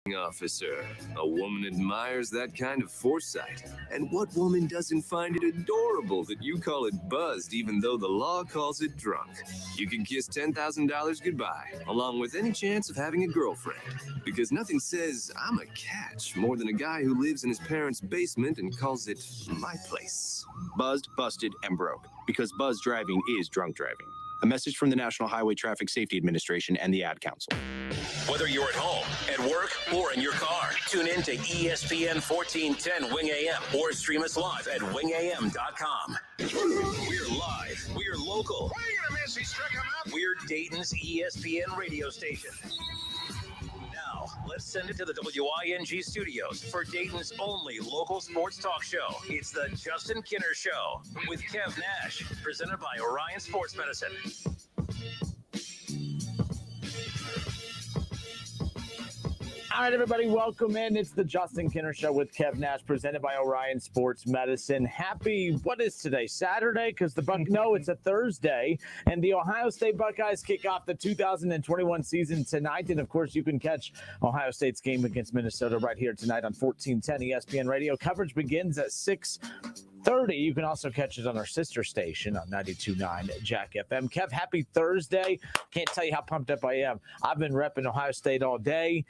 officer. A woman admires that kind of foresight. And what woman doesn't find it adorable that you call it buzzed even though the law calls it drunk? You can kiss $10,000 goodbye, along with any chance of having a girlfriend. Because nothing says I'm a catch more than a guy who lives in his parents' basement and calls it my place. Buzzed, busted, and broke. Because buzz driving is drunk driving. A message from the National Highway Traffic Safety Administration and the Ad Council. Whether you're at home, at work, or in your car, tune in to ESPN 1410 Wing AM or stream us live at wingam.com. We're live. We're local. Why are you going to miss? He struck him out. We're Dayton's ESPN radio station. Now, let's send it to the WING studios for Dayton's only local sports talk show. It's the Justin Kinner Show with Kev Nash, presented by Orion Sports Medicine. All right, everybody, welcome in. It's the Justin Kinner Show with Kev Nash, presented by Orion Sports Medicine. Happy, what is today, Saturday? Because no, it's a Thursday. And the Ohio State Buckeyes kick off the 2021 season tonight. And, of course, you can catch Ohio State's game against Minnesota right here tonight on 1410 ESPN Radio. Coverage begins at 6:30. You can also catch it on our sister station on 92.9 Jack FM. Kev, happy Thursday. Can't tell you how pumped up I am. I've been repping Ohio State all day.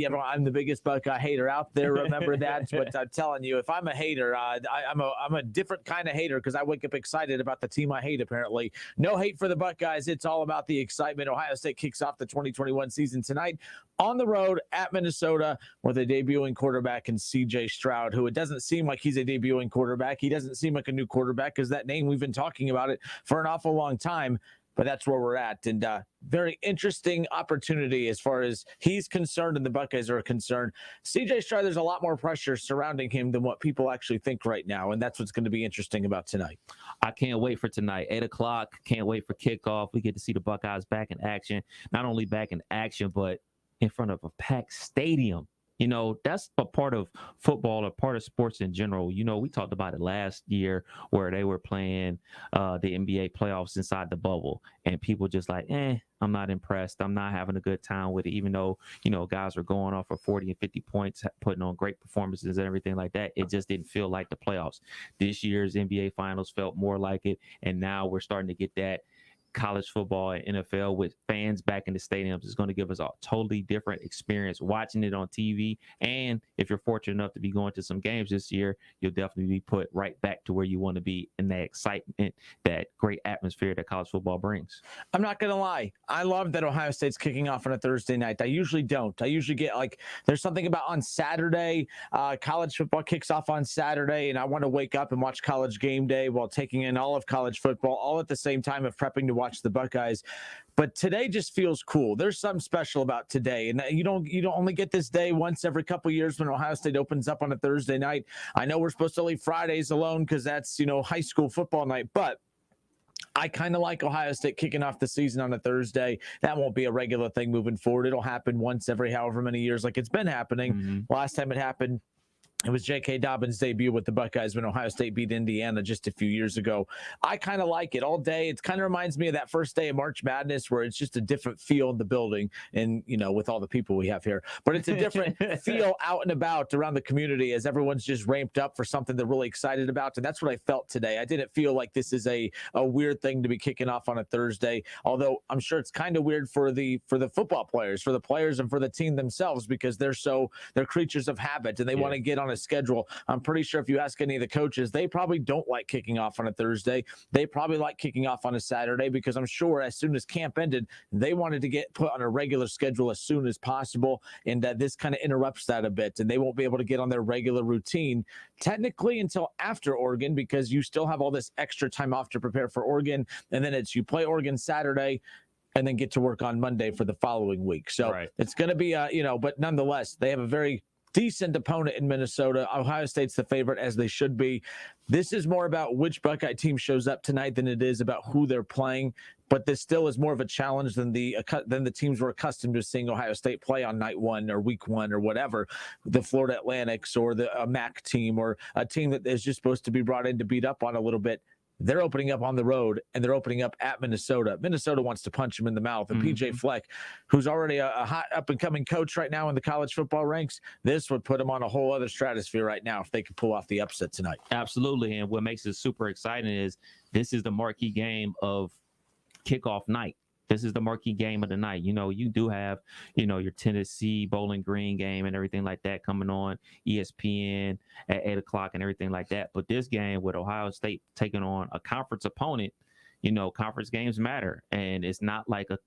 I'm the biggest Buckeye hater out there. Remember that. But I'm telling you, if I'm a hater, I'm a different kind of hater because I wake up excited about the team I hate, apparently. No hate for the Buckeyes. It's all about the excitement. Ohio State kicks off the 2021 season tonight on the road at Minnesota with a debuting quarterback in C.J. Stroud, who it doesn't seem like he's a debuting quarterback. He doesn't seem like a new quarterback because that name, we've been talking about it for an awful long time, but that's where we're at. And very interesting opportunity as far as he's concerned and the Buckeyes are concerned. C.J. Stroud, there's a lot more pressure surrounding him than what people actually think right now, and that's what's going to be interesting about tonight. I can't wait for tonight. 8 o'clock, can't wait for kickoff. We get to see the Buckeyes back in action, not only back in action, but in front of a packed stadium. You know, that's a part of football, a part of sports in general. You know, we talked about it last year where they were playing the NBA playoffs inside the bubble, and people just like, I'm not impressed. I'm not having a good time with it, even though, you know, guys are going off for 40 and 50 points, putting on great performances and everything like that. It just didn't feel like the playoffs. This year's NBA finals felt more like it, and now we're starting to get that college football and NFL with fans back in the stadiums is going to give us a totally different experience watching it on TV. And if you're fortunate enough to be going to some games this year, you'll definitely be put right back to where you want to be in that excitement, that great atmosphere that college football brings. I'm not going to lie. I love that Ohio State's kicking off on a Thursday night. I usually don't. I usually get there's something about on Saturday, college football kicks off on Saturday, and I want to wake up and watch College Game Day while taking in all of college football, all at the same time of prepping to watch the Buckeyes. But today just feels cool. There's something special about today. And you don't only get this day once every couple of years when Ohio State opens up on a Thursday night. I know we're supposed to leave Fridays alone because that's, high school football night, but I kind of like Ohio State kicking off the season on a Thursday. That won't be a regular thing moving forward. It'll happen once every however many years like it's been happening. Mm-hmm. Last time it happened, it was J.K. Dobbins' debut with the Buckeyes when Ohio State beat Indiana just a few years ago. I kind of like it all day. It kind of reminds me of that first day of March Madness where it's just a different feel in the building and, with all the people we have here. But it's a different feel out and about around the community as everyone's just ramped up for something they're really excited about. And that's what I felt today. I didn't feel like this is a weird thing to be kicking off on a Thursday, although I'm sure it's kind of weird for the football players, for the players and for the team themselves because they're creatures of habit and they want to get on a schedule. I'm pretty sure if you ask any of the coaches, they probably don't like kicking off on a Thursday. They probably like kicking off on a Saturday because I'm sure as soon as camp ended, they wanted to get put on a regular schedule as soon as possible. And this kind of interrupts that a bit. And they won't be able to get on their regular routine technically until after Oregon because you still have all this extra time off to prepare for Oregon. And then you play Oregon Saturday and then get to work on Monday for the following week. So It's going to be, but nonetheless, they have a very decent opponent in Minnesota. Ohio State's the favorite, as they should be. This is more about which Buckeye team shows up tonight than it is about who they're playing. But this still is more of a challenge than the teams we're accustomed to seeing Ohio State play on night one or week one or whatever, the Florida Atlantics or the MAC team or a team that is just supposed to be brought in to beat up on a little bit. They're opening up on the road, and they're opening up at Minnesota. Minnesota wants to punch him in the mouth. And PJ Fleck, who's already a hot up-and-coming coach right now in the college football ranks, this would put him on a whole other stratosphere right now if they could pull off the upset tonight. Absolutely. And what makes it super exciting is this is the marquee game of kickoff night. This is the marquee game of the night. You know, you do have, you know, your Tennessee Bowling Green game and everything like that coming on ESPN at 8 o'clock and everything like that. But this game with Ohio State taking on a conference opponent, you know, conference games matter. And it's not like a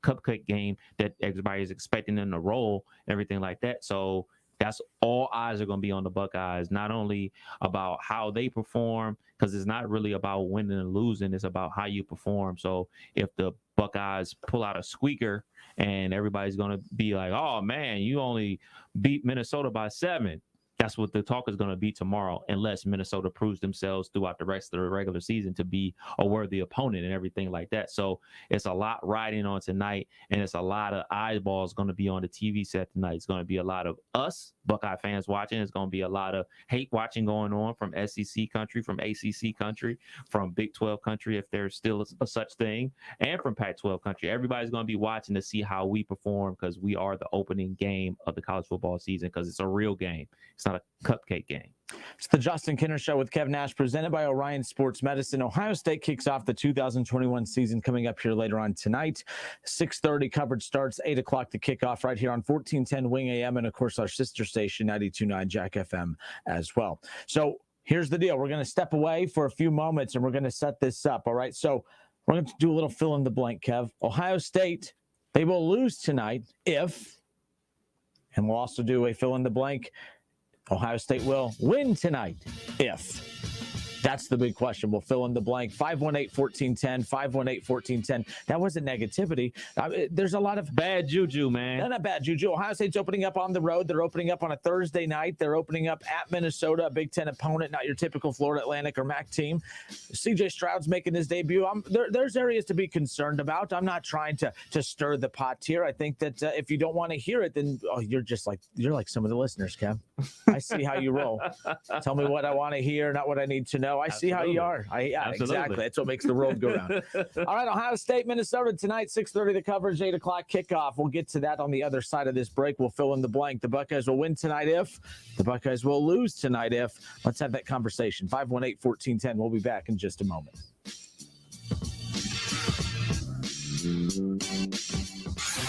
cupcake game that everybody is expecting them to roll and everything like that. So that's all eyes are going to be on the Buckeyes, not only about how they perform, because it's not really about winning and losing. It's about how you perform. So if the Buckeyes pull out a squeaker and everybody's going to be like, oh, man, you only beat Minnesota by 7. That's what the talk is going to be tomorrow, unless Minnesota proves themselves throughout the rest of the regular season to be a worthy opponent and everything like that. So it's a lot riding on tonight, and it's a lot of eyeballs going to be on the TV set tonight. It's going to be a lot of us, Buckeye fans, watching. It's going to be a lot of hate watching going on from SEC country, from ACC country, from Big 12 country, if there's still a such thing, and from Pac-12 country. Everybody's going to be watching to see how we perform, because we are the opening game of the college football season, because it's a real game. It's not a cupcake game. It's the Justin Kinner Show with Kev Nash, presented by Orion Sports Medicine. Ohio State kicks off the 2021 season coming up here later on tonight. 6:30 coverage starts, 8 o'clock to kick off right here on 1410 Wing AM, and of course our sister station 92.9 Jack FM as well. So here's the deal. We're going to step away for a few moments and we're going to set this up. All right. So we're going to do a little fill in the blank, Kev. Ohio State, they will lose tonight if, and we'll also do a fill in the blank, Ohio State will win tonight if. That's the big question. We'll fill in the blank. 518-1410, 518-1410. That wasn't negativity. There's a lot of bad juju, man. No, not bad juju. Ohio State's opening up on the road. They're opening up on a Thursday night. They're opening up at Minnesota, a Big Ten opponent, not your typical Florida Atlantic or MAC team. CJ Stroud's making his debut. There's areas to be concerned about. I'm not trying to stir the pot here. I think that if you don't want to hear it, then you're like some of the listeners, Kev. I see how you roll. Tell me what I want to hear, not what I need to know. I see how you are. Exactly. That's what makes the world go round. All right, Ohio State, Minnesota tonight, 6:30 the coverage, 8 o'clock kickoff. We'll get to that on the other side of this break. We'll fill in the blank. The Buckeyes will win tonight if. The Buckeyes will lose tonight if. Let's have that conversation. 518-1410. We'll be back in just a moment.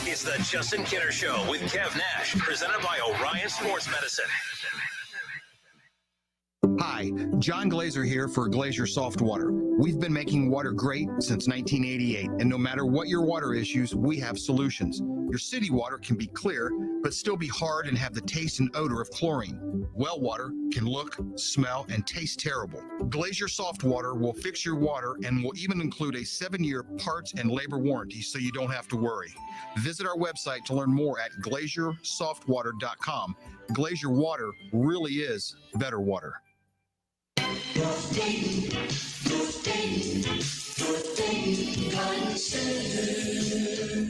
It's the Justin Kinner Show with Kev Nash, presented by Orion Sports Medicine. Hi, John Glazer here for Glazer Soft Water. We've been making water great since 1988, and no matter what your water issues, we have solutions. Your city water can be clear, but still be hard and have the taste and odor of chlorine. Well water can look, smell, and taste terrible. Glazer Soft Water will fix your water and will even include a 7-year parts and labor warranty, so you don't have to worry. Visit our website to learn more at glazersoftwater.com. Glazer Water really is better water.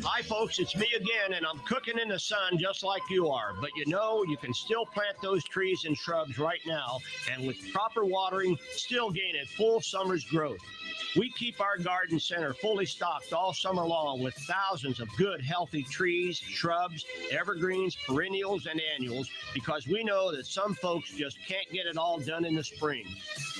Hi folks, it's me again, and I'm cooking in the sun just like you are. But you know, you can still plant those trees and shrubs right now, and with proper watering, still gain a full summer's growth. We keep our garden center fully stocked all summer long with thousands of good, healthy trees, shrubs, evergreens, perennials, and annuals, because we know that some folks just can't get it all done in the spring.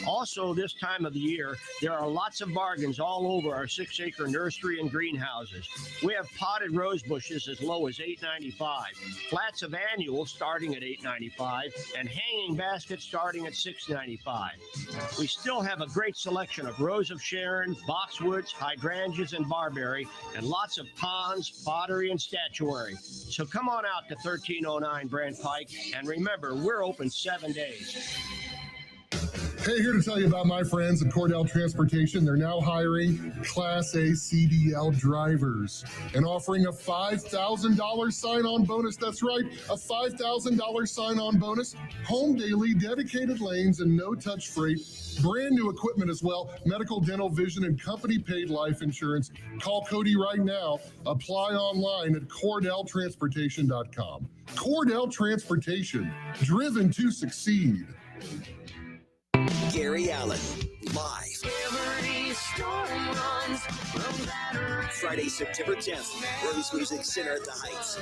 Also, this time of the year, there are lots of bargains all over our 6-acre nursery and greenhouses. We have potted rose bushes as low as $8.95, flats of annuals starting at $8.95, and hanging baskets starting at $6.95. We still have a great selection of Rose of Sharon, boxwoods, hydrangeas, and barberry, and lots of ponds, pottery, and statuary. So come on out to 1309 Brand Pike, and remember, we're open 7 days. Hey, here to tell you about my friends at Cordell Transportation. They're now hiring Class A CDL drivers and offering a $5,000 sign-on bonus. That's right, a $5,000 sign-on bonus. Home daily, dedicated lanes, and no-touch freight. Brand new equipment as well. Medical, dental, vision, and company-paid life insurance. Call Cody right now. Apply online at CordellTransportation.com. Cordell Transportation, driven to succeed. Gary Allen, live. Friday, September 10th, Rose Music Center at the Heights.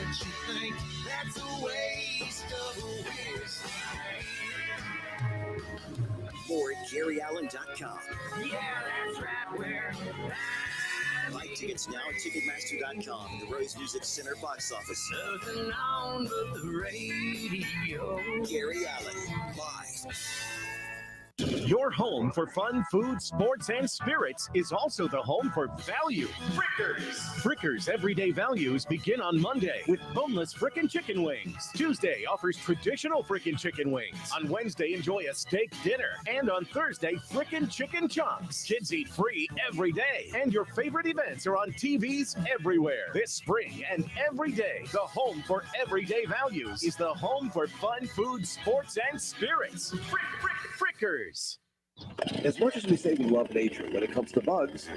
More at GaryAllen.com. Buy tickets now at Ticketmaster.com. The Rose Music Center box office. Gary Allen, live. Your home for fun, food, sports, and spirits is also the home for value. Frickers! Frickers' everyday values begin on Monday with boneless frickin' chicken wings. Tuesday offers traditional frickin' chicken wings. On Wednesday, enjoy a steak dinner. And on Thursday, frickin' chicken chunks. Kids eat free every day. And your favorite events are on TVs everywhere. This spring and every day, the home for everyday values is the home for fun, food, sports, and spirits. Frickers! As much as we say we love nature, when it comes to bugs,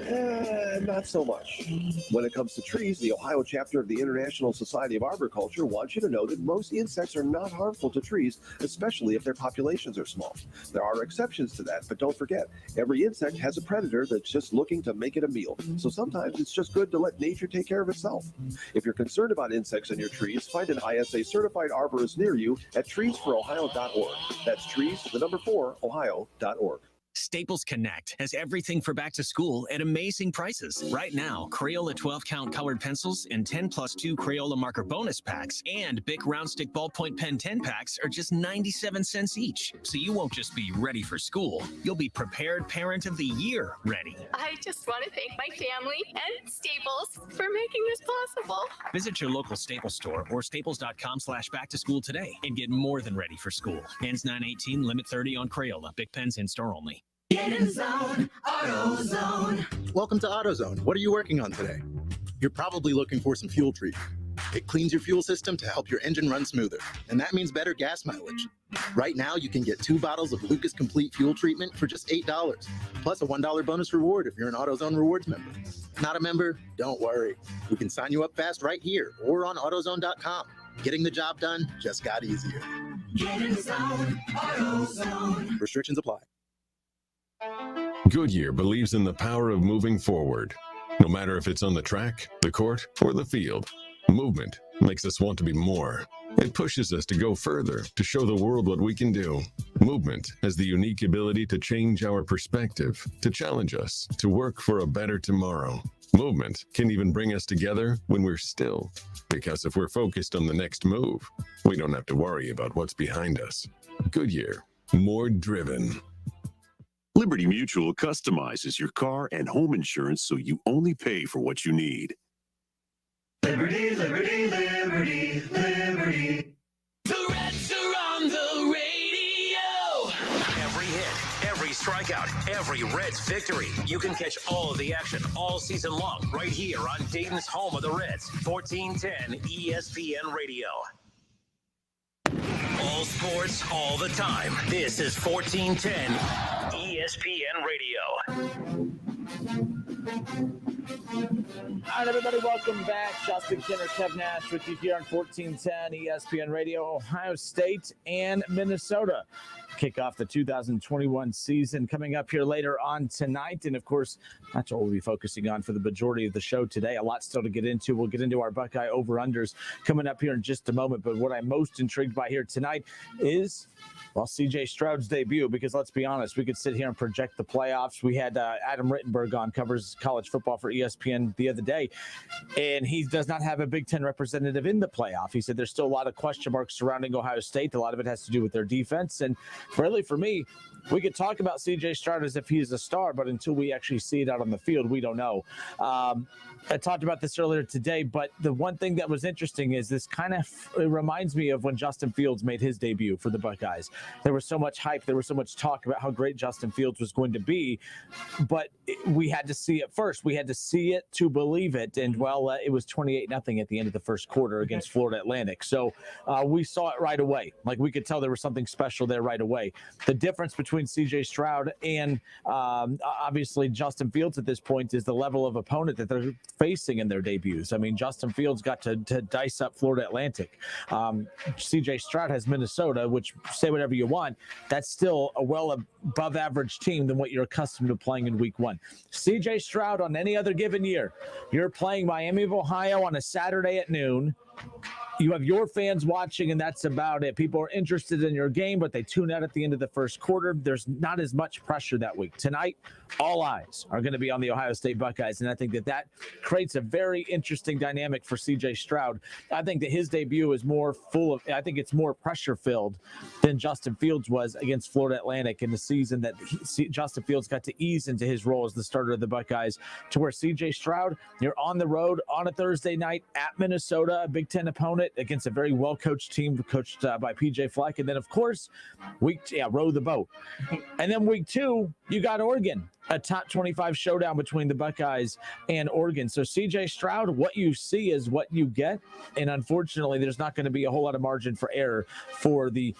not so much. When it comes to trees, the Ohio chapter of the International Society of Arboriculture wants you to know that most insects are not harmful to trees, especially if their populations are small. There are exceptions to that, but don't forget, every insect has a predator that's just looking to make it a meal. So sometimes it's just good to let nature take care of itself. If you're concerned about insects in your trees, find an ISA certified arborist near you at treesforohio.org. That's trees, the number 4, ohio.org. Staples Connect has everything for back to school at amazing prices. Right now, Crayola 12-count colored pencils and 10+2 Crayola marker bonus packs and Bic Round Stick Ballpoint Pen 10 packs are just 97 cents each. So you won't just be ready for school, you'll be Prepared Parent of the Year ready. I just want to thank my family and Staples for making this possible. Visit your local Staples store or staples.com/back to school today and get more than ready for school. Ends 9/18, limit 30 on Crayola. Bic pens in store only. Get in zone, AutoZone. Welcome to AutoZone. What are you working on today? You're probably looking for some fuel treatment. It cleans your fuel system to help your engine run smoother, and that means better gas mileage. Right now, you can get 2 bottles of Lucas Complete Fuel Treatment for just $8, plus a $1 bonus reward if you're an AutoZone Rewards member. Not a member? Don't worry. We can sign you up fast right here or on AutoZone.com. Getting the job done just got easier. Get in zone, AutoZone. Restrictions apply. Goodyear believes in the power of moving forward. No matter if it's on the track, the court, or the field, movement makes us want to be more. It pushes us to go further, to show the world what we can do. Movement has the unique ability to change our perspective, to challenge us, to work for a better tomorrow. Movement can even bring us together when we're still, because if we're focused on the next move, we don't have to worry about what's behind us. Goodyear, more driven. Liberty Mutual customizes your car and home insurance so you only pay for what you need. Liberty, liberty, liberty, liberty. The Reds are on the radio. Every hit, every strikeout, every Reds victory. You can catch all of the action all season long right here on Dayton's home of the Reds, 1410 ESPN Radio. All sports, all the time. This is 1410 ESPN Radio. All right, everybody, welcome back. Justin Kinner, Kev Nash with you here on 1410 ESPN Radio. Ohio State and Minnesota kick off the 2021 season coming up here later on tonight. And, of course, that's what we'll be focusing on for the majority of the show today. A lot still to get into. We'll get into our Buckeye over-unders coming up here in just a moment. But what I'm most intrigued by here tonight is, well, C.J. Stroud's debut, because let's be honest, we could sit here and project the playoffs. We had Adam Rittenberg on, covers college football for ESPN the other day, and he does not have a Big Ten representative in the playoff. He said there's still a lot of question marks surrounding Ohio State. A lot of it has to do with their defense. And really, for me, we could talk about C.J. Stroud as if he's a star, but until we actually see it out on the field, we don't know. I talked about this earlier today, but the one thing that was interesting is this kind of reminds me of when Justin Fields made his debut for the Buckeyes. There was so much hype. There was so much talk about how great Justin Fields was going to be, but we had to see it first. We had to see it to believe it? And well, it was 28-0 at the end of the first quarter against Florida Atlantic. So we saw it right away. Like, we could tell there was something special there right away. The difference between C.J. Stroud and obviously Justin Fields at this point is the level of opponent that they're facing in their debuts. I mean, Justin Fields got to dice up Florida Atlantic. C.J. Stroud has Minnesota, which, say whatever you want, that's still a well above average team than what you're accustomed to playing in week one. C.J. Stroud on any other given year, you're playing Miami of Ohio on a Saturday at noon. You have your fans watching, and that's about it. People are interested in your game, but they tune out at the end of the first quarter. There's not as much pressure that week. Tonight, all eyes are going to be on the Ohio State Buckeyes, and I think that creates a very interesting dynamic for C.J. Stroud. I think that his debut is I think it's more pressure-filled than Justin Fields was against Florida Atlantic in the season that Justin Fields got to ease into his role as the starter of the Buckeyes, to where C.J. Stroud, you're on the road on a Thursday night at Minnesota, a Big Ten opponent, against a very well-coached team coached by PJ Fleck. And then, of course, row the boat. And then week 2, you got Oregon, a top 25 showdown between the Buckeyes and Oregon. So C.J. Stroud, what you see is what you get. And unfortunately, there's not going to be a whole lot of margin for error for the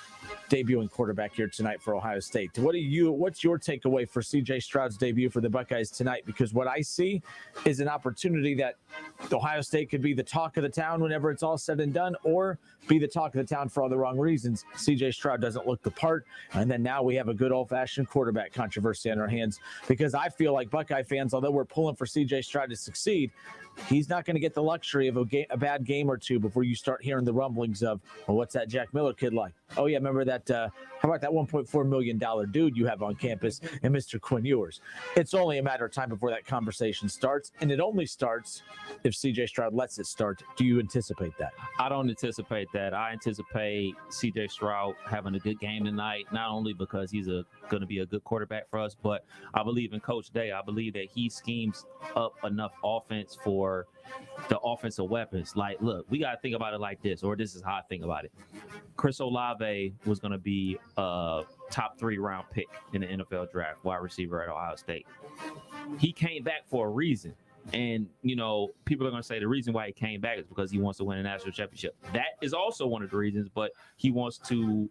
debuting quarterback here tonight for Ohio State. What's your takeaway for C.J. Stroud's debut for the Buckeyes tonight? Because what I see is an opportunity that Ohio State could be the talk of the town whenever it's all said and done, or be the talk of the town for all the wrong reasons. C.J. Stroud doesn't look the part. And then now we have a good old-fashioned quarterback controversy on our hands, because I feel like Buckeye fans, although we're pulling for C.J. Stroud to succeed, he's not going to get the luxury of a bad game or two before you start hearing the rumblings of, well, what's that Jack Miller kid like? Oh, yeah, remember that? How about that $1.4 million dude you have on campus and Mr. Quinn Ewers? It's only a matter of time before that conversation starts, and it only starts if C.J. Stroud lets it start. Do you anticipate that? I don't anticipate that. I anticipate C.J. Stroud having a good game tonight, not only because he's going to be a good quarterback for us, but I believe in Coach Day. I believe that he schemes up enough offense for the offensive weapons. Like, look, we got to think about it like this, or this is how I think about it. Chris Olave was going to be a top 3 round pick in the NFL draft, wide receiver at Ohio State. He came back for a reason. And, people are going to say the reason why he came back is because he wants to win a national championship. That is also one of the reasons, but he wants to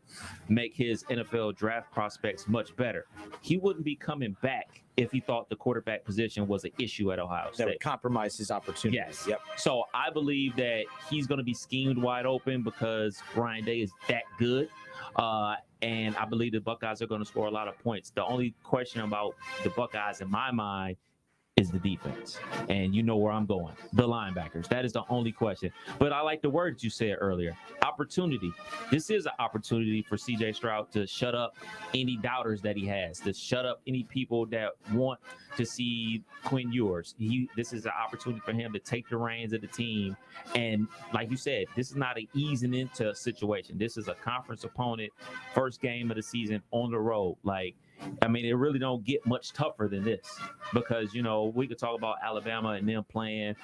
make his NFL draft prospects much better. He wouldn't be coming back if he thought the quarterback position was an issue at Ohio State. That would compromise his opportunity. Yes. Yep. So I believe that he's going to be schemed wide open because Ryan Day is that good. And I believe the Buckeyes are going to score a lot of points. The only question about the Buckeyes in my mind is the defense. And you know where I'm going. The linebackers. That is the only question. But I like the words you said earlier. Opportunity. This is an opportunity for C.J. Stroud to shut up any doubters that he has, to shut up any people that want to see Quinn Ewers. This is an opportunity for him to take the reins of the team. And like you said, this is not an easing into a situation. This is a conference opponent, first game of the season on the road. It really don't get much tougher than this, because, we could talk about Alabama and them playing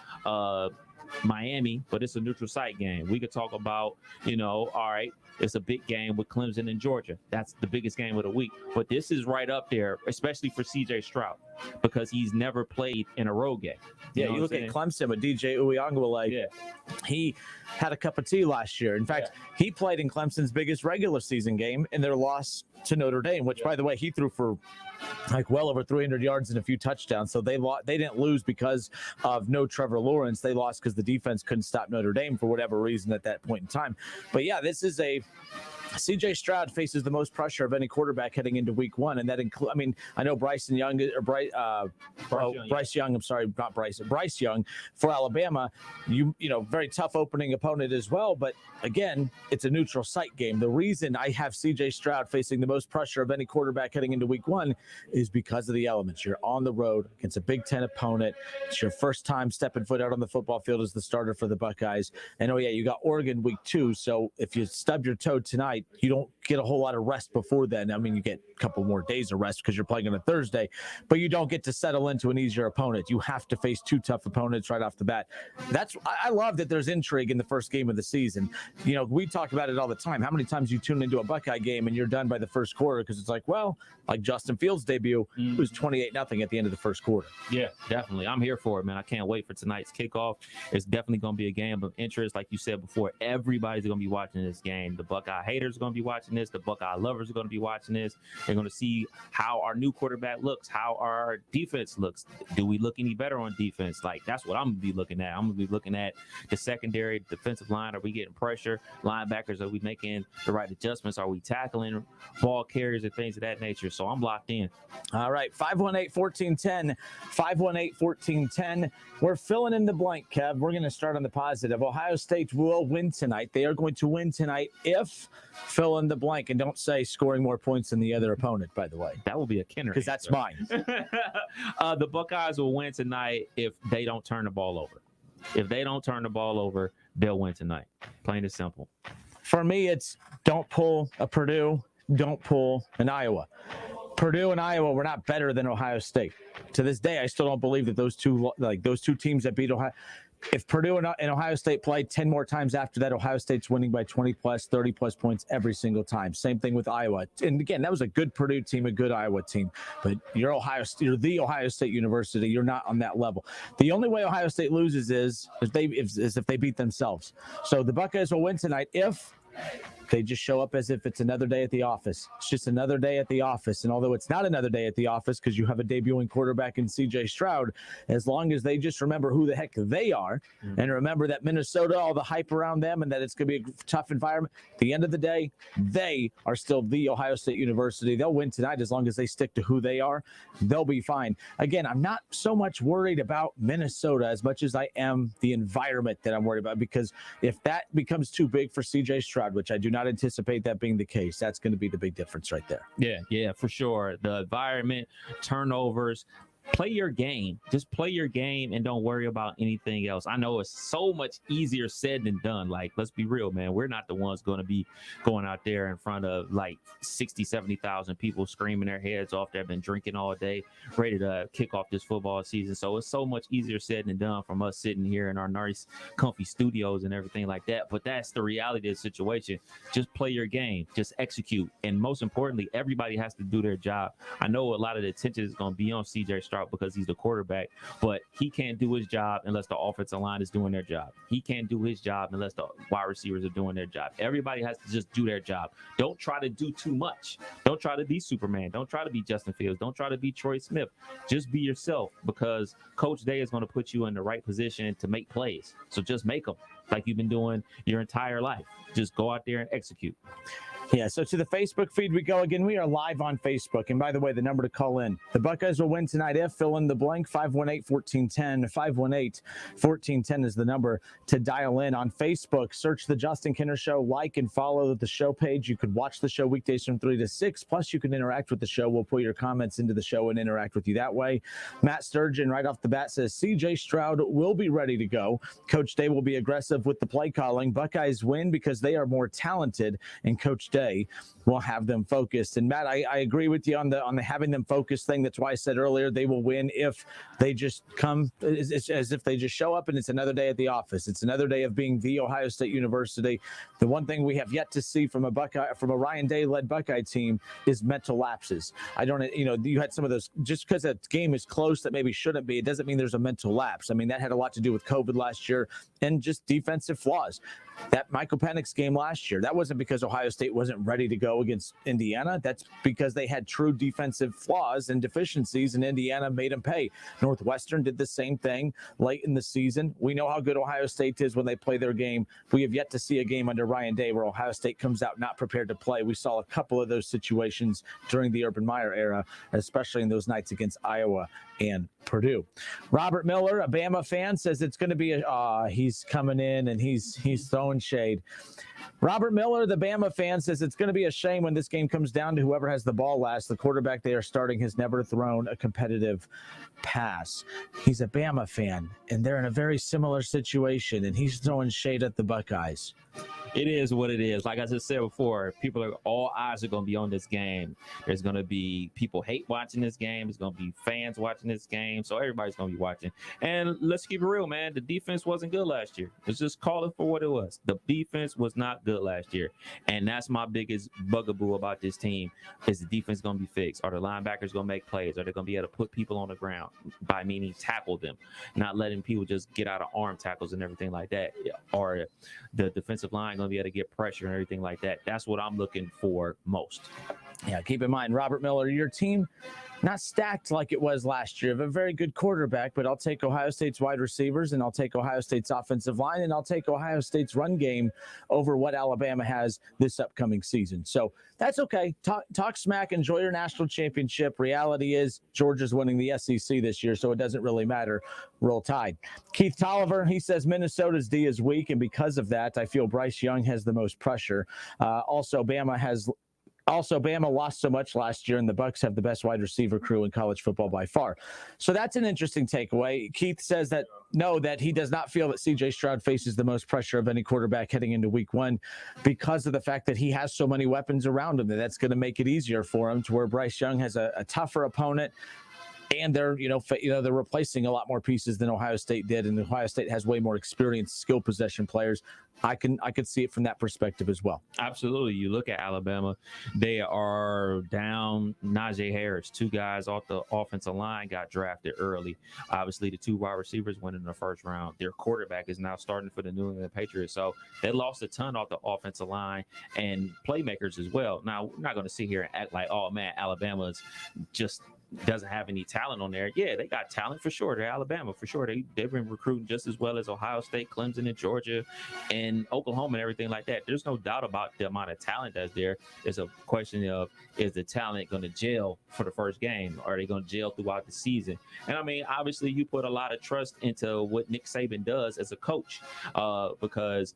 Miami, but it's a neutral site game. We could talk about, all right, it's a big game with Clemson and Georgia. That's the biggest game of the week. But this is right up there, especially for C.J. Stroud, because he's never played in a road game. You look at Clemson with DJ Uyunglele. Yeah. He had a cup of tea last year. In fact, he played in Clemson's biggest regular season game in their loss to Notre Dame, which, by the way, he threw for well over 300 yards and a few touchdowns. So they didn't lose because of no Trevor Lawrence. They lost because the defense couldn't stop Notre Dame for whatever reason at that point in time. But yeah, this is C.J. Stroud faces the most pressure of any quarterback heading into week one. And that includes, I know Bryce Young for Alabama, very tough opening opponent as well. But again, it's a neutral site game. The reason I have C.J. Stroud facing the most pressure of any quarterback heading into week one is because of the elements. You're on the road against a Big Ten opponent. It's your first time stepping foot out on the football field as the starter for the Buckeyes. And you got Oregon week 2. So if you stub your toe tonight, you don't get a whole lot of rest before then. I mean, you get a couple more days of rest because you're playing on a Thursday, but you don't get to settle into an easier opponent. You have to face 2 tough opponents right off the bat. I love that there's intrigue in the first game of the season. You know, we talk about it all the time. How many times you tune into a Buckeye game and you're done by the first quarter because it's like, well, like Justin Fields' debut, it was 28-0 at the end of the first quarter. Yeah, definitely. I'm here for it, man. I can't wait for tonight's kickoff. It's definitely going to be a game of interest. Like you said before, everybody's going to be watching this game. The Buckeye haters are going to be watching this. The Buckeye lovers are going to be watching this. They're going to see how our new quarterback looks, how our defense looks. Do we look any better on defense? Like, that's what I'm going to be looking at. I'm going to be looking at the secondary, defensive line. Are we getting pressure? Linebackers, are we making the right adjustments? Are we tackling ball carriers and things of that nature? So I'm locked in. All right, 518-1410, 518-1410. We're filling in the blank, Kev. We're going to start on the positive. Ohio State will win tonight. They are going to win tonight if fill in the blank. And don't say scoring more points than the other opponent, by the way. That will be a Kenner. Because that's mine. The Buckeyes will win tonight if they don't turn the ball over. If they don't turn the ball over, they'll win tonight. Plain and simple. For me, it's don't pull a Purdue, don't pull an Iowa. Purdue and Iowa were not better than Ohio State. To this day, I still don't believe that those two teams that beat Ohio. If Purdue and Ohio State play 10 more times after that, Ohio State's winning by 20 plus, 30 plus points every single time. Same thing with Iowa. And again, that was a good Purdue team, a good Iowa team. But you're the Ohio State University. You're not on that level. The only way Ohio State loses is if they beat themselves. So the Buckeyes will win tonight if they just show up as if it's another day at the office. It's just another day at the office. And although it's not another day at the office because you have a debuting quarterback in C.J. Stroud, as long as they just remember who the heck they are and remember that Minnesota, all the hype around them, and that it's going to be a tough environment, at the end of the day, they are still the Ohio State University. They'll win tonight as long as they stick to who they are. They'll be fine. Again, I'm not so much worried about Minnesota as much as I am the environment that I'm worried about, because if that becomes too big for C.J. Stroud, which I do not anticipate that being the case, that's going to be the big difference right there. Yeah, for sure. The environment, turnovers. Play your game. Just play your game and don't worry about anything else. I know it's so much easier said than done. Like, let's be real, man. We're not the ones going to be going out there in front of like 60, 70,000 people screaming their heads off. They've been drinking all day, ready to kick off this football season. So it's so much easier said than done from us sitting here in our nice, comfy studios and everything like that. But that's the reality of the situation. Just play your game. Just execute. And most importantly, everybody has to do their job. I know a lot of the attention is going to be on C.J. Stroud because he's the quarterback, but he can't do his job unless the offensive line is doing their job. He can't do his job unless the wide receivers are doing their job. Everybody has to just do their job. Don't try to do too much. Don't try to be Superman. Don't try to be Justin Fields. Don't try to be Troy Smith. Just be yourself, because Coach Day is going to put you in the right position to make plays. So just make them like you've been doing your entire life. Just go out there and execute. Yeah, so to the Facebook feed we go again. We are live on Facebook. And by the way, the number to call in. The Buckeyes will win tonight if fill in the blank. 518-1410. 518-1410 is the number to dial in. On Facebook, search The Justin Kinner Show. Like and follow the show page. You could watch the show weekdays from 3 to 6. Plus, you can interact with the show. We'll put your comments into the show and interact with you that way. Matt Sturgeon, right off the bat, says C.J. Stroud will be ready to go. Coach Day will be aggressive with the play calling. Buckeyes win because they are more talented, and Coach Day will have them focused. And Matt, I agree with you on the having them focused thing. That's why I said earlier they will win if they just come. It's as if they just show up and it's another day at the office. It's another day of being the Ohio State University. The one thing we have yet to see from a Ryan Day led Buckeye team is mental lapses. You had some of those. Just because a game is close that maybe shouldn't be, it doesn't mean there's a mental lapse. I mean, that had a lot to do with COVID last year and just defensive flaws. That Michael Penix game last year, that wasn't because Ohio State wasn't ready to go against Indiana. That's because they had true defensive flaws and deficiencies, and Indiana made them pay. Northwestern did the same thing late in the season. We know how good Ohio State is when they play their game. We have yet to see a game under Ryan Day where Ohio State comes out not prepared to play. We saw a couple of those situations during the Urban Meyer era, especially in those nights against Iowa and Purdue. Robert Miller, a Bama fan, says it's going to be he's coming in and he's throwing throwing shade. Robert Miller, the Bama fan, says it's going to be a shame when this game comes down to whoever has the ball last. The quarterback they are starting has never thrown a competitive pass. He's a Bama fan, and they're in a very similar situation, and he's throwing shade at the Buckeyes. It is what it is. Like I just said before, all eyes are going to be on this game. There's going to be people hate watching this game. There's going to be fans watching this game. So everybody's going to be watching. And let's keep it real, man. The defense wasn't good last year. Let's just call it for what it was. The defense was not good last year. And that's my biggest bugaboo about this team is the defense going to be fixed. Are the linebackers going to make plays? Are they going to be able to put people on the ground by meaning tackle them, not letting people just get out of arm tackles and everything like that? Or the defensive line going to be able to get pressure and everything like that. That's what I'm looking for most. Yeah, keep in mind, Robert Miller, your team not stacked like it was last year. You have a very good quarterback, but I'll take Ohio State's wide receivers, and I'll take Ohio State's offensive line, and I'll take Ohio State's run game over what Alabama has this upcoming season. So that's okay. Talk smack, enjoy your national championship. Reality is Georgia's winning the SEC this year, so it doesn't really matter. Roll Tide. Keith Tolliver, he says Minnesota's D is weak, and because of that, I feel Bryce Young has the most pressure. Also, Bama lost so much last year, and the Bucs have the best wide receiver crew in college football by far. So that's an interesting takeaway. Keith says that he does not feel that C.J. Stroud faces the most pressure of any quarterback heading into week one because of the fact that he has so many weapons around him. That's going to make it easier for him to where Bryce Young has a tougher opponent. And they're replacing a lot more pieces than Ohio State did, and Ohio State has way more experienced skill possession players. I could see it from that perspective as well. Absolutely. You look at Alabama, they are down Najee Harris. Two guys off the offensive line got drafted early. Obviously, the two wide receivers went in the first round. Their quarterback is now starting for the New England Patriots. So they lost a ton off the offensive line and playmakers as well. Now, we're not going to sit here and act like, oh, man, Alabama's just doesn't have any talent on there. Yeah, they got talent for sure. They're Alabama for sure. They've been recruiting just as well as Ohio State, Clemson, and Georgia, and Oklahoma and everything like that. There's no doubt about the amount of talent that's there. It's a question of, is the talent going to gel for the first game? Or are they going to gel throughout the season? And I mean, obviously, you put a lot of trust into what Nick Saban does as a coach because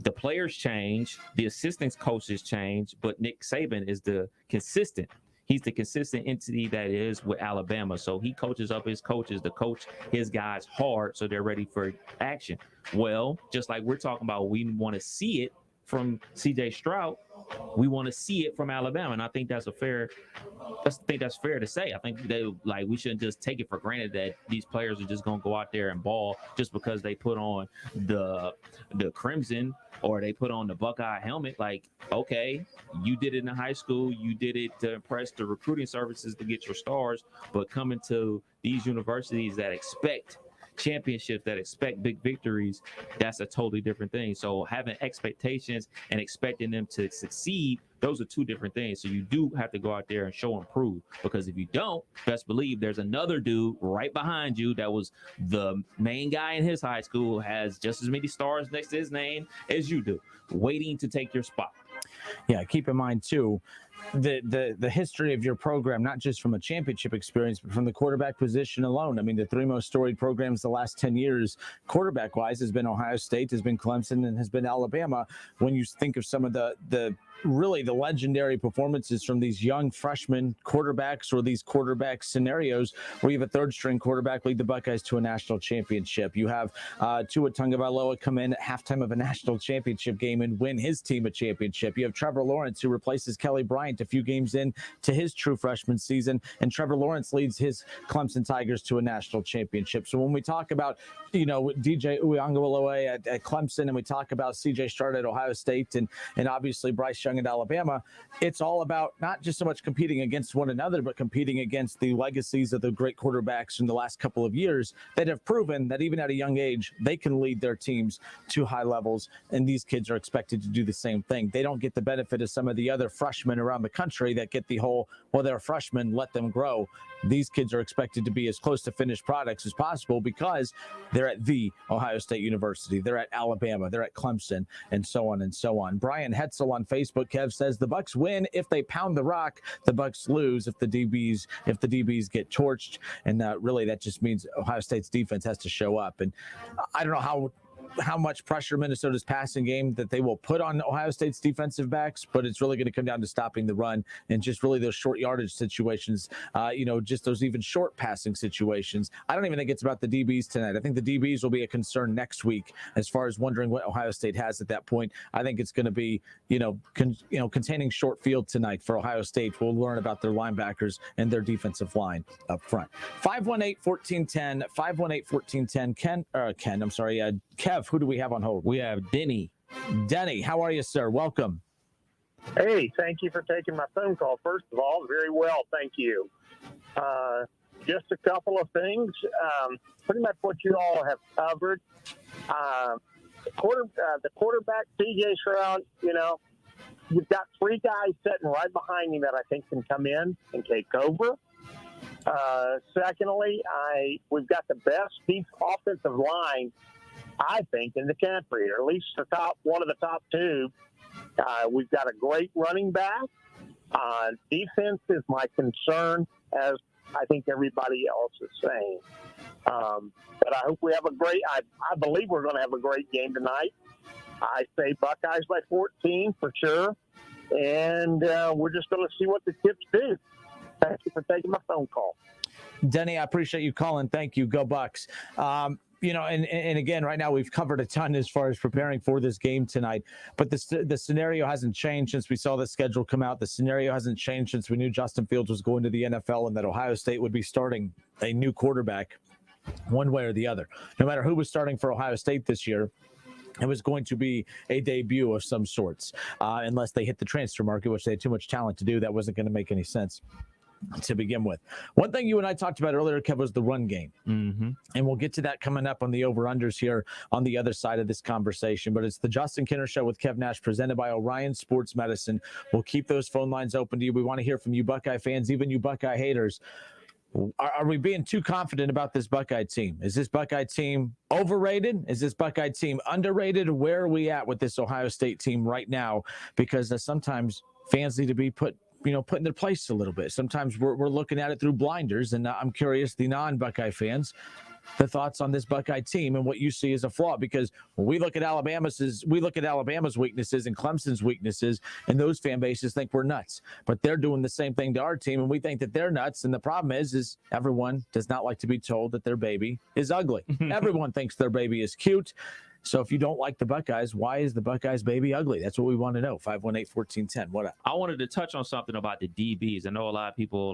the players change, the assistant coaches change, but Nick Saban is the consistent. He's the consistent entity that is with Alabama. So he coaches up his coaches to coach his guys hard so they're ready for action. Well, just like we're talking about, we want to see it from C.J. Stroud. We want to see it from Alabama, and I think that's fair to say. I think we shouldn't just take it for granted that these players are just going to go out there and ball just because they put on the crimson or they put on the Buckeye helmet. Like, okay, you did it in high school, you did it to impress the recruiting services to get your stars, but coming to these universities that expect championships, that expect big victories, that's a totally different thing. So having expectations and expecting them to succeed, those are two different things. So you do have to go out there and show and prove, because if you don't, best believe there's another dude right behind you that was the main guy in his high school, has just as many stars next to his name as you do, waiting to take your spot. Yeah, keep in mind too, the history of your program, not just from a championship experience, but from the quarterback position alone. I mean, the three most storied programs the last 10 years, quarterback-wise, has been Ohio State, has been Clemson, and has been Alabama. When you think of some of the legendary performances from these young freshman quarterbacks, or these quarterback scenarios where you have a third-string quarterback lead the Buckeyes to a national championship. You have Tua Tagovailoa come in at halftime of a national championship game and win his team a championship. You have Trevor Lawrence, who replaces Kelly Bryant a few games in to his true freshman season, and Trevor Lawrence leads his Clemson Tigers to a national championship. So when we talk about, DJ Uiagalelei at Clemson, and we talk about CJ Stroud at Ohio State, and obviously Bryce Young at Alabama, it's all about not just so much competing against one another, but competing against the legacies of the great quarterbacks in the last couple of years that have proven that even at a young age, they can lead their teams to high levels, and these kids are expected to do the same thing. They don't get the benefit of some of the other freshmen around the country that get the whole, well, they're freshmen, let them grow. These kids are expected to be as close to finished products as possible because they're at the Ohio State University, they're at Alabama, they're at Clemson, and so on and so on. Brian Hetzel on Facebook, Kev, says the Bucs win if they pound the rock. The Bucs lose if the DBs get torched, and really that just means Ohio State's defense has to show up. And I don't know how how much pressure Minnesota's passing game that they will put on Ohio State's defensive backs, but it's really going to come down to stopping the run and just really those short yardage situations, just those even short passing situations. I don't even think it's about the DBs tonight. I think the DBs will be a concern next week as far as wondering what Ohio State has at that point. I think it's going to be, containing short field tonight for Ohio State. We'll learn about their linebackers and their defensive line up front. 518-1410, 518-1410. Kev, who do we have on hold? We have Denny. Denny, how are you, sir? Welcome. Hey, thank you for taking my phone call. First of all, very well, thank you. Just a couple of things. Pretty much what you all have covered. The quarterback, C.J. Stroud, you've got three guys sitting right behind you that I think can come in and take over. Secondly, we've got the best offensive line, I think, in the country, or at least one of the top two. We've got a great running back. Defense is my concern, as I think everybody else is saying. But I hope we have I believe we're going to have a great game tonight. I say Buckeyes by 14 for sure. And we're just going to see what the Chips do. Thank you for taking my phone call. Denny, I appreciate you calling. Thank you. Go Bucks. And again, right now we've covered a ton as far as preparing for this game tonight, but the scenario hasn't changed since we saw the schedule come out. The scenario hasn't changed since we knew Justin Fields was going to the NFL and that Ohio State would be starting a new quarterback one way or the other. No matter who was starting for Ohio State this year, it was going to be a debut of some sorts, unless they hit the transfer market, which they had too much talent to do. That wasn't going to make any sense to begin with. One thing you and I talked about earlier, Kev, was the run game. Mm-hmm. And we'll get to that coming up on the over-unders here on the other side of this conversation. But it's the Justin Kinner Show with Kev Nash, presented by Orion Sports Medicine. We'll keep those phone lines open to you. We want to hear from you Buckeye fans, even you Buckeye haters. Are we being too confident about this Buckeye team? Is this Buckeye team overrated? Is this Buckeye team underrated? Where are we at with this Ohio State team right now? Because sometimes fans need to be put in their place a little bit. Sometimes we're looking at it through blinders, and I'm curious, the non-Buckeye fans, the thoughts on this Buckeye team and what you see as a flaw. Because when we look at Alabama's weaknesses and Clemson's weaknesses, and those fan bases think we're nuts. But they're doing the same thing to our team, and we think that they're nuts. And the problem is everyone does not like to be told that their baby is ugly. Everyone thinks their baby is cute. So if you don't like the Buckeyes, why is the Buckeyes baby ugly? That's what we want to know. 518-1410. What up? I wanted to touch on something about the DBs. I know a lot of people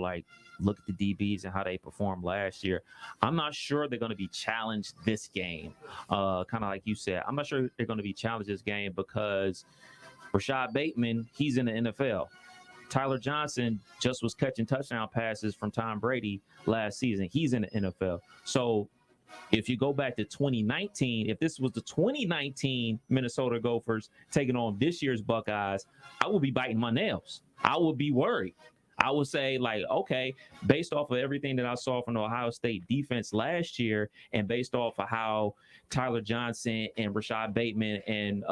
look at the DBs and how they performed last year. I'm not sure they're going to be challenged this game. Kind of like you said, I'm not sure they're going to be challenged this game because Rashad Bateman, he's in the NFL. Tyler Johnson just was catching touchdown passes from Tom Brady last season. He's in the NFL. So if you go back to 2019, if this was the 2019 Minnesota Gophers taking on this year's Buckeyes, I would be biting my nails. I would be worried. I would say, okay, based off of everything that I saw from the Ohio State defense last year, and based off of how Tyler Johnson and Rashad Bateman and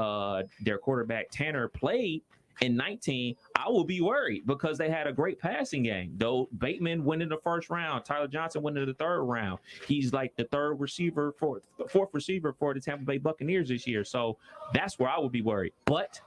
their quarterback Tanner played in 19, I will be worried because they had a great passing game. Though Bateman went in the first round, Tyler Johnson went in the third round. He's like the fourth receiver for the Tampa Bay Buccaneers this year. So that's where I would be worried. But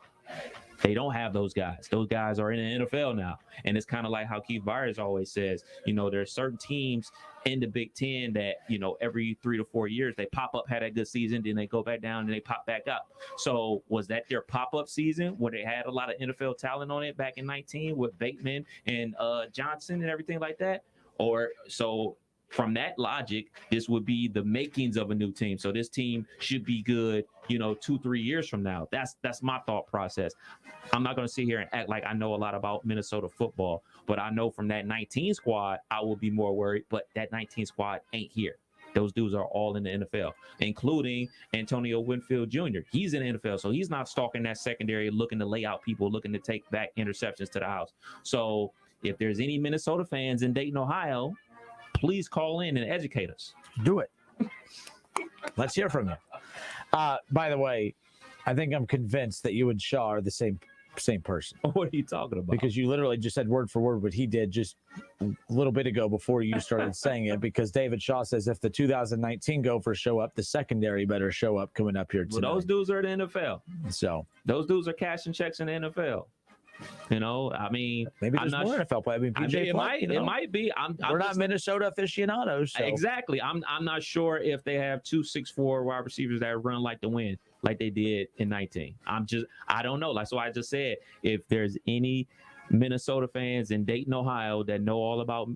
they don't have those guys. Those guys are in the NFL now. And it's kind of like how Keith Byers always says, there's certain teams in the Big Ten that, every 3 to 4 years, they pop up, had a good season, then they go back down and they pop back up. So was that their pop-up season where they had a lot of NFL talent on it back in 19 with Bateman and Johnson and everything like that? Or so from that logic, this would be the makings of a new team. So this team should be good, 2-3 years from now. That's my thought process. I'm not going to sit here and act like I know a lot about Minnesota football, but I know from that 19 squad, I will be more worried. But that 19 squad ain't here. Those dudes are all in the NFL, including Antonio Winfield Jr. He's in the NFL, so he's not stalking that secondary, looking to lay out people, looking to take back interceptions to the house. So if there's any Minnesota fans in Dayton, Ohio, please call in and educate us. Do it. Let's hear from you. By the way, I think I'm convinced that you and Shaw are the same same person. What are you talking about? Because you literally just said word for word what he did just a little bit ago before you started saying it. Because David Shaw says if the 2019 Gophers show up, the secondary better show up coming up here tonight. Well, those dudes are in the NFL. So those dudes are cashing checks in the NFL. You know, I mean, maybe there's more NFL play. I mean, PJ it might be. We're not Minnesota aficionados. So. Exactly. I'm not sure if they have 2 6'4" wide receivers that run like the wind, like they did in 19. I don't know. Like, so I just said, if there's any Minnesota fans in Dayton, Ohio that know all about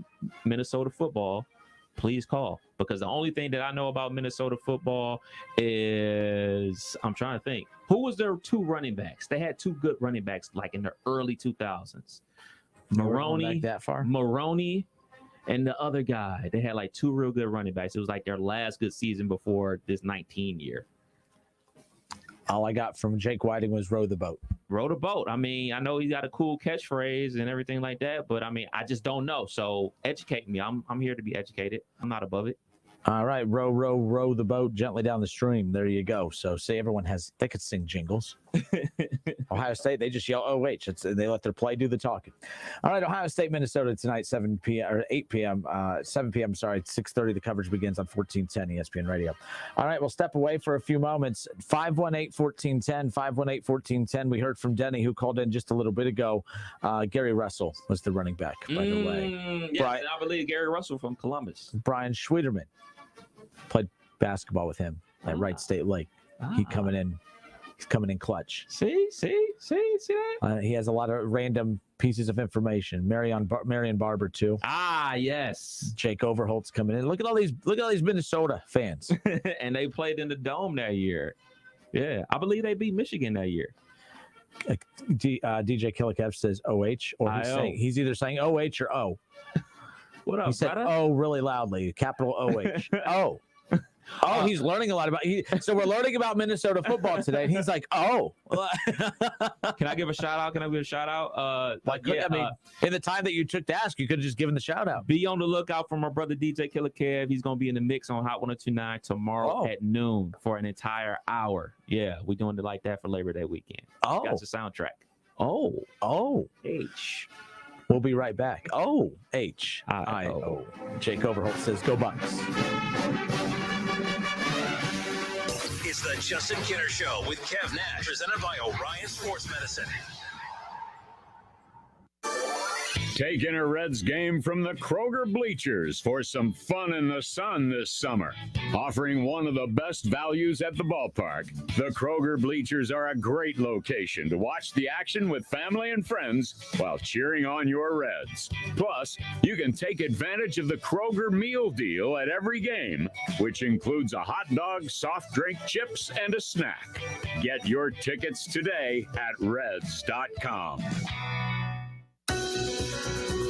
Minnesota football, please call, because the only thing that I know about Minnesota football is, I'm trying to think, who was their 2 running backs? They had 2 good running backs like in the early 2000s. Maroney, that far? Maroney, and the other guy. They had like 2 real good running backs. It was like their last good season before this 19 year. All I got from Jake Whiting was row the boat. Row the boat. I mean, I know he got a cool catchphrase and everything like that, but I mean, I just don't know. So educate me. I'm here to be educated. I'm not above it. All right, row the boat gently down the stream. There you go. So say everyone they could sing jingles. Ohio State, they just yell OH. They let their play do the talking. All right, Ohio State, Minnesota tonight, 7 p.m. or 8 p.m. 7 p.m. Sorry, 6:30. The coverage begins on 1410 ESPN Radio. All right, we'll step away for a few moments. 518-1410, 518-1410. We heard from Denny, who called in just a little bit ago. Gary Russell was the running back, by the way. Yeah, I believe Gary Russell from Columbus. Brian Schwederman played basketball with him at Wright State Lake. He's coming in clutch. See that? He has a lot of random pieces of information. Marion Barber too. Yes. Jake Overholt's coming in. Look at all these Minnesota fans. And they played in the Dome that year. Yeah, I believe they beat Michigan that year. DJ Killikev says OH, or he's either saying OH or O. What up, he said brother? O really loudly, capital OH. O. Oh, he's learning a lot about. So we're learning about Minnesota football today, and he's like, "Oh." Can I give a shout out? In the time that you took to ask, you could have just given the shout out. Be on the lookout for my brother DJ Killer Kev. He's gonna be in the mix on Hot 102.9 tomorrow at noon for an entire hour. Yeah, we're doing it like that for Labor Day weekend. Oh, got your soundtrack. Oh, H. We'll be right back. O-H-I-O. Jake Overholt says, "Go Bucks." It's the Justin Kinner Show with Kev Nash, presented by Orion Sports Medicine. Taking a Reds game from the Kroger bleachers for some fun in the sun this summer. Offering one of the best values at the ballpark, the Kroger bleachers are a great location to watch the action with family and friends while cheering on your Reds. Plus, you can take advantage of the Kroger meal deal at every game, which includes a hot dog, soft drink, chips, and a snack. Get your tickets today at Reds.com.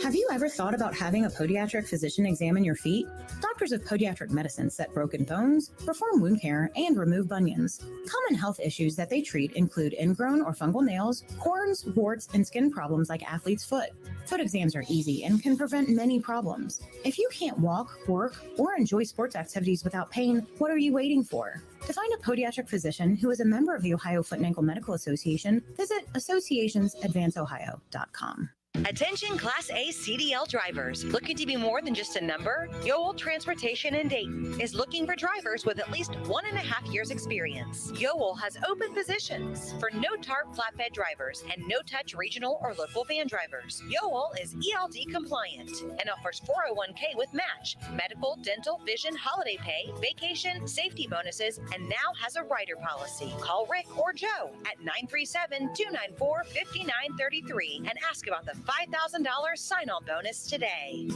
Have you ever thought about having a podiatric physician examine your feet? Doctors of Podiatric Medicine set broken bones, perform wound care, and remove bunions. Common health issues that they treat include ingrown or fungal nails, corns, warts, and skin problems like athlete's foot. Foot exams are easy and can prevent many problems. If you can't walk, work, or enjoy sports activities without pain, what are you waiting for? To find a podiatric physician who is a member of the Ohio Foot and Ankle Medical Association, visit associationsadvanceohio.com. Attention Class A CDL drivers. Looking to be more than just a number? Yoel Transportation in Dayton is looking for drivers with at least 1.5 years experience. Yoel has open positions for no-tarp flatbed drivers and no-touch regional or local van drivers. Yoel is ELD compliant and offers 401k with match, medical, dental, vision, holiday pay, vacation, safety bonuses, and now has a rider policy. Call Rick or Joe at 937-294-5933 and ask about the $5,000 sign-on bonus today.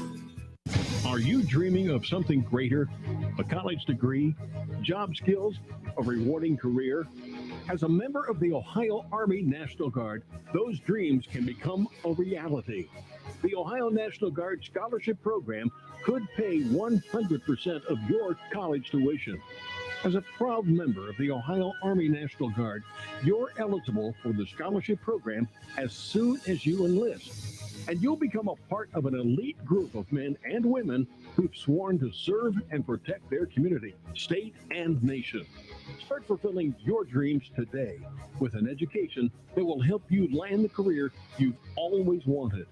Are you dreaming of something greater? A college degree, job skills, a rewarding career? As a member of the Ohio Army National Guard, those dreams can become a reality. The Ohio National Guard Scholarship Program could pay 100% of your college tuition. As a proud member of the Ohio Army National Guard, you're eligible for the scholarship program as soon as you enlist. And you'll become a part of an elite group of men and women who've sworn to serve and protect their community, state, and nation. Start fulfilling your dreams today with an education that will help you land the career you've always wanted.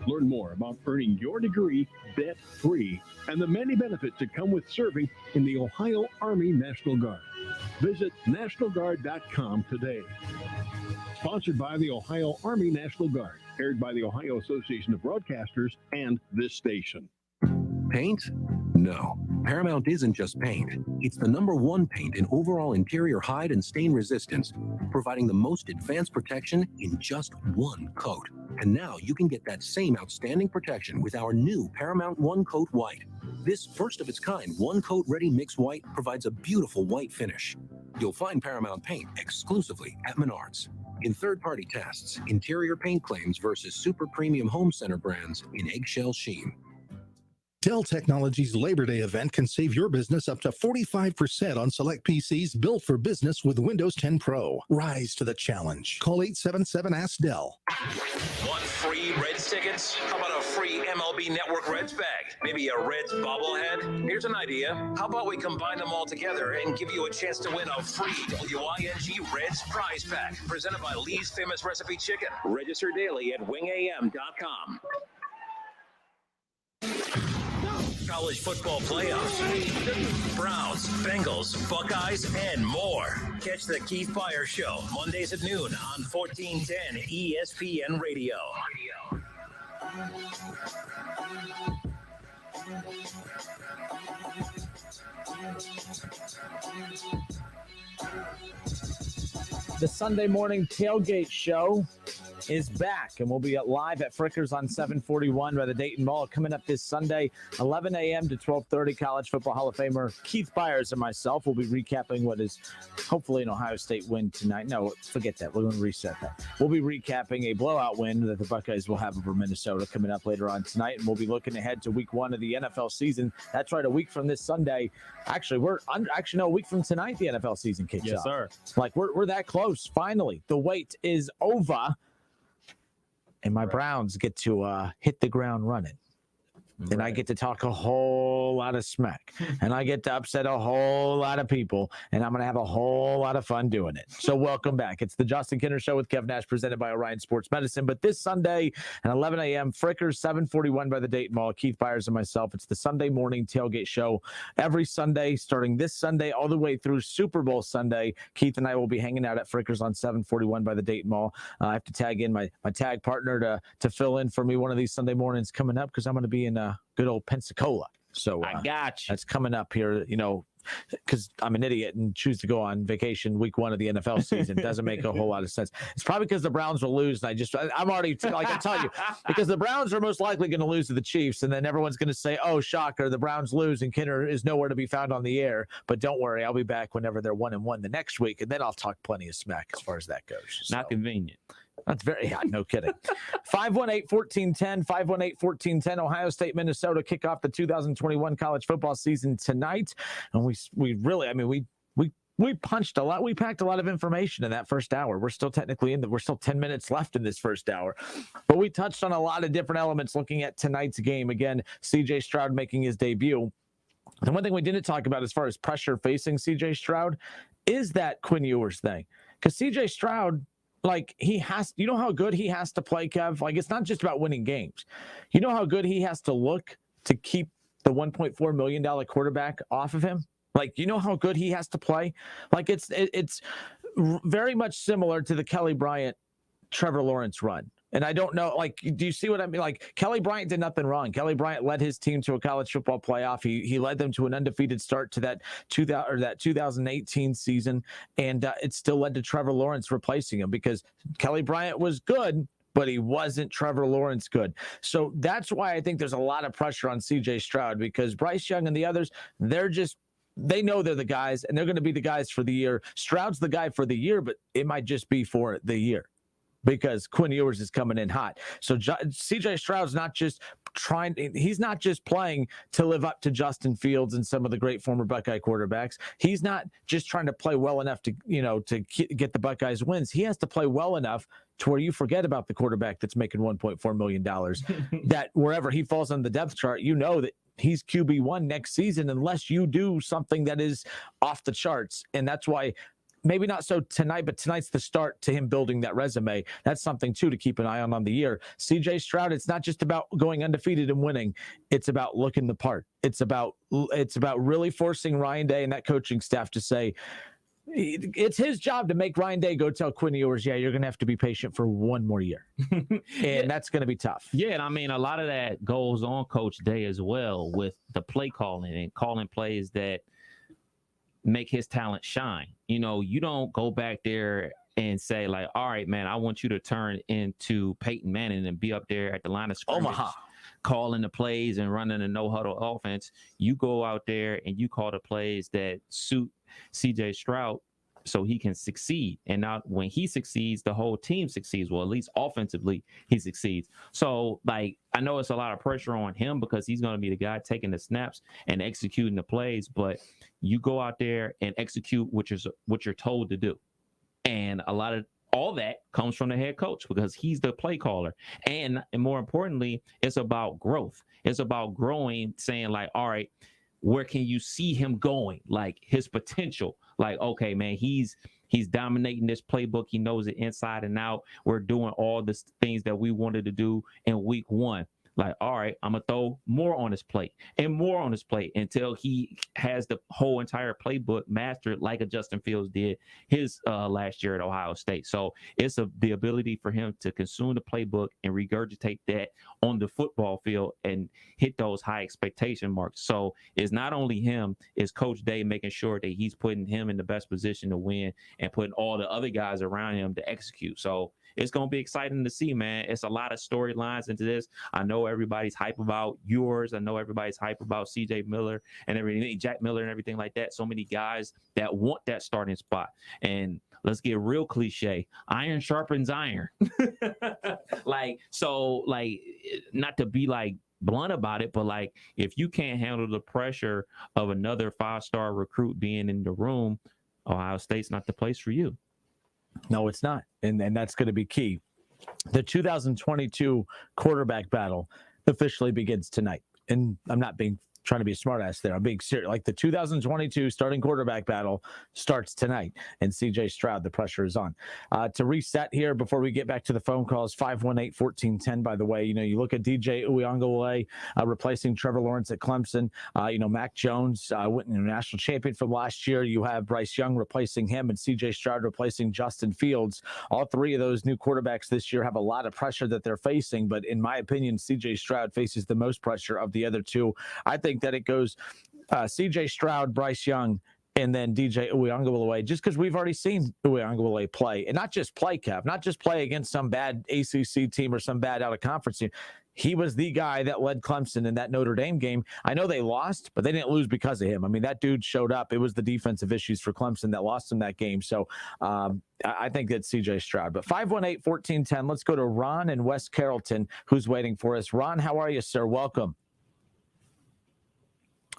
Learn more about earning your degree debt-free and the many benefits that come with serving in the Ohio Army National Guard. Visit NationalGuard.com today. Sponsored by the Ohio Army National Guard, aired by the Ohio Association of Broadcasters and this station. Paint? No. Paramount isn't just paint. It's the #1 paint in overall interior hide and stain resistance, providing the most advanced protection in just one coat. And now you can get that same outstanding protection with our new Paramount One Coat White. This first of its kind one coat ready mix white provides a beautiful white finish. You'll find Paramount paint exclusively at Menards. In third-party tests, interior paint claims versus super premium home center brands in eggshell sheen. Dell Technologies Labor Day event can save your business up to 45% on select PCs built for business with Windows 10 Pro. Rise to the challenge. Call 877-ASK-DELL. Want free Reds tickets? How about a free MLB Network Reds bag? Maybe a Reds bobblehead? Here's an idea. How about we combine them all together and give you a chance to win a free WING Reds prize pack presented by Lee's Famous Recipe Chicken. Register daily at wingam.com. College football playoffs, Browns, Bengals, Buckeyes, and more. Catch the Keith Byers Show Mondays at noon on 1410 ESPN Radio. The Sunday morning tailgate show is back, and we'll be live at Frickers on 741 by the Dayton Mall coming up this Sunday, 11 a.m. to 12:30. College Football Hall of Famer Keith Byers and myself will be recapping what is hopefully an Ohio State win tonight. No, forget that. We're going to reset that. We'll be recapping a blowout win that the Buckeyes will have over Minnesota coming up later on tonight, and we'll be looking ahead to week 1 of the NFL season. That's right, a week from this Sunday. Actually, a week from tonight the NFL season kicks off. Yes, sir. Like, we're that close. Finally, the wait is over. And my Browns get to hit the ground running. Then I get to talk a whole lot of smack. And I get to upset a whole lot of people. And I'm going to have a whole lot of fun doing it. So welcome back. It's the Justin Kinner Show with Kev Nash, presented by Orion Sports Medicine. But this Sunday at 11 a.m., Frickers, 741 by the Dayton Mall. Keith Byers and myself. It's the Sunday morning tailgate show every Sunday, starting this Sunday all the way through Super Bowl Sunday. Keith and I will be hanging out at Frickers on 741 by the Dayton Mall. I have to tag in my tag partner to fill in for me one of these Sunday mornings coming up, because I'm going to be in good old Pensacola. So I got you. That's coming up here, because I'm an idiot and choose to go on vacation week 1 of the NFL season. Doesn't make a whole lot of sense. It's probably because the Browns will lose. And I'm already, like I tell you, because the Browns are most likely going to lose to the Chiefs. And then everyone's going to say, oh, shocker, the Browns lose and Kinner is nowhere to be found on the air. But don't worry, I'll be back whenever they're 1-1 the next week. And then I'll talk plenty of smack as far as that goes. Not convenient. That's no kidding. 518-1410, 518-1410. Ohio State, Minnesota kick off the 2021 college football season tonight. And we really, we punched a lot. We packed a lot of information in that first hour. We're still technically we're still 10 minutes left in this first hour. But we touched on a lot of different elements looking at tonight's game. Again, CJ Stroud making his debut. The one thing we didn't talk about as far as pressure facing CJ Stroud is that Quinn Ewers thing. Because CJ Stroud, you know how good he has to play, Kev? Like, it's not just about winning games. You know how good he has to look to keep the $1.4 million quarterback off of him? Like, you know how good he has to play? Like, it's very much similar to the Kelly Bryant, Trevor Lawrence run. And I don't know, do you see what I mean? Like, Kelly Bryant did nothing wrong. Kelly Bryant led his team to a college football playoff. He led them to an undefeated start to that 2018 season. And it still led to Trevor Lawrence replacing him, because Kelly Bryant was good, but he wasn't Trevor Lawrence good. So that's why I think there's a lot of pressure on CJ Stroud, because Bryce Young and the others, they know they're the guys, and they're going to be the guys for the year. Stroud's the guy for the year, but it might just be for the year, because Quinn Ewers is coming in hot. So CJ Stroud's not just he's not just playing to live up to Justin Fields and some of the great former Buckeye quarterbacks. He's not just trying to play well enough to get the Buckeyes wins. He has to play well enough to where you forget about the quarterback that's making $1.4 million, that wherever he falls on the depth chart, that he's QB1 next season unless you do something that is off the charts. And that's why maybe not so tonight, but tonight's the start to him building that resume. That's something, too, to keep an eye on the year. C.J. Stroud, it's not just about going undefeated and winning. It's about looking the part. It's about really forcing Ryan Day and that coaching staff to say, it's his job to make Ryan Day go tell Quinn Ewers, yeah, you're going to have to be patient for one more year. And that's going to be tough. Yeah, and I mean, a lot of that goes on Coach Day as well with the play calling and calling plays that make his talent shine. You know, you don't go back there and say, like, all right, man, I want you to turn into Peyton Manning and be up there at the line of scrimmage. Omaha. Calling the plays and running a no-huddle offense. You go out there and you call the plays that suit C.J. Stroud so he can succeed. And now when he succeeds, the whole team succeeds. Well, at least offensively, he succeeds. So, like, I know it's a lot of pressure on him because he's going to be the guy taking the snaps and executing the plays, but you go out there and execute what you're told to do. And all that comes from the head coach because he's the play caller. And more importantly, it's about growth. It's about growing, saying, like, all right, where can you see him going? Like his potential. Like, okay, man, he's dominating this playbook. He knows it inside and out. We're doing all the things that we wanted to do in week 1. Like, all right, I'm going to throw more on his plate and more on his plate until he has the whole entire playbook mastered like a Justin Fields did his last year at Ohio State. So it's the ability for him to consume the playbook and regurgitate that on the football field and hit those high expectation marks. So it's not only him, it's Coach Day making sure that he's putting him in the best position to win and putting all the other guys around him to execute. So it's going to be exciting to see, man. It's a lot of storylines into this. I know everybody's hype about yours. I know everybody's hype about CJ Miller and everything, Jack Miller and everything like that. So many guys that want that starting spot. And let's get real cliche. Iron sharpens iron. Not to be like blunt about it, but like if you can't handle the pressure of another 5-star recruit being in the room, Ohio State's not the place for you. No, it's not. And that's going to be key. The 2022 quarterback battle officially begins tonight. And I'm not trying to be a smartass there. I'm being serious. Like the 2022 starting quarterback battle starts tonight. And CJ Stroud, the pressure is on. To reset here before we get back to the phone calls, 518-1410, by the way. You know, you look at DJ Uiagalelei replacing Trevor Lawrence at Clemson. Mac Jones went national champion from last year. You have Bryce Young replacing him and CJ Stroud replacing Justin Fields. All three of those new quarterbacks this year have a lot of pressure that they're facing. But in my opinion, CJ Stroud faces the most pressure of the other two. I think that it goes C.J. Stroud, Bryce Young, and then DJ Uiagalelei, just because we've already seen Uiagalelei play. And not just play, Kev, not just play against some bad ACC team or some bad out-of-conference team. He was the guy that led Clemson in that Notre Dame game. I know they lost, but they didn't lose because of him. I mean, that dude showed up. It was the defensive issues for Clemson that lost him that game. So I think that's C.J. Stroud. But 518-1410, let's go to Ron in West Carrollton, who's waiting for us. Ron, how are you, sir? Welcome.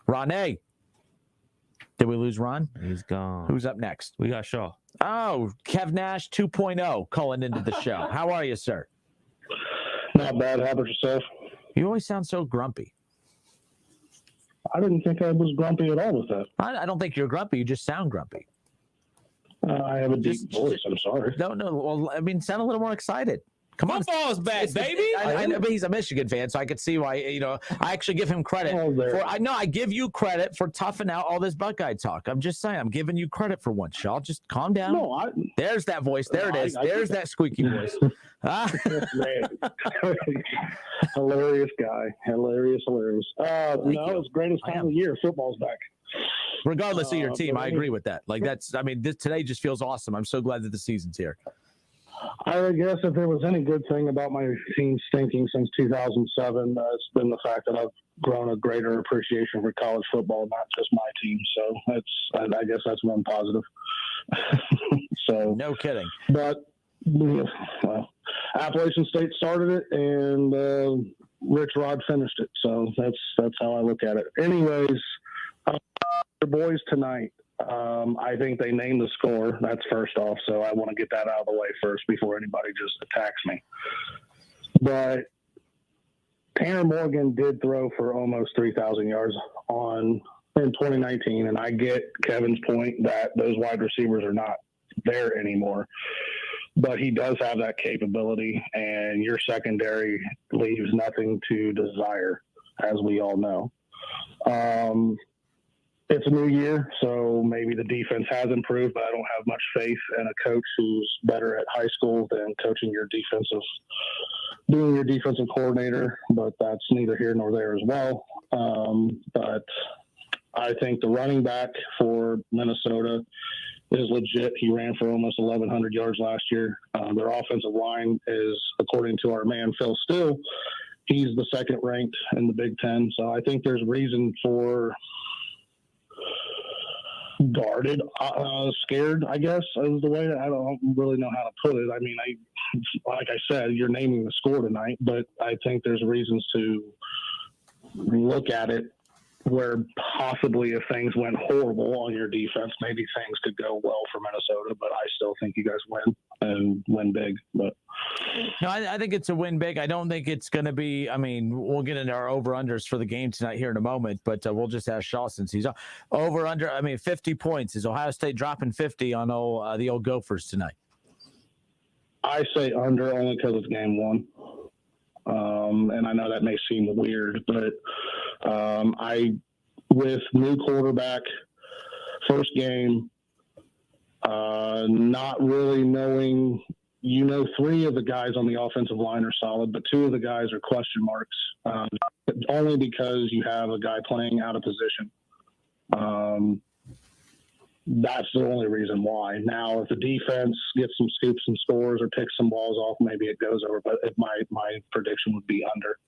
Ron A. Did we lose Ron? He's gone. Who's up next? We got Shaw. Oh, Kev Nash 2.0 calling into the show. How are you, sir? Not bad. How about yourself? You always sound so grumpy. I didn't think I was grumpy at all with that. I don't think you're grumpy. You just sound grumpy. I have a deep voice. I'm sorry. No. Well, I mean, sound a little more excited. Come on. Football's back, baby. I know, but he's a Michigan fan, so I could see why, I actually give him credit. I give you credit for toughing out all this Buckeye talk. I'm just saying, I'm giving you credit for once, y'all. Just calm down. No, there's that voice. There it is. There's that squeaky voice. Hilarious guy. Hilarious. No, it's greatest time of year. Football's back. Regardless of your team, I agree with that. Like today just feels awesome. I'm so glad that the season's here. I guess if there was any good thing about my team stinking since 2007, it's been the fact that I've grown a greater appreciation for college football, not just my team. So I guess that's one positive. So no kidding. But Appalachian State started it, and Rich Rod finished it. So that's how I look at it. Anyways, the boys tonight. I think they named the score. That's first off, so I want to get that out of the way first before anybody just attacks me. But Tanner Morgan did throw for almost 3,000 yards in 2019, and I get Kevin's point that those wide receivers are not there anymore. But he does have that capability, and your secondary leaves nothing to desire, as we all know. It's a new year, so maybe the defense has improved, but I don't have much faith in a coach who's better at high school than being your defensive coordinator, but that's neither here nor there as well. But I think the running back for Minnesota is legit. He ran for almost 1,100 yards last year. Their offensive line is, according to our man Phil Still, he's the second ranked in the Big Ten. So I think there's reason for guarded, scared, I guess, is the way. I don't really know how to put it. I mean, like I said, you're naming the score tonight, but I think there's reasons to look at it where possibly if things went horrible on your defense, maybe things could go well for Minnesota, but I still think you guys win and win big. But no, I think it's a win big. I don't think it's going to be, I mean, we'll get into our over-unders for the game tonight here in a moment, but we'll just ask Shaw since he's over-under. I mean, 50 points. Is Ohio State dropping 50 on the old Gophers tonight? I say under only because it's game one. And I know that may seem weird, but with new quarterback, first game, not really knowing, three of the guys on the offensive line are solid, but two of the guys are question marks, only because you have a guy playing out of position. That's the only reason why. Now, if the defense gets some scoops and scores or picks some balls off, maybe it goes over, but my prediction would be under.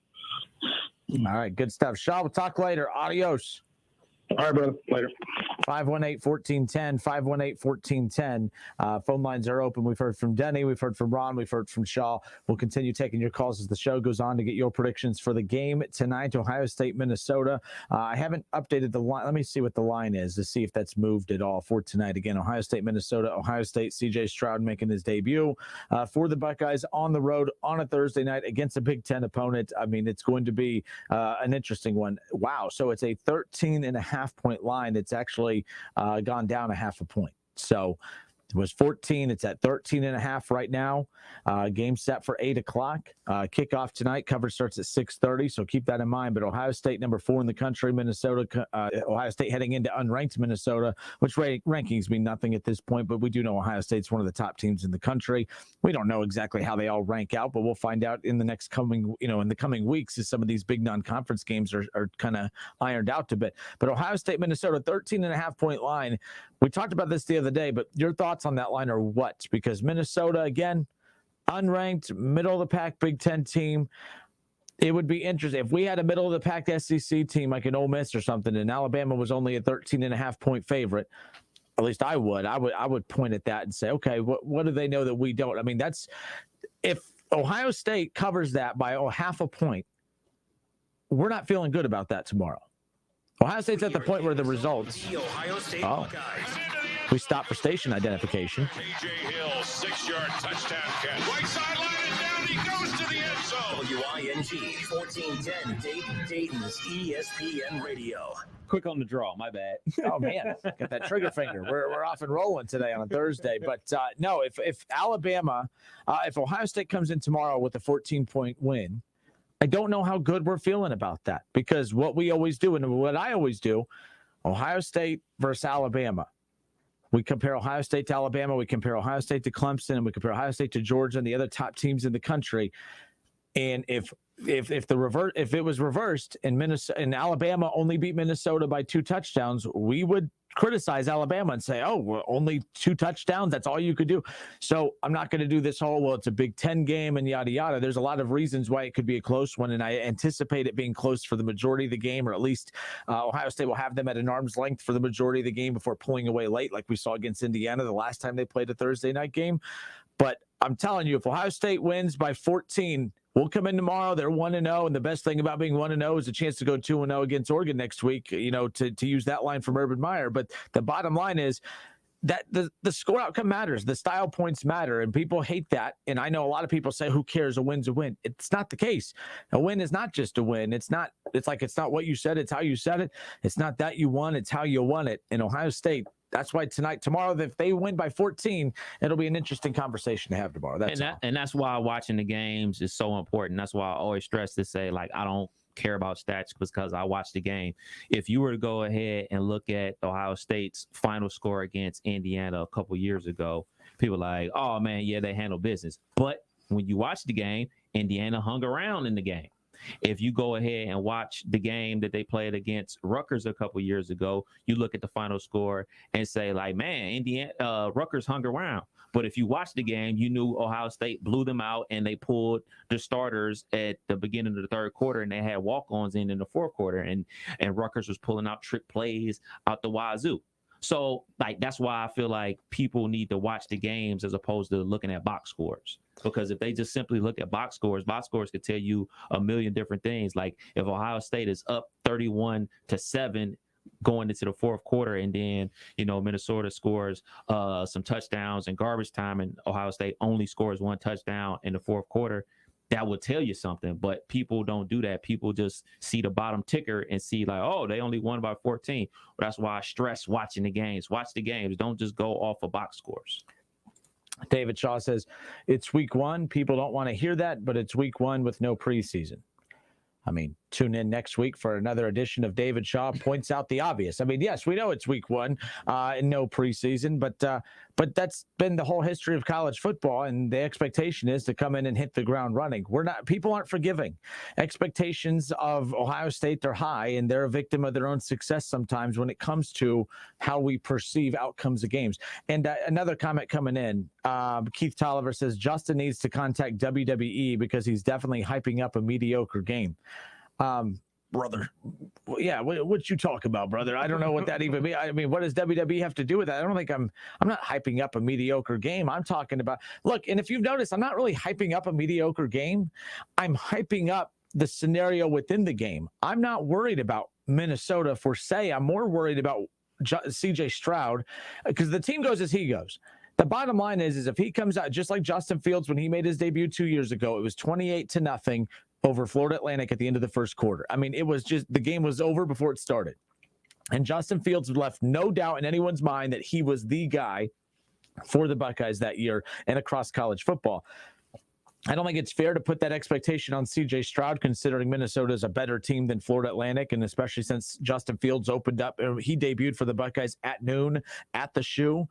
All right, good stuff. Shaw, we'll talk later. Adios. All right, brother. Later. 518-1410, 518-1410. Phone lines are open. We've heard from Denny. We've heard from Ron. We've heard from Shaw. We'll continue taking your calls as the show goes on to get your predictions for the game tonight, Ohio State, Minnesota. I haven't updated the line. Let me see what the line is to see if that's moved at all for tonight. Again, Ohio State, Minnesota. Ohio State, C.J. Stroud making his debut for the Buckeyes on the road on a Thursday night against a Big Ten opponent. I mean, it's going to be an interesting one. Wow. So it's a 13.5-point line. It's actually gone down a half a point. So it was 14. It's at 13.5 right now. Game set for 8 o'clock. Kickoff tonight. Coverage starts at 6:30. So keep that in mind. But Ohio State, number 4 in the country. Minnesota, Ohio State heading into unranked Minnesota, which rankings mean nothing at this point. But we do know Ohio State's one of the top teams in the country. We don't know exactly how they all rank out, but we'll find out in the coming weeks as some of these big non-conference games are kind of ironed out a bit. But Ohio State, Minnesota, 13.5-point line. We talked about this the other day, but your thoughts on that line are what? Because Minnesota, again, unranked, middle-of-the-pack Big Ten team. It would be interesting if we had a middle-of-the-pack SEC team like an Ole Miss or something, and Alabama was only a 13.5-point favorite. At least I would point at that and say, okay, what do they know that we don't? I mean, if Ohio State covers that by half a point, we're not feeling good about that tomorrow. Ohio State's at the point where the results. We stop for station identification. A.J. Hill, 6-yard touchdown catch. Right sideline and down he goes to the end zone. WING 1410 Dayton's ESPN Radio. Quick on the draw, my bad. Oh man, got that trigger finger. We're off and rolling today on a Thursday. But no, if Alabama, if Ohio State comes in tomorrow with a 14-point win, I don't know how good we're feeling about that, because what we always do and what I always do, Ohio State versus Alabama. We compare Ohio State to Alabama. We compare Ohio State to Clemson, and we compare Ohio State to Georgia and the other top teams in the country. And if it was reversed and Alabama only beat Minnesota by 2 touchdowns, we would criticize Alabama and say, oh, well, only 2 touchdowns. That's all you could do. So I'm not going to do this whole, well, it's a Big Ten game and yada, yada. There's a lot of reasons why it could be a close one. And I anticipate it being close for the majority of the game, or at least Ohio State will have them at an arm's length for the majority of the game before pulling away late, like we saw against Indiana the last time they played a Thursday night game. But I'm telling you, if Ohio State wins by 14, we'll come in tomorrow. They're 1-0, and the best thing about being 1-0 is a chance to go 2-0 against Oregon next week, to use that line from Urban Meyer. But the bottom line is that the score outcome matters. The style points matter, and people hate that. And I know a lot of people say, who cares? A win's a win. It's not the case. A win is not just a win. It's not what you said. It's how you said it. It's not that you won. It's how you won it. In Ohio State, that's why tomorrow, if they win by 14, it'll be an interesting conversation to have tomorrow. That's why watching the games is so important. That's why I always stress to say, like, I don't care about stats because I watched the game. If you were to go ahead and look at Ohio State's final score against Indiana a couple years ago, people are like, oh man, yeah, they handle business. But when you watch the game, Indiana hung around in the game. If you go ahead and watch the game that they played against Rutgers a couple years ago, you look at the final score and say, like, man, Rutgers hung around. But if you watch the game, you knew Ohio State blew them out, and they pulled the starters at the beginning of the third quarter, and they had walk-ons in the fourth quarter, and Rutgers was pulling out trick plays out the wazoo. So, like, that's why I feel like people need to watch the games as opposed to looking at box scores. Because if they just simply look at box scores could tell you a million different things. Like, if Ohio State is up 31-7 going into the fourth quarter, and then, Minnesota scores some touchdowns and garbage time, and Ohio State only scores one touchdown in the fourth quarter, that would tell you something. But people don't do that. People just see the bottom ticker and see, like, oh, they only won by 14. Well, that's why I stress watching the games. Watch the games. Don't just go off of box scores. David Shaw says, it's week 1. People don't want to hear that, but it's week 1 with no preseason. I mean, tune in next week for another edition of David Shaw Points Out the Obvious. I mean, yes, we know it's week 1 and no preseason, but that's been the whole history of college football, and the expectation is to come in and hit the ground running. People aren't forgiving. Expectations of Ohio State are high, and they're a victim of their own success sometimes when it comes to how we perceive outcomes of games. And another comment coming in, Keith Tolliver says, Justin needs to contact WWE because he's definitely hyping up a mediocre game. Brother, yeah, what you talk about, brother? I don't know what that even means. I mean, what does WWE have to do with that? I don't think I'm not hyping up a mediocre game. I'm talking about, look, and if you've noticed, I'm not really hyping up a mediocre game. I'm hyping up the scenario within the game. I'm not worried about Minnesota per se. I'm more worried about CJ Stroud, because the team goes as he goes. The bottom line is if he comes out just like Justin Fields when he made his debut 2 years ago, it was 28-0 over Florida Atlantic at the end of the first quarter. I mean, it was just, the game was over before it started. And Justin Fields left no doubt in anyone's mind that he was the guy for the Buckeyes that year and across college football. I don't think it's fair to put that expectation on CJ Stroud, considering Minnesota is a better team than Florida Atlantic, and especially since Justin Fields opened up. He debuted for the Buckeyes at noon at the Shoe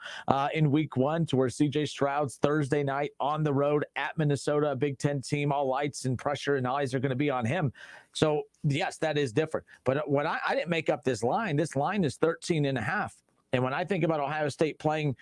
in week 1, to where CJ Stroud's Thursday night on the road at Minnesota, a Big Ten team, all lights and pressure and eyes are going to be on him. So, yes, that is different. But when I didn't make up this line is 13.5. And when I think about Ohio State playing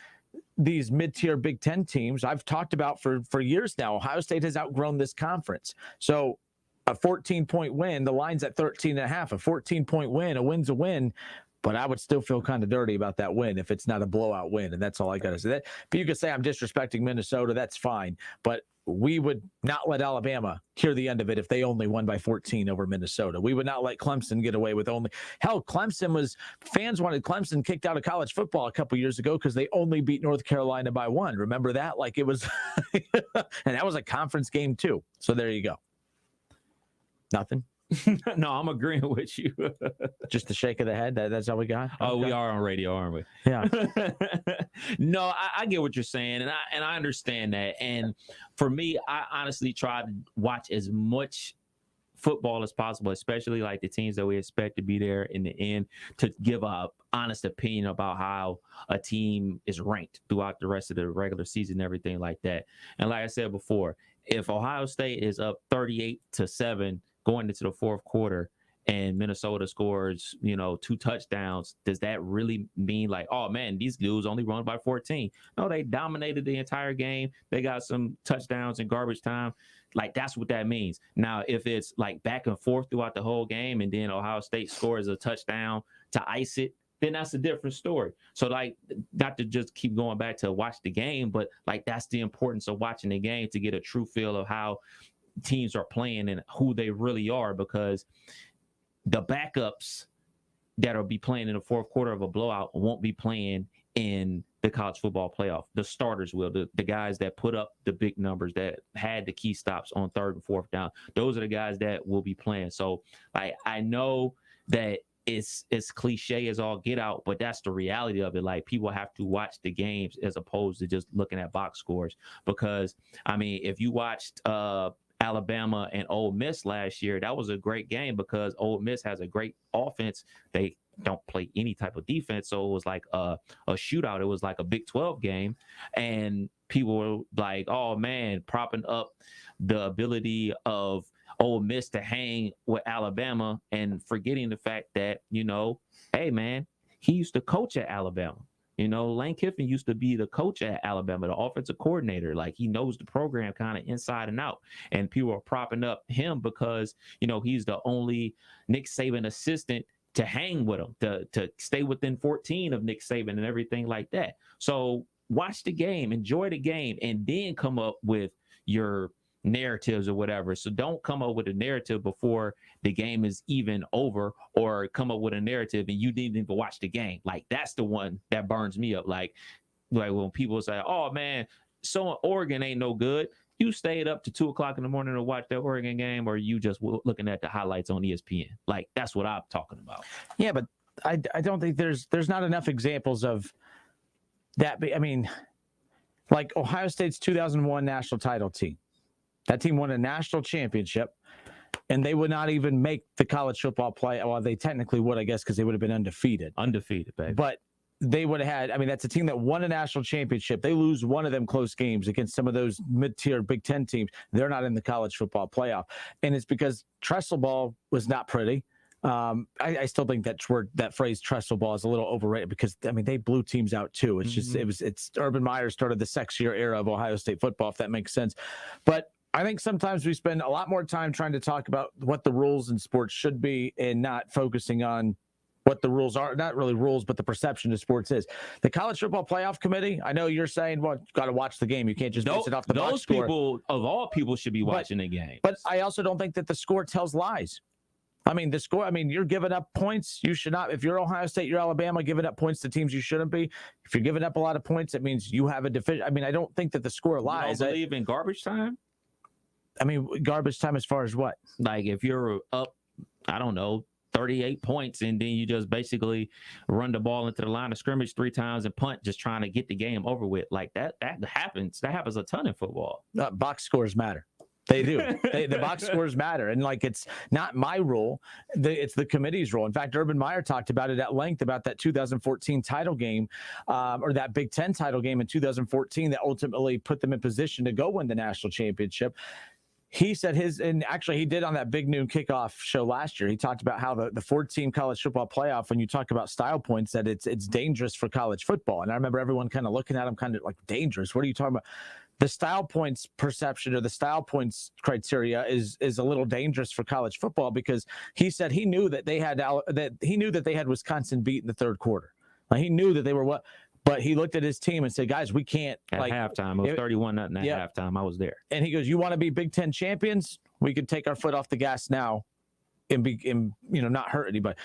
these mid-tier Big Ten teams, I've talked about for years now, Ohio State has outgrown this conference. So a 14-point win, the line's at 13.5, a 14-point win, a win's a win, but I would still feel kind of dirty about that win if it's not a blowout win, and that's all I got to say. But you could say I'm disrespecting Minnesota, that's fine, but we would not let Alabama hear the end of it if they only won by 14 over Minnesota. We would not let Clemson get away with only. Hell, fans wanted Clemson kicked out of college football a couple years ago because they only beat North Carolina by 1. Remember that? Like it was, and that was a conference game too. So there you go. Nothing. No, I'm agreeing with you. Just a shake of the head. That's all we got. Oh, we are on radio, aren't we? Yeah. No, I get what you're saying, and I understand that. And for me, I honestly try to watch as much football as possible, especially like the teams that we expect to be there in the end, to give a honest opinion about how a team is ranked throughout the rest of the regular season and everything like that. And like I said before, if Ohio State is up 38-7 going into the fourth quarter and Minnesota scores, 2 touchdowns, does that really mean like, oh man, these dudes only run by 14? No, they dominated the entire game. They got some touchdowns in garbage time. Like, that's what that means. Now, if it's like back and forth throughout the whole game and then Ohio State scores a touchdown to ice it, then that's a different story. So, like, not to just keep going back to watch the game, but like that's the importance of watching the game to get a true feel of how teams are playing and who they really are, because the backups that'll be playing in the fourth quarter of a blowout won't be playing in the college football playoff. The starters will, the guys that put up the big numbers, that had the key stops on 3rd and 4th down. Those are the guys that will be playing. So I know that it's cliche as all get out, but that's the reality of it. Like, people have to watch the games as opposed to just looking at box scores. Because I mean, if you watched Alabama and Ole Miss last year, that was a great game because Ole Miss has a great offense. They don't play any type of defense, so it was like a shootout. It was like a Big 12 game, and people were like, oh man, propping up the ability of Ole Miss to hang with Alabama and forgetting the fact that, you know, hey man, he used to coach at Alabama. You know, Lane Kiffin used to be the coach at Alabama, the offensive coordinator. Like, he knows the program kind of inside and out. And people are propping up him because, you know, he's the only Nick Saban assistant to hang with him, to stay within 14 of Nick Saban and everything like that. So watch the game, enjoy the game, and then come up with your narratives or whatever. So don't come up with a narrative before the game is even over, or come up with a narrative and you didn't even watch the game. Like, that's the one that burns me up. Like when people say, oh man, so Oregon ain't no good. You stayed up to 2:00 in the morning to watch that Oregon game, or you just looking at the highlights on ESPN? Like, that's what I'm talking about. Yeah, but I don't think there's not enough examples of that. I mean, like Ohio State's 2001 national title team. That team won a national championship, and they would not even make the college football play. Well, they technically would, I guess, because they would have been undefeated. Undefeated, baby. But they would have had, I mean, that's a team that won a national championship. They lose one of them close games against some of those mid-tier Big Ten teams. They're not in the college football playoff. And it's because trestle ball was not pretty. I still think that phrase trestle ball is a little overrated because, I mean, they blew teams out too. It's just, it's Urban Meyer started the sexier era of Ohio State football, if that makes sense. But I think sometimes we spend a lot more time trying to talk about what the rules in sports should be and not focusing on what the rules are. Not really rules, but the perception of sports is. The College Football Playoff Committee, I know you're saying, well, you got to watch the game. You can't just base it off the box score. Those people, of all people, should be watching the game. But I also don't think that the score tells lies. I mean, the score, I mean, you're giving up points. You should not. If you're Ohio State, you're Alabama, giving up points to teams you shouldn't be. If you're giving up a lot of points, it means you have a deficit. I mean, I don't think that the score lies. You don't believe in garbage time? I mean, garbage time as far as what? Like, if you're up, I don't know, 38 points, and then you just basically run the ball into the line of scrimmage 3 times and punt, just trying to get the game over with. Like, that happens. That happens a ton in football. Box scores matter. They do. The box scores matter. And like, it's not my rule. It's the committee's rule. In fact, Urban Meyer talked about it at length about that 2014 title game, or that Big Ten title game in 2014 that ultimately put them in position to go win the national championship. He said and actually he did on that Big Noon Kickoff show last year. He talked about how the 4-team college football playoff, when you talk about style points, that it's dangerous for college football. And I remember everyone kind of looking at him kind of like, dangerous? What are you talking about? The style points perception or the style points criteria is a little dangerous for college football, because he said he knew that they had Wisconsin beat in the third quarter. Like, he knew that they were what. But he looked at his team and said, guys, we can't. At halftime, it was 31-0 at halftime. I was there. And he goes, you want to be Big Ten champions? We could take our foot off the gas now and not hurt anybody.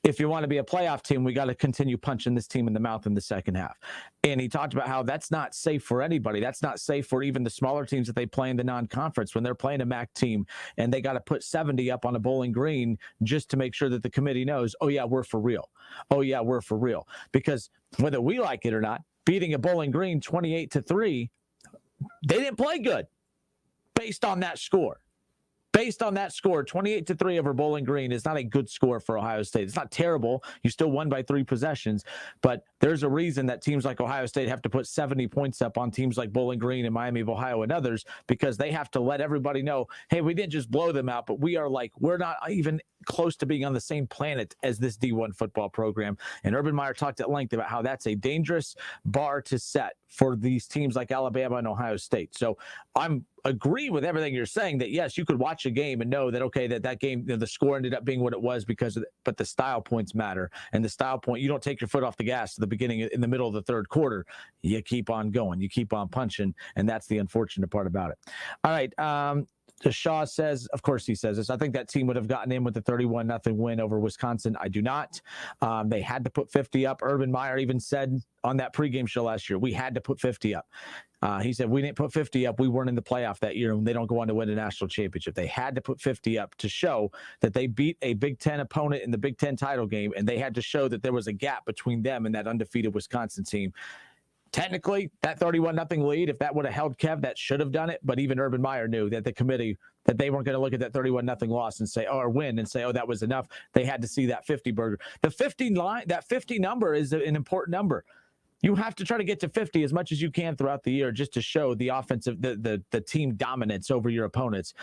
If you want to be a playoff team, we got to continue punching this team in the mouth in the second half. And he talked about how that's not safe for anybody. That's not safe for even the smaller teams that they play in the non-conference when they're playing a MAC team and they got to put 70 up on a Bowling Green just to make sure that the committee knows, oh yeah, we're for real. Oh yeah, we're for real. Because whether we like it or not, beating a Bowling Green 28-3, they didn't play good based on that score. Based on that score, 28-3 over Bowling Green is not a good score for Ohio State. It's not terrible. You still won by 3 possessions, but there's a reason that teams like Ohio State have to put 70 points up on teams like Bowling Green and Miami of Ohio and others, because they have to let everybody know, hey, we didn't just blow them out, but we're not even close to being on the same planet as this D1 football program. And Urban Meyer talked at length about how that's a dangerous bar to set for these teams like Alabama and Ohio State. So I'm agree with everything you're saying, that yes, you could watch a game and know that, okay, that game, the score ended up being what it was because of it, but the style points matter. And the style point, you don't take your foot off the gas at the beginning, in the middle of the third quarter. You keep on going, you keep on punching, and that's the unfortunate part about it. All right. Shaw says, of course he says this, I think that team would have gotten in with the 31-0 win over Wisconsin. I do not. They had to put 50 up. Urban Meyer even said on that pregame show last year, we had to put 50 up. He said, we didn't put 50 up. We weren't in the playoff that year, and they don't go on to win a national championship. They had to put 50 up to show that they beat a Big Ten opponent in the Big Ten title game, and they had to show that there was a gap between them and that undefeated Wisconsin team. Technically, that 31-0 lead, if that would have held Kev, that should have done it. But even Urban Meyer knew that the committee, that they weren't going to look at that 31-0 loss and say, or win and say, oh, that was enough. They had to see that 50 burger. The 50 line, that 50 number is an important number. You have to try to get to 50 as much as you can throughout the year just to show the offensive, the team dominance over your opponents.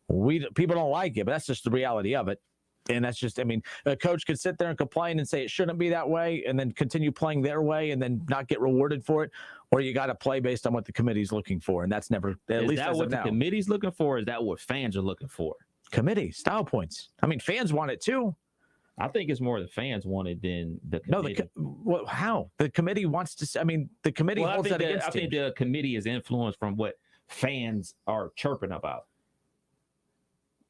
People don't like it, but that's just the reality of it. And that's just, I mean, a coach could sit there and complain and say it shouldn't be that way and then continue playing their way and then not get rewarded for it. Or you got to play based on what the committee's looking for. And that's never, at least as of now. Is that what the committee's looking for? Or is that what fans are looking for? Committee, style points. I mean, fans want it too. I think it's more the fans want it than the committee. Well, how? The committee wants to, I mean, the committee holds that against I think the committee is influenced from what fans are chirping about.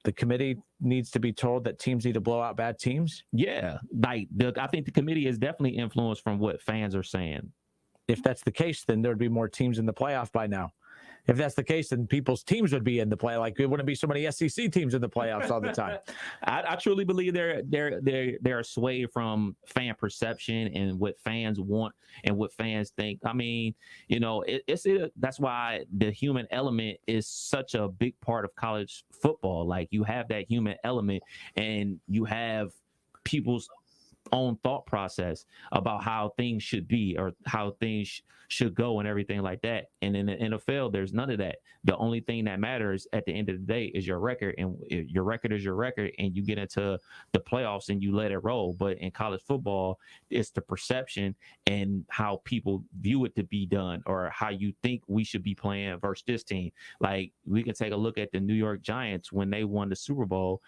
The committee needs to be told that teams need to blow out bad teams? Yeah. I think the committee is definitely influenced from what fans are saying. If that's the case, then there'd be more teams in the playoff by now. If that's the case, then people's teams would be in the play. Like, it wouldn't be so many SEC teams in the playoffs all the time. I truly believe they're swayed from fan perception and what fans want and what fans think. I mean, you know, that's why the human element is such a big part of college football. Like, you have that human element, and you have people's own thought process about how things should be or how things should go and everything like that. And in the NFL, there's none of that. The only thing that matters at the end of the day is your record, and your record is your record, and you get into the playoffs and you let it roll. But in college football, it's the perception and how people view it to be done, or how you think we should be playing versus this team. Like, we can take a look at the New York Giants when they won the Super Bowl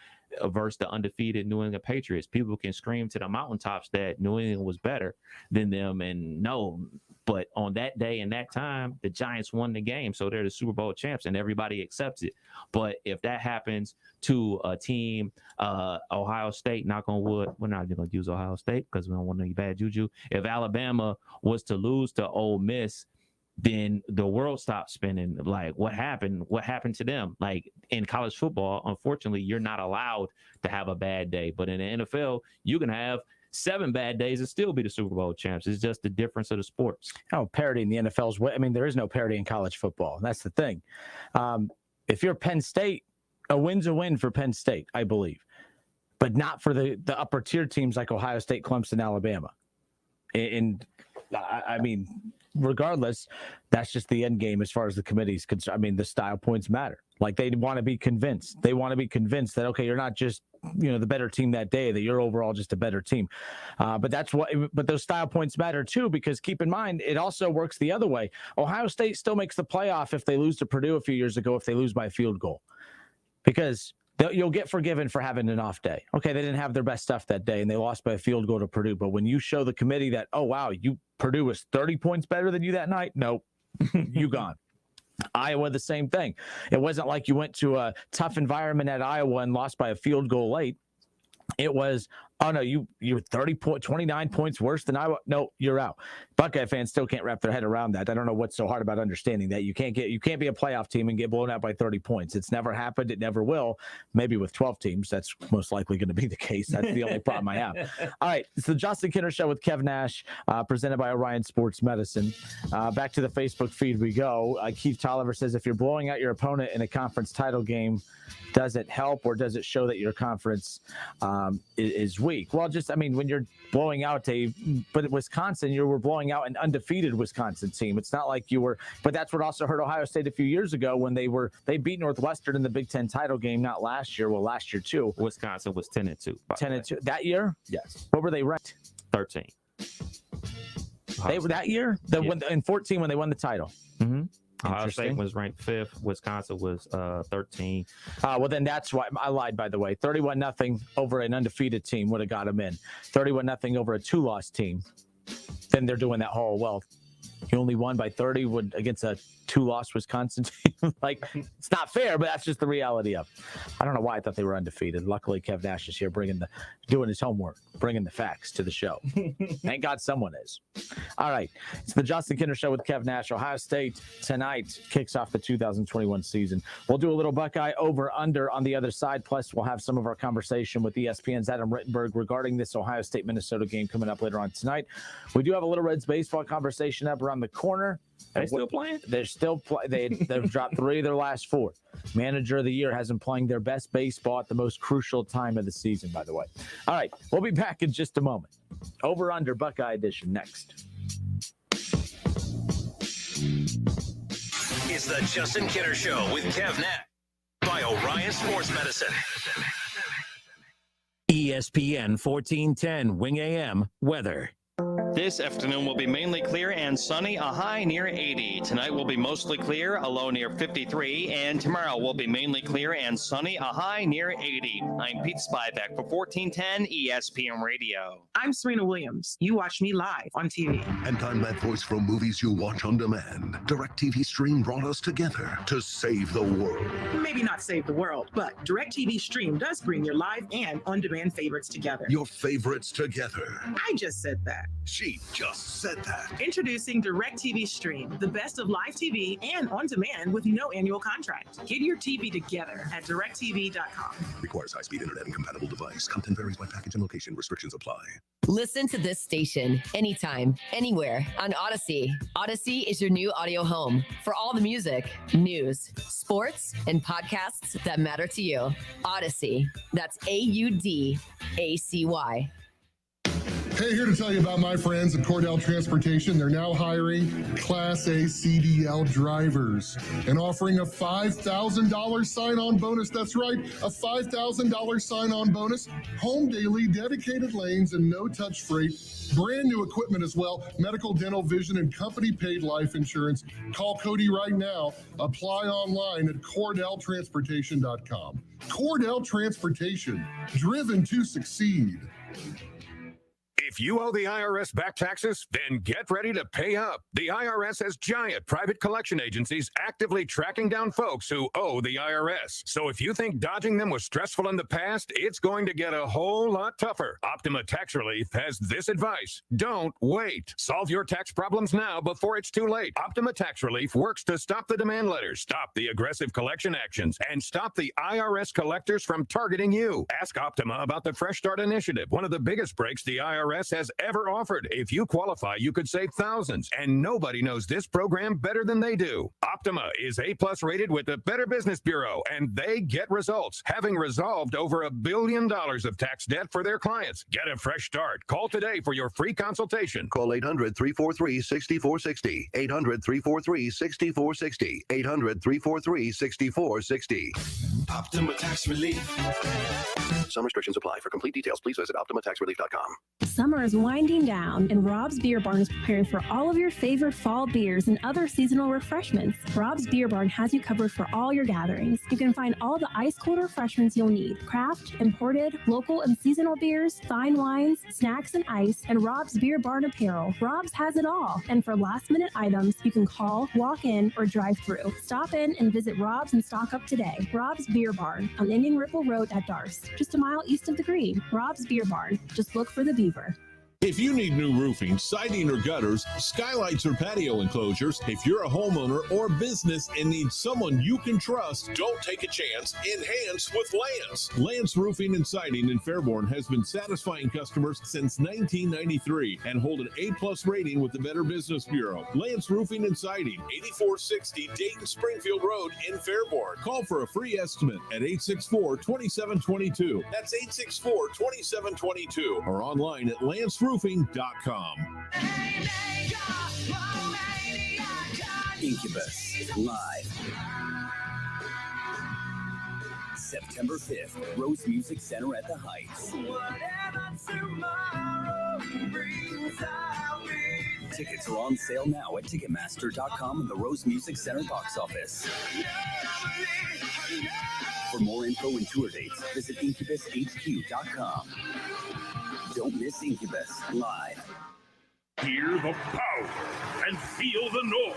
versus the undefeated New England Patriots. People can scream to the mountaintops that New England was better than them, and no, but on that day and that time, the Giants won the game, so they're the Super Bowl champs, and everybody accepts it. But if that happens to a team, Ohio State, knock on wood, we're not going to use Ohio State because we don't want any bad juju. If Alabama was to lose to Ole Miss, then the world stops spinning. Like, what happened? What happened to them? Like, in college football, unfortunately, you're not allowed to have a bad day. But in the NFL, you can have 7 bad days and still be the Super Bowl champs. It's just the difference of the sports. Oh, parity in the NFL's way. I mean, there is no parity in college football. That's the thing. If you're Penn State, a win's a win for Penn State, I believe, but not for the upper tier teams like Ohio State, Clemson, Alabama. And I mean, regardless, that's just the end game as far as the committee's concerned. I mean, the style points matter. Like, they want to be convinced. They want to be convinced that, okay, you're not just, you know, the better team that day, that you're overall just a better team. But those style points matter too, because keep in mind, it also works the other way. Ohio State still makes the playoff if they lose to Purdue a few years ago, if they lose by a field goal, because you'll get forgiven for having an off day. Okay, they didn't have their best stuff that day and they lost by a field goal to Purdue. But when you show the committee that, oh, wow, Purdue was 30 points better than you that night, nope, you gone. Iowa, the same thing. It wasn't like you went to a tough environment at Iowa and lost by a field goal late. It was, oh no, you were 29 points worse than Iowa. No, you're out. Buckeye fans still can't wrap their head around that. I don't know what's so hard about understanding that. You can't be a playoff team and get blown out by 30 points. It's never happened. It never will. Maybe with 12 teams, that's most likely going to be the case. That's the only problem I have. All right, it's the Justin Kinner Show with Kev Nash, presented by Orion Sports Medicine. Back to the Facebook feed we go. Keith Tolliver says, if you're blowing out your opponent in a conference title game, does it help, or does it show that your conference is weak? Well, just, I mean, when you're blowing out but Wisconsin, you were blowing out an undefeated Wisconsin team. It's not like you were, but that's what also hurt Ohio State a few years ago when they beat Northwestern in the Big Ten title game, not last year. Well, last year too. Wisconsin was 10-2. 10-2 that year? Yes. What were they ranked? 13. They were that year? In 14 when they won the title. Mm-hmm. Ohio State was ranked 5th. Wisconsin was 13. Well, then that's why I lied, by the way. 31-0 over an undefeated team would have got them in. 31-0 over a 2-loss team. Then they're doing that whole, well, you only won by 30 against a 2-loss Wisconsin team. Like, it's not fair, but that's just the reality of it. I don't know why I thought they were undefeated. Luckily, Kev Nash is here doing his homework, bringing the facts to the show. Thank God someone is. All right. It's the Justin Kinner Show with Kev Nash. Ohio State tonight kicks off the 2021 season. We'll do a little Buckeye over-under on the other side. Plus, we'll have some of our conversation with ESPN's Adam Rittenberg regarding this Ohio State-Minnesota game coming up later on tonight. We do have a little Reds baseball conversation up around the corner. Are they still playing? They're still playing. They've dropped 3 of their last 4. Manager of the year has them playing their best baseball at the most crucial time of the season, by the way. All right, we'll be back in just a moment. Over under Buckeye edition next. It's the Justin Kinner Show with Kev Nash by Orion Sports Medicine. ESPN 1410 Wing AM weather. This afternoon will be mainly clear and sunny, a high near 80. Tonight will be mostly clear, a low near 53. And tomorrow will be mainly clear and sunny, a high near 80. I'm Pete Spivak for 1410 ESPN Radio. I'm Serena Williams. You watch me live on TV. And I'm that voice from movies you watch on demand. DirecTV Stream brought us together to save the world. Maybe not save the world, but DirecTV Stream does bring your live and on-demand favorites together. Your favorites together. I just said that. She just said that. Introducing DirecTV Stream, the best of live TV and on demand with no annual contract. Get your TV together at directv.com. Requires high-speed internet and compatible device. Content varies by package and location. Restrictions apply. Listen to this station anytime, anywhere on Odyssey. Odyssey is your new audio home for all the music, news, sports, and podcasts that matter to you. Odyssey. That's AUDACY. Hey, here to tell you about my friends at Cordell Transportation. They're now hiring Class A CDL drivers and offering a $5,000 sign-on bonus. That's right, a $5,000 sign-on bonus. Home daily, dedicated lanes, and no-touch freight. Brand new equipment as well. Medical, dental, vision, and company-paid life insurance. Call Cody right now. Apply online at CordellTransportation.com. Cordell Transportation, driven to succeed. If you owe the IRS back taxes, then get ready to pay up. The IRS has giant private collection agencies actively tracking down folks who owe the IRS. So if you think dodging them was stressful in the past, it's going to get a whole lot tougher. Optima Tax Relief has this advice. Don't wait. Solve your tax problems now before it's too late. Optima Tax Relief works to stop the demand letters, stop the aggressive collection actions, and stop the IRS collectors from targeting you. Ask Optima about the Fresh Start Initiative, one of the biggest breaks the IRS has ever offered. If you qualify, you could save thousands, and nobody knows this program better than they do. Optima is A+ rated with the Better Business Bureau, and they get results, having resolved over $1 billion of tax debt for their clients. Get a fresh start. Call today for your free consultation. Call 800-343-6460. 800-343-6460. 800-343-6460. Optima Tax Relief. Some restrictions apply. For complete details, please visit OptimaTaxRelief.com. Summer is winding down, and Rob's Beer Barn is preparing for all of your favorite fall beers and other seasonal refreshments. Rob's Beer Barn has you covered for all your gatherings. You can find all the ice-cold refreshments you'll need: craft, imported, local, and seasonal beers, fine wines, snacks, and ice, and Rob's Beer Barn apparel. Rob's has it all. And for last-minute items, you can call, walk in, or drive through. Stop in and visit Rob's and stock up today. Rob's Beer Barn on Indian Ripple Road at Darst, just a mile east of the green. Rob's Beer Barn. Just look for the Beaver. If you need new roofing, siding, or gutters, skylights, or patio enclosures, if you're a homeowner or business and need someone you can trust, don't take a chance. Enhance with Lance. Lance Roofing and Siding in Fairborn has been satisfying customers since 1993 and hold an A+ rating with the Better Business Bureau. Lance Roofing and Siding, 8460 Dayton Springfield Road in Fairborn. Call for a free estimate at 864-2722. That's 864-2722 or online at lanceroofing.com. Incubus live. September 5th, Rose Music Center at the Heights. Tickets are on sale now at Ticketmaster.com and the Rose Music Center box office. For more info and tour dates, visit IncubusHQ.com. Don't miss Incubus live. Hear the power and feel the noise.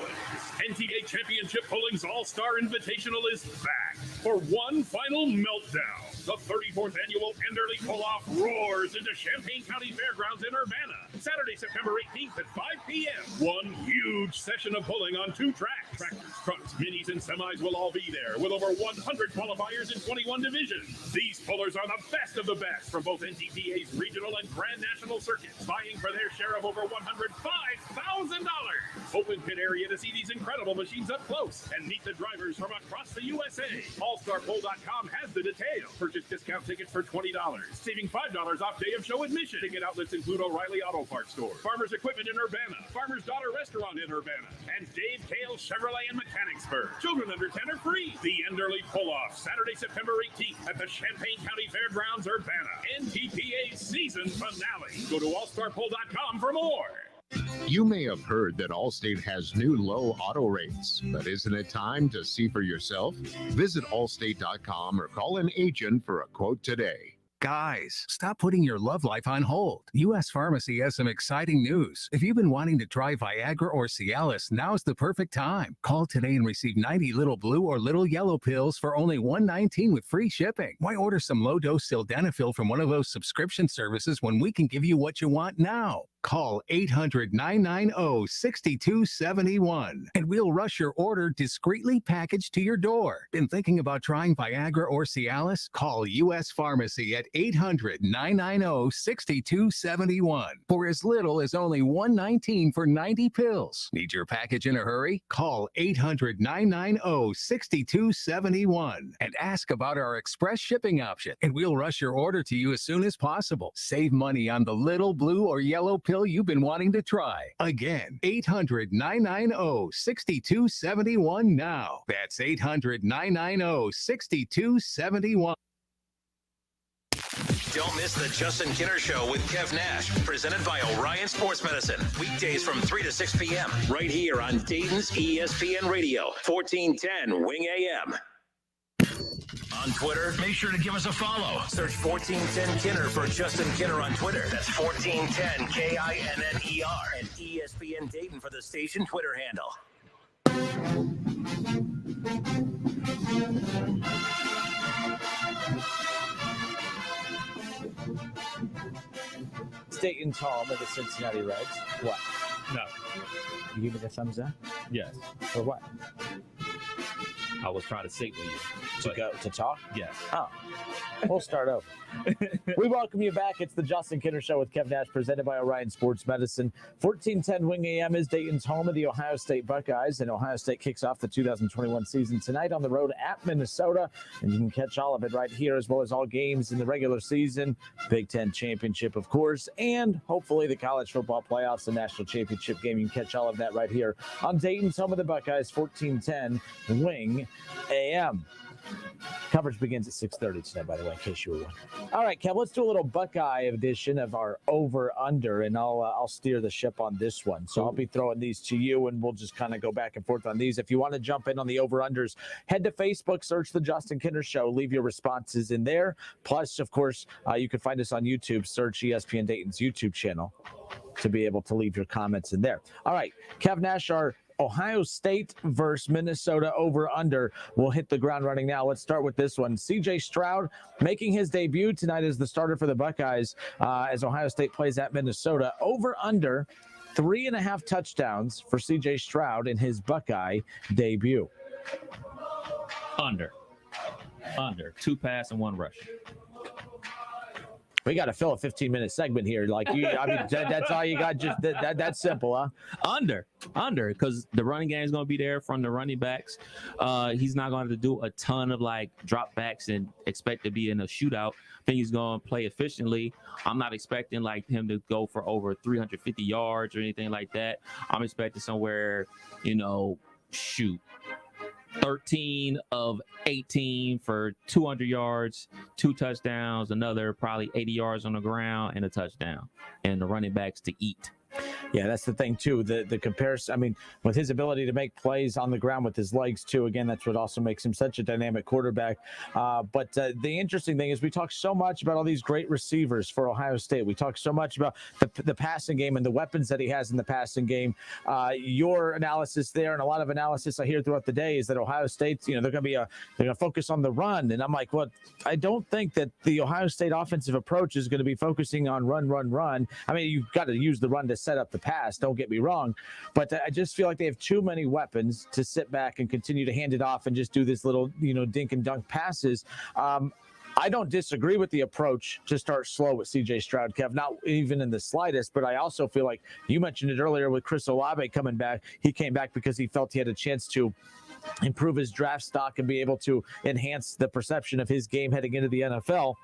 NTA Championship Pulling's All-Star Invitational is back for one final meltdown. The 34th annual Enderley Pull-Off roars into Champaign County Fairgrounds in Urbana. Saturday, September 18th at 5 p.m. One huge session of pulling on 2 tracks. Tractors, trucks, minis, and semis will all be there with over 100 qualifiers in 21 divisions. These pullers are the best of the best from both NTPA's regional and Grand National circuits, vying for their share of over $105,000. Open pit area to see these incredible machines up close and meet the drivers from across the USA. AllStarPull.com has the details. Purchase discount tickets for $20, saving $5 off day of show admission. Ticket outlets include O'Reilly Auto Parts Store, Farmers Equipment in Urbana, Farmer's Daughter Restaurant in Urbana, and Dave Kale Chevrolet in Mechanicsburg. Children under 10 are free. The Enderley Pull-Off, Saturday, September 18th at the Champaign County Fairgrounds, Urbana. NTPA's season finale. Go to allstarpull.com for more. You may have heard that Allstate has new low auto rates, but isn't it time to see for yourself? Visit allstate.com or call an agent for a quote today. Guys, stop putting your love life on hold. U.S. Pharmacy has some exciting news. If you've been wanting to try Viagra or Cialis, now's the perfect time. Call today and receive 90 little blue or little yellow pills for only $119 with free shipping. Why order some low-dose sildenafil from one of those subscription services when we can give you what you want now? Call 800-990-6271 and we'll rush your order discreetly packaged to your door. Been thinking about trying Viagra or Cialis? Call U.S. Pharmacy at 800-990-6271 for as little as only $119 for 90 pills. Need your package in a hurry? Call 800-990-6271 and ask about our express shipping option, and we'll rush your order to you as soon as possible. Save money on the little blue or yellow pill you've been wanting to try. Again, 800-990-6271 now. That's 800-990-6271. Don't miss the Justin Kinner Show with Kev Nash, presented by Orion Sports Medicine. Weekdays from 3 to 6 p.m. right here on Dayton's ESPN Radio, 1410 Wing AM. On Twitter, make sure to give us a follow. Search 1410 Kinner for Justin Kinner on Twitter. That's 1410 KINNER. And ESPN Dayton for the station Twitter handle. Dayton's home of the Cincinnati Reds. What? No. You give me the thumbs up? Yes. For what? I was trying to signal you. To talk? Yes. Oh. We'll start over. We welcome you back. It's the Justin Kinner Show with Kev Nash, presented by Orion Sports Medicine. 1410 Wing AM is Dayton's home of the Ohio State Buckeyes, and Ohio State kicks off the 2021 season tonight on the road at Minnesota, and you can catch all of it right here, as well as all games in the regular season, Big Ten Championship, of course, and hopefully the college football playoffs, the national championship game. You can catch all of that right here on Dayton's home of the Buckeyes, 1410 Wing AM. Coverage begins at 6:30 tonight, by the way, in case you were wondering. All right, Kev, let's do a little Buckeye edition of our over-under, and I'll steer the ship on this one. So I'll be throwing these to you, and we'll just kind of go back and forth on these. If you want to jump in on the over-unders, head to Facebook, search The Justin Kinner Show, leave your responses in there. Plus, of course, you can find us on YouTube, search ESPN Dayton's YouTube channel to be able to leave your comments in there. All right, Kev Nash, our Ohio State versus Minnesota over-under will hit the ground running now. Let's start with this one. C.J. Stroud making his debut tonight as the starter for the Buckeyes as Ohio State plays at Minnesota. Over-under 3.5 touchdowns for C.J. Stroud in his Buckeye debut. Under. 2 pass and 1 rush. We got to fill a 15-minute segment here. Like you, I mean, that's all you got. Just that's simple, huh? Under, because the running game is going to be there from the running backs. He's not going to do a ton of like drop backs and expect to be in a shootout. I think he's going to play efficiently. I'm not expecting like him to go for over 350 yards or anything like that. I'm expecting somewhere, 13 of 18 for 200 yards, 2 touchdowns, another probably 80 yards on the ground and a touchdown, and the running backs to eat Yeah, that's the thing too. The comparison. I mean, with his ability to make plays on the ground with his legs too. Again, that's what also makes him such a dynamic quarterback. But the interesting thing is we talk so much about all these great receivers for Ohio State. We talk so much about the passing game and the weapons that he has in the passing game. Your analysis there and a lot of analysis I hear throughout the day is that Ohio State, they're going to focus on the run. And I'm like, well, I don't think that the Ohio State offensive approach is going to be focusing on run. I mean, you've got to use the run to set up the pass, don't get me wrong, but I just feel like they have too many weapons to sit back and continue to hand it off and just do this little, dink and dunk passes. I don't disagree with the approach to start slow with CJ Stroud, Kev, not even in the slightest, but I also feel like you mentioned it earlier with Chris Olave coming back. He came back because he felt he had a chance to improve his draft stock and be able to enhance the perception of his game heading into the NFL.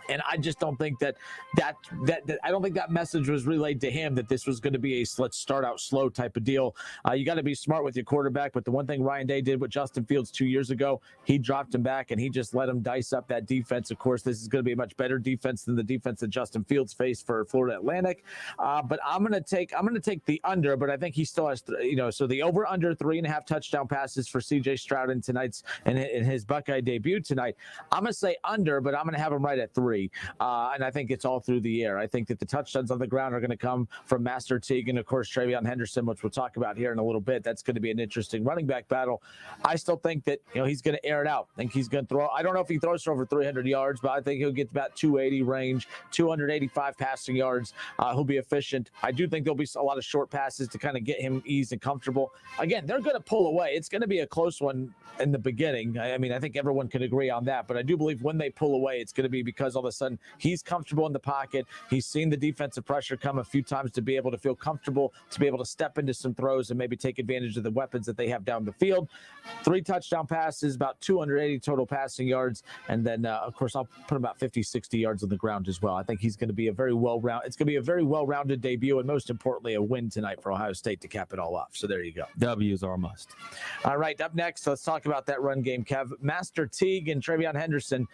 And I just don't think that I don't think that message was relayed to him that this was going to be a let's start out slow type of deal. You got to be smart with your quarterback. But the one thing Ryan Day did with Justin Fields 2 years ago, he dropped him back and he just let him dice up that defense. Of course, this is going to be a much better defense than the defense that Justin Fields faced for Florida Atlantic. But I'm going to take the under. But I think he still has so the over under 3.5 touchdown passes for CJ Stroud in his Buckeye debut tonight. I'm going to say under, but I'm going to have him right at 3. And I think it's all through the air. I think that the touchdowns on the ground are going to come from Master Teague and, of course, TreVeyon Henderson, which we'll talk about here in a little bit. That's going to be an interesting running back battle. I still think that, he's going to air it out. I think he's going to throw. I don't know if he throws for over 300 yards, but I think he'll get about 280 range, 285 passing yards. He'll be efficient. I do think there'll be a lot of short passes to kind of get him eased and comfortable. Again, they're going to pull away. It's going to be a close one in the beginning. I mean, I think everyone can agree on that, but I do believe when they pull away, it's going to be because all of a sudden he's comfortable in the pocket. He's seen the defensive pressure come a few times to be able to feel comfortable, to be able to step into some throws and maybe take advantage of the weapons that they have down the field. 3 touchdown passes, about 280 total passing yards. And then, of course, I'll put about 50, 60 yards on the ground as well. I think he's going to be it's going to be a very well-rounded debut and most importantly, a win tonight for Ohio State to cap it all off. So there you go. W's are a must. All right, up next, let's talk about that run game, Kev. Master Teague and TreVeyon Henderson,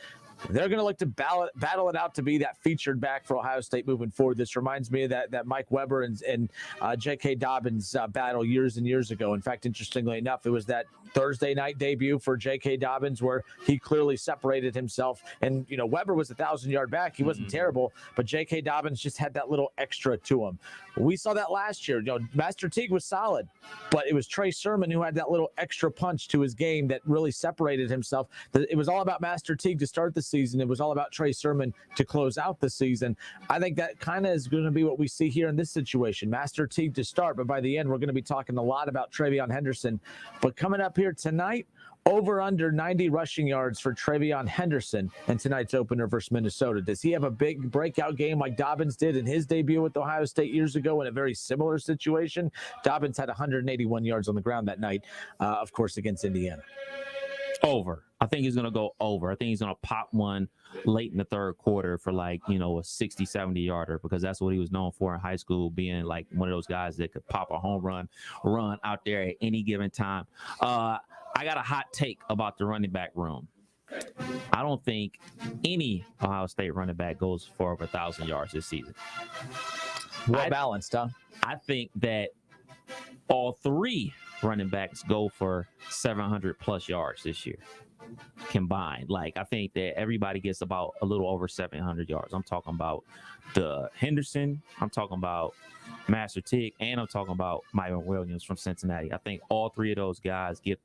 they're going to look to battle it out to be that featured back for Ohio State moving forward. This reminds me of that Mike Weber and J.K. Dobbins battle years and years ago. In fact, interestingly enough, it was that Thursday night debut for J.K. Dobbins where he clearly separated himself. And, Weber was a 1,000-yard back. He wasn't terrible, but J.K. Dobbins just had that little extra to him. We saw that last year. Master Teague was solid, but it was Trey Sermon who had that little extra punch to his game that really separated himself. It was all about Master Teague to start the season. It was all about Trey Sermon to close out the season. I think that kind of is going to be what we see here in this situation. Master Teague to start, but by the end, we're going to be talking a lot about TreVeyon Henderson. But coming up here tonight, over under 90 rushing yards for TreVeyon Henderson in tonight's opener versus Minnesota. Does he have a big breakout game like Dobbins did in his debut with Ohio State years ago in a very similar situation? Dobbins had 181 yards on the ground that night, of course, against Indiana. Over. I think he's going to go over. I think he's going to pop one late in the third quarter for a 60, 70 yarder, because that's what he was known for in high school, being like one of those guys that could pop a home run out there at any given time. I got a hot take about the running back room. I don't think any Ohio State running back goes for over 1,000 yards this season. Well balanced, huh? I think that all 3 running backs go for 700 plus yards this year combined. I think that everybody gets about a little over 700 yards. I'm talking about the Henderson, I'm talking about Master Teague, and I'm talking about Myron Williams from Cincinnati. I think all 3 of those guys get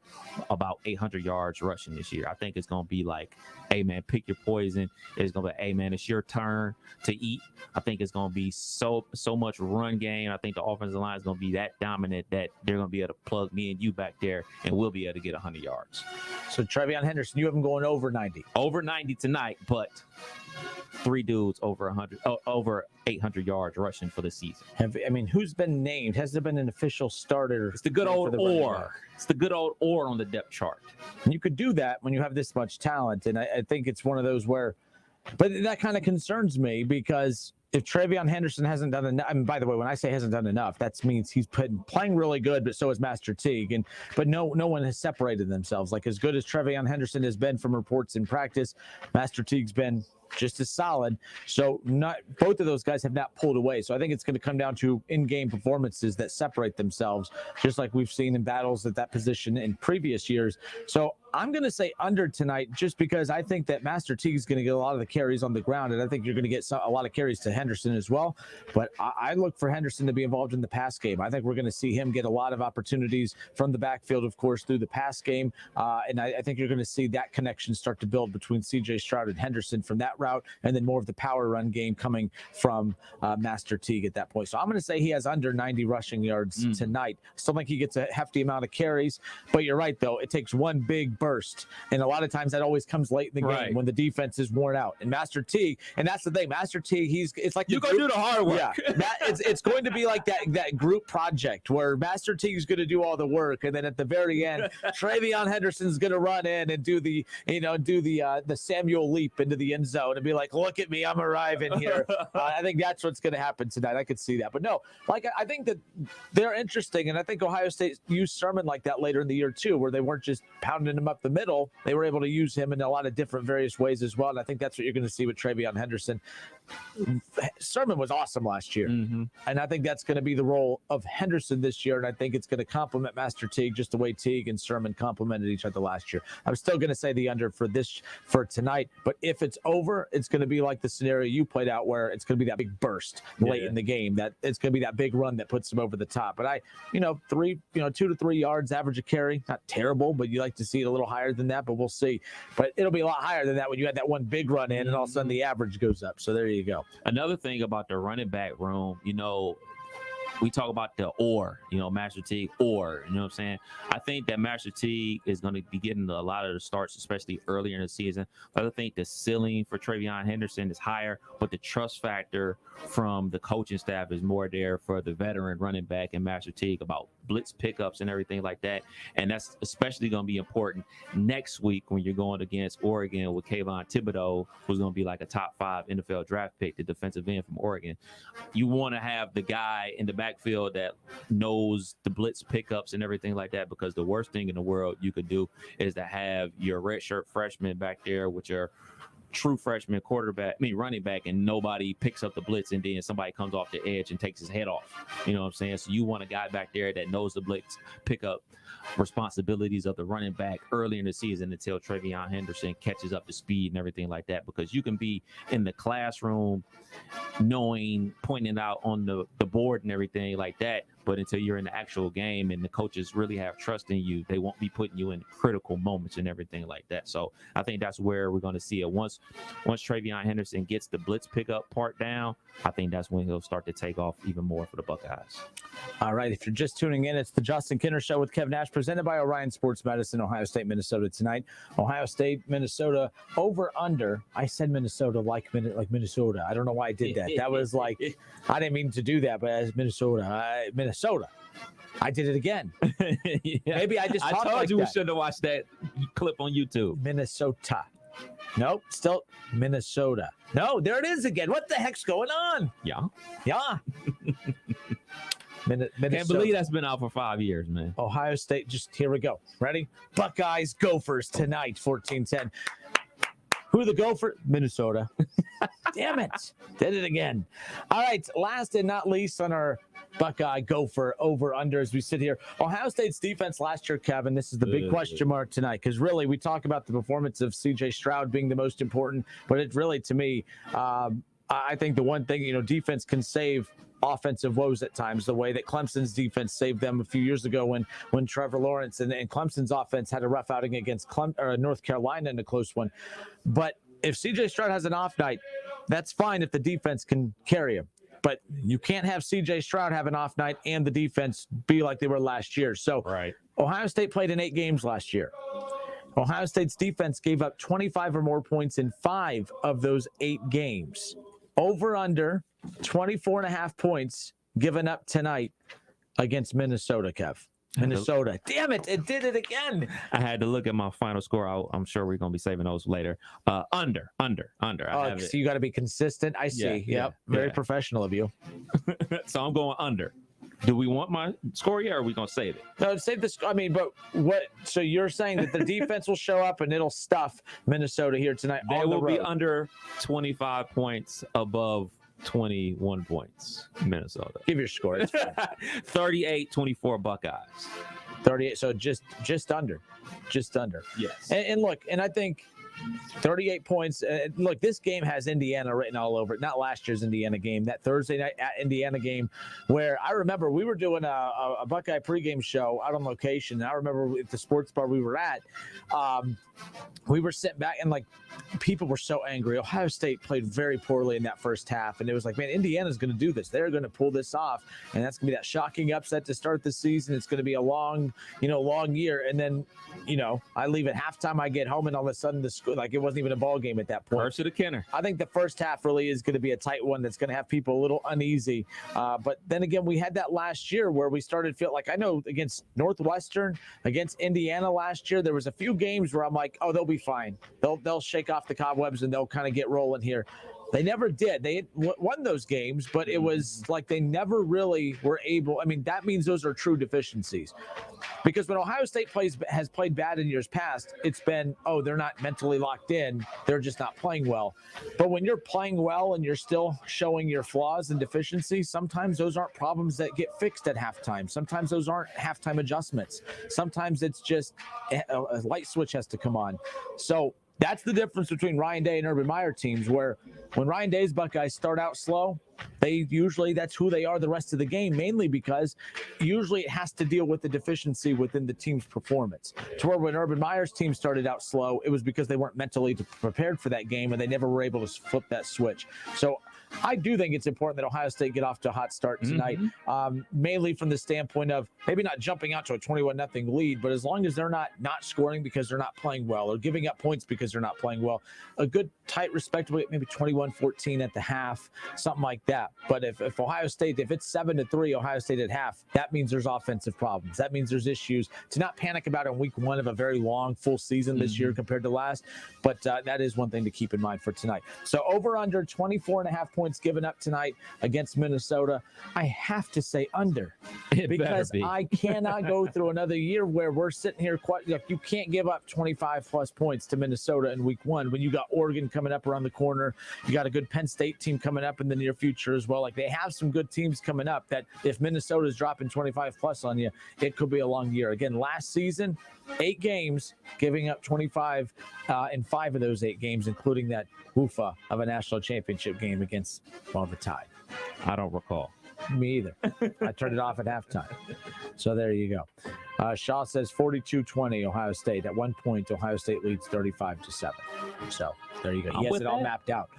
about 800 yards rushing this year. I think it's going to be like, hey, man, pick your poison. It's going to be, hey, man, it's your turn to eat. I think it's going to be so much run game. I think the offensive line is going to be that dominant that they're going to be able to plug me and you back there, and we'll be able to get 100 yards. So TreVeyon Henderson, you have him going over 90. Over 90 tonight, but 3 dudes over 800 yards rushing for the season. Who's been named? Has there been an official starter? It's the good old or. It's the good old or on the depth chart. And you could do that when you have this much talent. And I think it's one of those where, but that kind of concerns me, because if TreVeyon Henderson hasn't done enough, by the way, when I say hasn't done enough, that means he's playing really good, but so is Master Teague. But no one has separated themselves. Like, as good as TreVeyon Henderson has been from reports in practice, Master Teague's been just as solid. So not both of those guys have not pulled away. So I think it's going to come down to in-game performances that separate themselves, just like we've seen in battles at that position in previous years. So I'm going to say under tonight, just because I think that Master Teague is going to get a lot of the carries on the ground, and I think you're going to get a lot of carries to Henderson as well. But I look for Henderson to be involved in the pass game. I think we're going to see him get a lot of opportunities from the backfield, of course, through the pass game. And I think you're going to see that connection start to build between C.J. Stroud and Henderson from that route, and then more of the power run game coming from Master Teague at that point. So I'm going to say he has under 90 rushing yards tonight. Still think he gets a hefty amount of carries, but you're right, though. It takes one big burst, and a lot of times that always comes late in the game when the defense is worn out. And Master Teague, and that's the thing, Master Teague, it's like you're going to do the hard work. Yeah, it's going to be like that group project where Master Teague's going to do all the work, and then at the very end, Travion Henderson's going to run in and do the Samuel leap into the end zone and be like, look at me, I'm arriving here. I think that's what's going to happen tonight. I could see that. But no, like I think that they're interesting, and I think Ohio State used Sermon like that later in the year too, where they weren't just pounding him up the middle. They were able to use him in a lot of different various ways as well. And I think that's what you're going to see with Travion Henderson. Sermon was awesome last year. And I think that's going to be the role of Henderson this year. And I think it's going to complement Master Teague just the way Teague and Sermon complemented each other last year. I'm still going to say the under for tonight. But if it's over, it's going to be like the scenario you played out where it's going to be that big burst late in the game. That it's going to be that big run that puts them over the top. But 2 to 3 yards average a carry, not terrible, but you like to see it a little higher than that, but we'll see. But it'll be a lot higher than that when you had that one big run in and all of a sudden the average goes up. So there you go. Another thing about the running back room, we talk about the Master Teague you know what I'm saying? I think that Master Teague is going to be getting a lot of the starts, especially earlier in the season. But I think the ceiling for Travion Henderson is higher, but the trust factor from the coaching staff is more there for the veteran running back and Master Teague about blitz pickups and everything like that. And that's especially going to be important next week when you're going against Oregon with Kayvon Thibodeau, who's going to be like a top 5 NFL draft pick, the defensive end from Oregon. You want to have the guy in the backfield that knows the blitz pickups and everything like that, because the worst thing in the world you could is to have your redshirt freshman back there with your true freshman running back, and nobody picks up the blitz, and then somebody comes off the edge and takes his head off. You know what I'm saying? So you want a guy back there that knows the blitz pickup responsibilities of the running back early in the season until Travion Henderson catches up to speed and everything like that, because you can be in the classroom pointing out on the board and everything like that, but until you're in the actual game and the coaches really have trust in you, they won't be putting you in critical moments and everything like that. So I think that's where we're going to see it. Once Travion Henderson gets the blitz pickup part down, I think that's when he'll start to take off even more for the Buckeyes. All right, if you're just tuning in, it's the Justin Kinner Show with Kev Nash, presented by Orion Sports Medicine, Ohio State, Minnesota tonight. Ohio State, Minnesota, over under. I said Minnesota like Minnesota. I don't know why I did that. That was like, I didn't mean to do that, but as Minnesota. I did it again. Maybe I just talked told you we should have watched that clip on YouTube. Minnesota. Nope, still Minnesota. No, there it is again. What the heck's going on? Yeah. Can't believe that's been out for 5 years, man. Ohio State, here we go. Ready? Buckeyes, Gophers tonight, 14-10. Who are the Gophers? Minnesota. Damn it. Did it again. All right, last and not least on our Buckeye Gopher over-under as we sit here. Ohio State's defense last year, Kevin, this is the big question mark tonight, because really we talk about the performance of C.J. Stroud being the most important, but it's really, to me, I think the one thing, defense can save offensive woes at times, the way that Clemson's defense saved them a few years ago when Trevor Lawrence and Clemson's offense had a rough outing against North Carolina in a close one. But if C.J. Stroud has an off night, that's fine if the defense can carry him. But you can't have C.J. Stroud have an off night and the defense be like they were last year. So Ohio State played in 8 games last year. Ohio State's defense gave up 25 or more points in 5 of those 8 games. Over under 24.5 points given up tonight against Minnesota, Kev. Minnesota. Damn it. It did it again. I had to look at my final score. I'm sure we're going to be saving those later. Under. Oh, so you got to be consistent. I see. Yep. Very professional of you. So I'm going under. Do we want my score yet, or are we going to save it? No, save this. I mean, but what? So you're saying that the defense will show up and it'll stuff Minnesota here tonight? They will be under 25 points, above 21 points, Minnesota. Give your score. 38-24 Buckeyes. 38. So just under. Yes. And look, and I think 38 points. Look, this game has Indiana written all over it. Not last year's Indiana game, that Thursday night at Indiana game, where I remember we were doing a Buckeye pregame show out on location. And I remember at the sports bar we were at, we were sitting back and like people were so angry. Ohio State played very poorly in that first half, and it was like, man, Indiana's going to do this. They're going to pull this off, and that's going to be that shocking upset to start the season. It's going to be a long year, and then I leave at halftime. I get home, and all of a sudden the school, like it wasn't even a ball game at that point. First to the Kenner. I think the first half really is going to be a tight one that's going to have people a little uneasy. But then again, we had that last year where we started to feel like, I know against Northwestern, against Indiana last year, there was a few games where I'm like, oh, they'll be fine. They'll shake off the cobwebs and they'll kind of get rolling here. They never did. They won those games, but it was like they never really were able. I mean, that means those are true deficiencies. Because when Ohio State has played bad in years past, it's been, oh, they're not mentally locked in. They're just not playing well. But when you're playing well and you're still showing your flaws and deficiencies, sometimes those aren't problems that get fixed at halftime. Sometimes those aren't halftime adjustments. Sometimes it's just a light switch has to come on. So that's the difference between Ryan Day and Urban Meyer teams, where when Ryan Day's Buckeyes start out slow, that's who they are the rest of the game, mainly because usually it has to deal with the deficiency within the team's performance. To where when Urban Meyer's team started out slow, it was because they weren't mentally prepared for that game and they never were able to flip that switch. So I do think it's important that Ohio State get off to a hot start tonight, mainly from the standpoint of maybe not jumping out to a 21-0 lead, but as long as they're not scoring because they're not playing well or giving up points because they're not playing well, a good, tight, respectable, maybe 21-14 at the half, something like that. But if Ohio State, if it's 7-3 Ohio State at half, that means there's offensive problems. That means there's issues to not panic about in week one of a very long full season this year compared to last. But that is one thing to keep in mind for tonight. So over under 24.5 points given up tonight against Minnesota. I have to say under because I cannot go through another year where we're sitting here you can't give up 25 plus points to Minnesota in week one when you got Oregon coming up around the corner. You got a good Penn State team coming up in the near future as well. Like they have some good teams coming up that if Minnesota's dropping 25 plus on you, it could be a long year. Again, last season, 8 games, giving up 25 in 5 of those 8 games, including that woofa of a national championship game against the Tide. I don't recall. Me either. I turned it off at halftime. So there you go. Shaw says 42-20 Ohio State. At one point, Ohio State leads 35-7. So there you go. He has it all mapped out.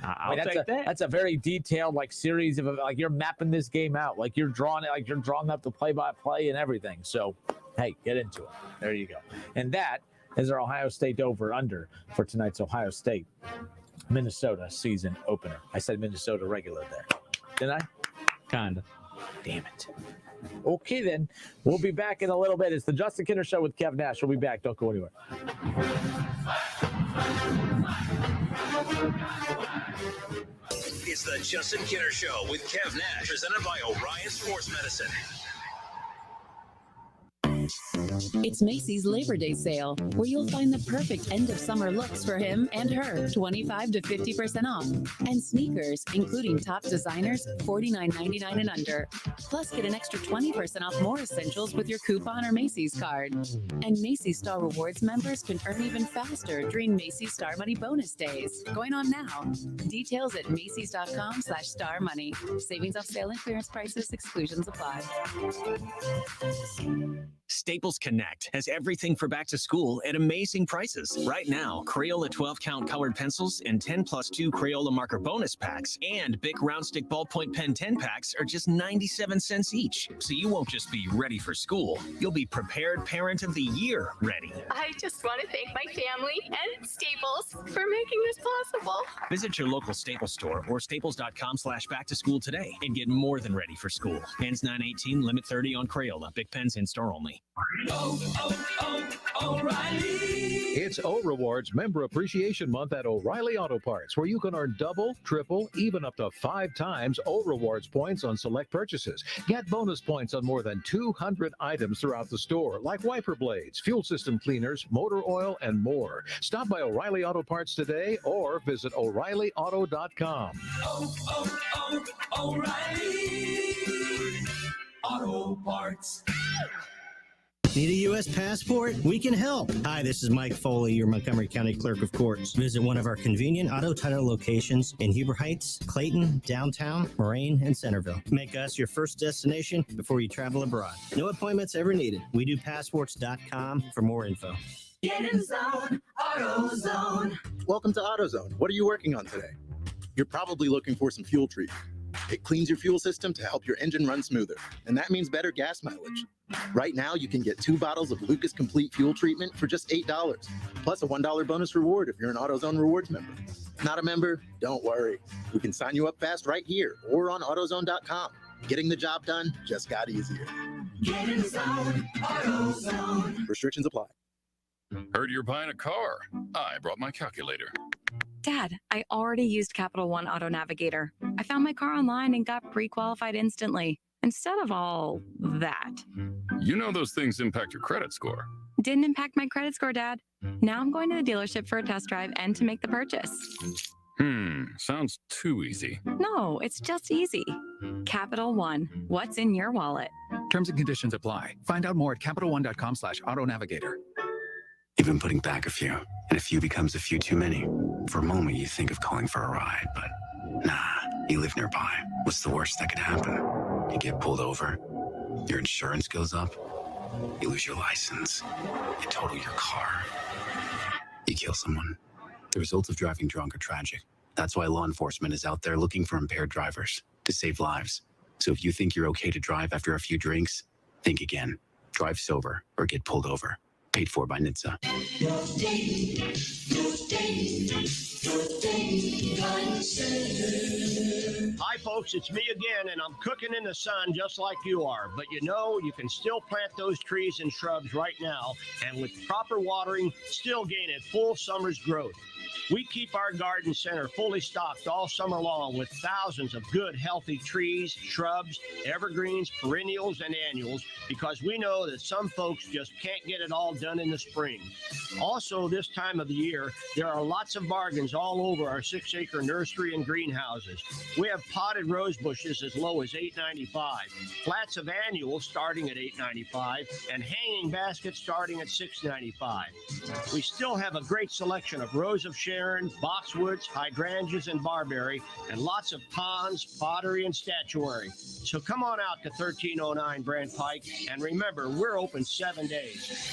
That's a very detailed series of you're mapping this game out. Like you're drawing it, you're drawing up the play-by-play and everything. So hey, get into it. There you go. And that is our Ohio State over/under for tonight's Ohio State Minnesota season opener. I said Minnesota regular there. Didn't I? Kinda. Damn it. Okay, then. We'll be back in a little bit. It's the Justin Kinner Show with Kev Nash. We'll be back. Don't go anywhere. It's the Justin Kinner Show with Kev Nash, presented by Orion Sports Medicine. It's Macy's Labor Day sale, where you'll find the perfect end of summer looks for him and her. 25 to 50% off. And sneakers, including top designers, $49.99 and under. Plus, get an extra 20% off more essentials with your coupon or Macy's card. And Macy's Star Rewards members can earn even faster during Macy's Star Money bonus days. Going on now. Details at Macy's.com/Star Money. Savings off sale and clearance prices. Exclusions apply. Staples Connect has everything for back to school at amazing prices. Right now, Crayola 12-count colored pencils and 10+2 Crayola marker bonus packs and Bic Round Stick Ballpoint Pen 10 packs are just 97 cents each. So you won't just be ready for school, you'll be Prepared Parent of the Year ready. I just want to thank my family and Staples for making this possible. Visit your local Staples store or staples.com/back to school today and get more than ready for school. Pens 918, limit 30 on Crayola. Bic pens in store only. O'Reilly. It's O Rewards Member Appreciation Month at O'Reilly Auto Parts, where you can earn double, triple, even up to 5 times O Rewards points on select purchases. Get bonus points on more than 200 items throughout the store, like wiper blades, fuel system cleaners, motor oil, and more. Stop by O'Reilly Auto Parts today or visit O'ReillyAuto.com. O'Reilly Auto Parts. Need a U.S. passport? We can help. Hi, this is Mike Foley, your Montgomery County Clerk of Courts. Visit one of our convenient auto title locations in Huber Heights, Clayton, downtown, Moraine, and Centerville. Make us your first destination before you travel abroad. No appointments ever needed. We do passports.com for more info. Get in the zone, AutoZone. Welcome to AutoZone. What are you working on today? You're probably looking for some fuel treatment. It cleans your fuel system to help your engine run smoother, and that means better gas mileage. Right now, you can get 2 bottles of Lucas Complete Fuel Treatment for just $8, plus a $1 bonus reward if you're an AutoZone Rewards member. Not a member? Don't worry. We can sign you up fast right here or on AutoZone.com. Getting the job done just got easier. Get in the zone, AutoZone. Restrictions apply. Heard you're buying a car. I brought my calculator. Dad, I already used Capital One Auto Navigator. I found my car online and got pre-qualified instantly, instead of all that. You know those things impact your credit score. Didn't impact my credit score, Dad. Now I'm going to the dealership for a test drive and to make the purchase. Sounds too easy. No, it's just easy. Capital One, what's in your wallet? Terms and conditions apply. Find out more at CapitalOne.com/Auto Navigator. You've been putting back a few, and a few becomes a few too many. For a moment, you think of calling for a ride, but nah, you live nearby. What's the worst that could happen? You get pulled over, your insurance goes up, you lose your license, you total your car, you kill someone. The results of driving drunk are tragic. That's why law enforcement is out there looking for impaired drivers to save lives. So if you think you're okay to drive after a few drinks, think again. Drive sober or get pulled over. Paid for by NHTSA. Hi, folks, it's me again, and I'm cooking in the sun just like you are. But you know, you can still plant those trees and shrubs right now, and with proper watering, still gain a full summer's growth. We keep our garden center fully stocked all summer long with thousands of good, healthy trees, shrubs, evergreens, perennials, and annuals, because we know that some folks just can't get it all done in the spring. Also, this time of the year, there are lots of bargains all over our 6-acre nursery and greenhouses. We have potted rose bushes as low as $8.95, flats of annuals starting at $8.95, and hanging baskets starting at $6.95. We still have a great selection of Rose of Sharon, boxwoods, hydrangeas, and barberry, and lots of ponds, pottery, and statuary. So come on out to 1309 Brand Pike, and remember, we're open 7 days.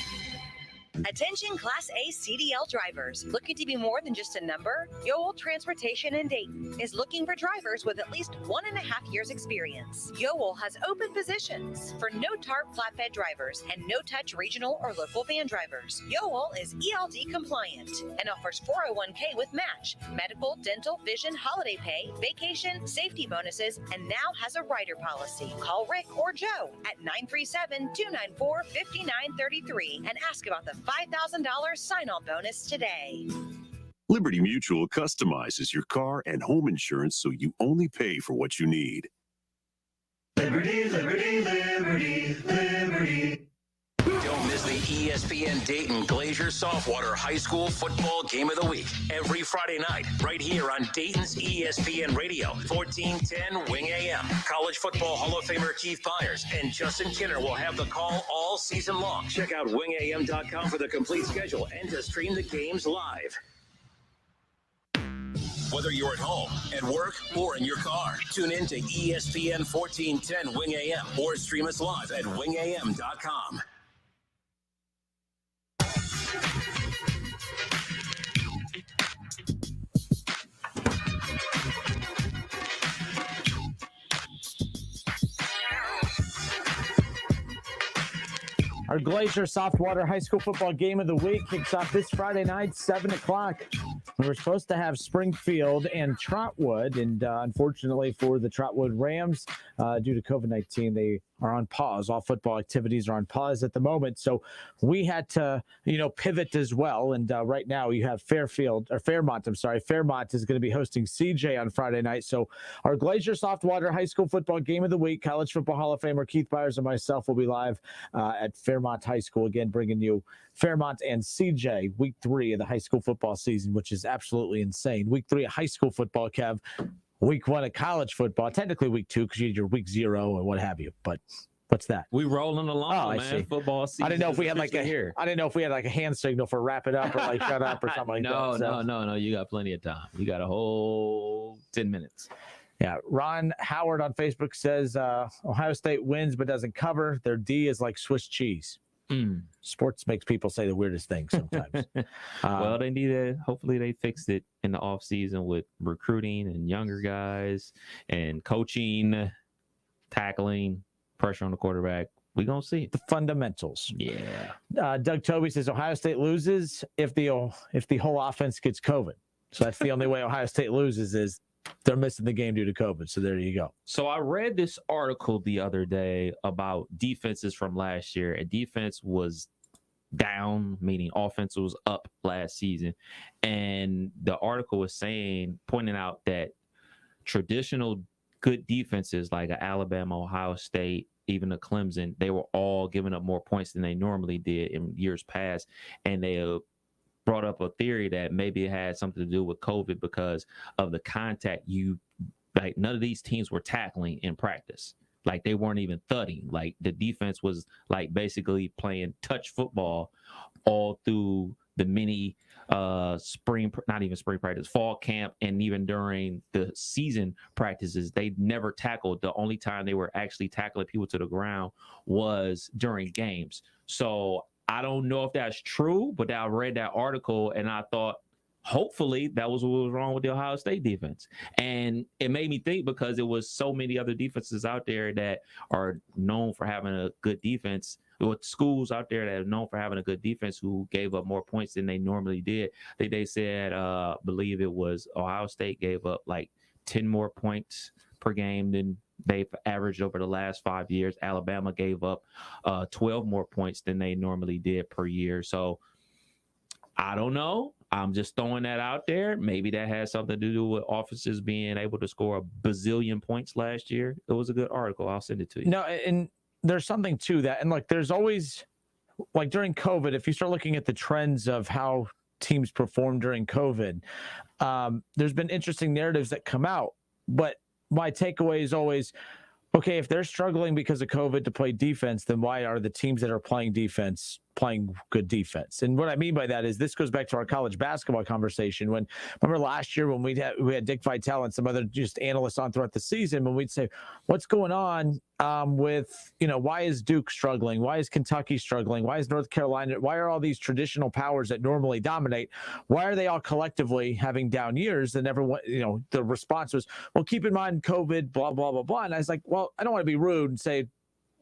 Attention Class A CDL drivers. Looking to be more than just a number? Yoel Transportation in Dayton is looking for drivers with at least 1.5 years experience. Yoel has open positions for no-tarp flatbed drivers and no-touch regional or local van drivers. Yoel is ELD compliant and offers 401k with match, medical, dental, vision, holiday pay, vacation, safety bonuses, and now has a rider policy. Call Rick or Joe at 937-294-5933 and ask about the $5,000 sign-on bonus today. Liberty Mutual customizes your car and home insurance so you only pay for what you need. Liberty, liberty, liberty, liberty. Don't miss the ESPN Dayton Glacier Saltwater High School Football Game of the Week every Friday night right here on Dayton's ESPN Radio, 1410 Wing AM. College Football Hall of Famer Keith Byers and Justin Kinner will have the call all season long. Check out wingam.com for the complete schedule and to stream the games live. Whether you're at home, at work, or in your car, tune in to ESPN 1410 Wing AM or stream us live at wingam.com. Our Glacier Softwater High School Football Game of the Week kicks off this Friday night, 7 o'clock. We were supposed to have Springfield and Trotwood, and unfortunately for the Trotwood Rams, due to COVID-19, they are on pause. All football activities are on pause at the moment. So we had to, pivot as well. And right now you have Fairmont is going to be hosting CJ on Friday night. So our Glacier Softwater High School Football Game of the Week, College Football Hall of Famer Keith Byers and myself will be live at Fairmont High School, again, bringing you Fairmont and CJ, week 3 of the high school football season, which is absolutely insane. Week 3 of high school football, Kev. Week 1 of college football, technically week 2 because you had your week 0 and what have you. But what's that? We rolling along, I man. See. Football season. I didn't know if we had like a hand signal for wrap it up or like shut up or something like that. No. You got plenty of time. You got a whole 10 minutes. Yeah. Ron Howard on Facebook says Ohio State wins but doesn't cover. Their D is like Swiss cheese. Sports makes people say the weirdest things sometimes. Well, they need to. Hopefully, they fixed it in the off season with recruiting and younger guys and coaching, tackling, pressure on the quarterback. We're gonna see the fundamentals. Yeah. Doug Toby says Ohio State loses if the whole offense gets COVID. So that's the only way Ohio State loses is they're missing the game due to COVID. So there you go. So I read this article the other day about defenses from last year, and defense was down, meaning offense was up last season. And the article was pointing out that traditional good defenses like Alabama, Ohio State, even a Clemson, they were all giving up more points than they normally did in years past. And they brought up a theory that maybe it had something to do with COVID because of the contact. None of these teams were tackling in practice. Like they weren't even thudding. Like the defense was like basically playing touch football all through the mini not even spring practice, fall camp, and even during the season practices. They never tackled. The only time they were actually tackling people to the ground was during games. So I don't know if that's true, but I read that article and I thought, hopefully that was what was wrong with the Ohio State defense. And it made me think because it was so many other defenses out there that are known for having a good defense, with schools out there that are known for having a good defense who gave up more points than they normally did. They said, believe it was Ohio State gave up like 10 more points per game than they've averaged over the last 5 years. Alabama gave up 12 more points than they normally did per year. So I don't know. I'm just throwing that out there. Maybe that has something to do with offenses being able to score a bazillion points last year. It was a good article. I'll send it to you. No, and there's something to that. And like, there's always, like during COVID, if you start looking at the trends of how teams perform during COVID, there's been interesting narratives that come out. But my takeaway is always, okay, if they're struggling because of COVID to play defense, then why are the teams that are playing defense playing good defense? And what I mean by that is this goes back to our college basketball conversation. Remember last year when we had Dick Vitale and some other just analysts on throughout the season, when we'd say, what's going on with, why is Duke struggling? Why is Kentucky struggling? Why is North Carolina? Why are all these traditional powers that normally dominate? Why are they all collectively having down years? And everyone, the response was, well, keep in mind COVID, blah, blah, blah, blah. And I was like, well, I don't want to be rude and say,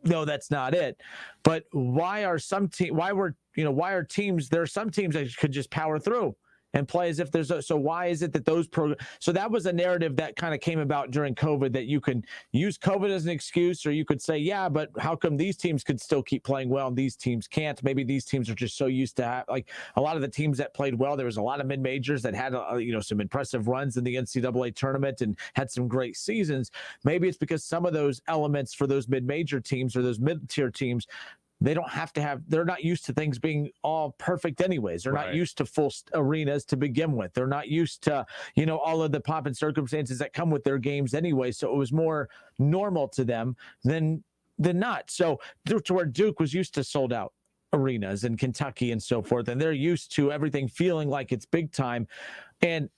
no, that's not it. But why are some teams, why are teams, there are some teams that could just power through and play as if so why is it that those so that was a narrative that kind of came about during COVID, that you can use COVID as an excuse, or you could say, yeah, but how come these teams could still keep playing well and these teams can't? Maybe these teams are just so used to like a lot of the teams that played well. There was a lot of mid-majors that had, some impressive runs in the NCAA tournament and had some great seasons. Maybe it's because some of those elements for those mid-major teams or those mid-tier teams, they're not used to things being all perfect anyways. They're not used to full arenas to begin with. They're not used to, all of the pomp and circumstances that come with their games anyway. So it was more normal to them than not. So to where Duke was used to sold out arenas in Kentucky and so forth, and they're used to everything feeling like it's big time. And,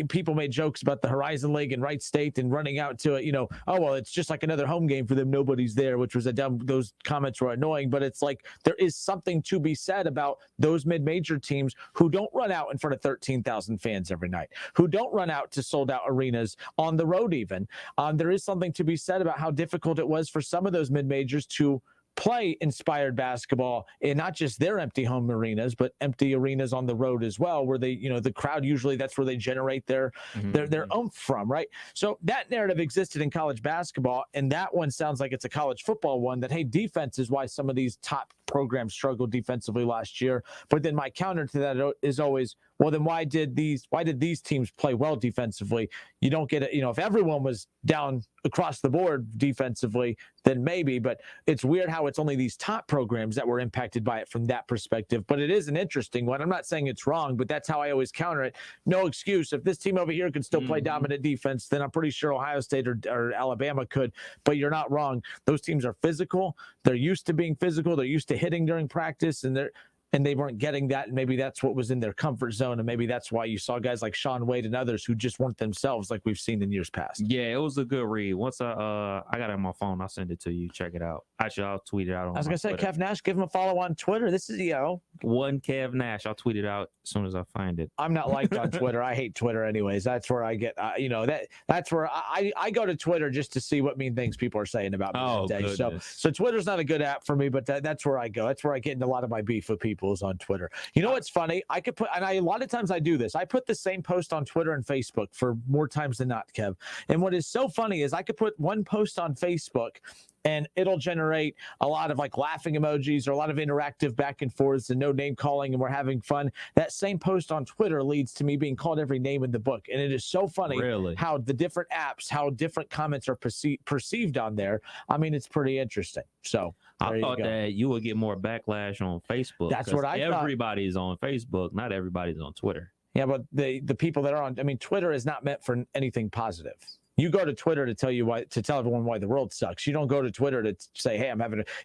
people made jokes about the Horizon League and Wright State and running out to it, oh, well, it's just like another home game for them. Nobody's there, which was those comments were annoying. But it's like there is something to be said about those mid-major teams who don't run out in front of 13,000 fans every night, who don't run out to sold out arenas on the road even. There is something to be said about how difficult it was for some of those mid-majors to play inspired basketball in not just their empty home arenas, but empty arenas on the road as well, where they, the crowd usually that's where they generate their oomph from, right? So that narrative existed in college basketball, and that one sounds like it's a college football one that, hey, defense is why some of these top programs struggled defensively last year. But then my counter to that is always, well, then why did these teams play well defensively? You don't get it. If everyone was down across the board defensively, then maybe, but it's weird how it's only these top programs that were impacted by it from that perspective. But it is an interesting one. I'm not saying it's wrong, but that's how I always counter it. No excuse. If this team over here could still play dominant defense, then I'm pretty sure Ohio State or Alabama could, but you're not wrong. Those teams are physical. They're used to being physical. They're used to hitting during practice, and they weren't getting that, and maybe that's what was in their comfort zone, and maybe that's why you saw guys like Shaun Wade and others who just weren't themselves like we've seen in years past. Yeah, it was a good read. Once I got it on my phone, I'll send it to you. Check it out. Actually, I'll tweet it out on I was going to say, Twitter. Kev Nash, give him a follow on Twitter. This is, one Kev Nash. I'll tweet it out as soon as I find it. I'm not liked on Twitter. I hate Twitter anyways. That's where I get, that's where I go to Twitter just to see what mean things people are saying about me that day. So Twitter's not a good app for me, but that's where I go. That's where I get into a lot of my beef with people is on Twitter. You know what's funny? I could put, and a lot of times I do this. I put the same post on Twitter and Facebook for more times than not, Kev. And what is so funny is I could put one post on Facebook and it'll generate a lot of like laughing emojis or a lot of interactive back and forths and no name calling, and we're having fun. That same post on Twitter leads to me being called every name in the book. And it is so funny how the different apps, how different comments are perceived on there. I mean, it's pretty interesting. So I thought that you would get more backlash on Facebook. That's what I thought. Everybody's on Facebook. Not everybody's on Twitter. Yeah, but the people that are on, I mean, Twitter is not meant for anything positive. You go to Twitter to tell everyone why the world sucks. You don't go to Twitter to say, hey,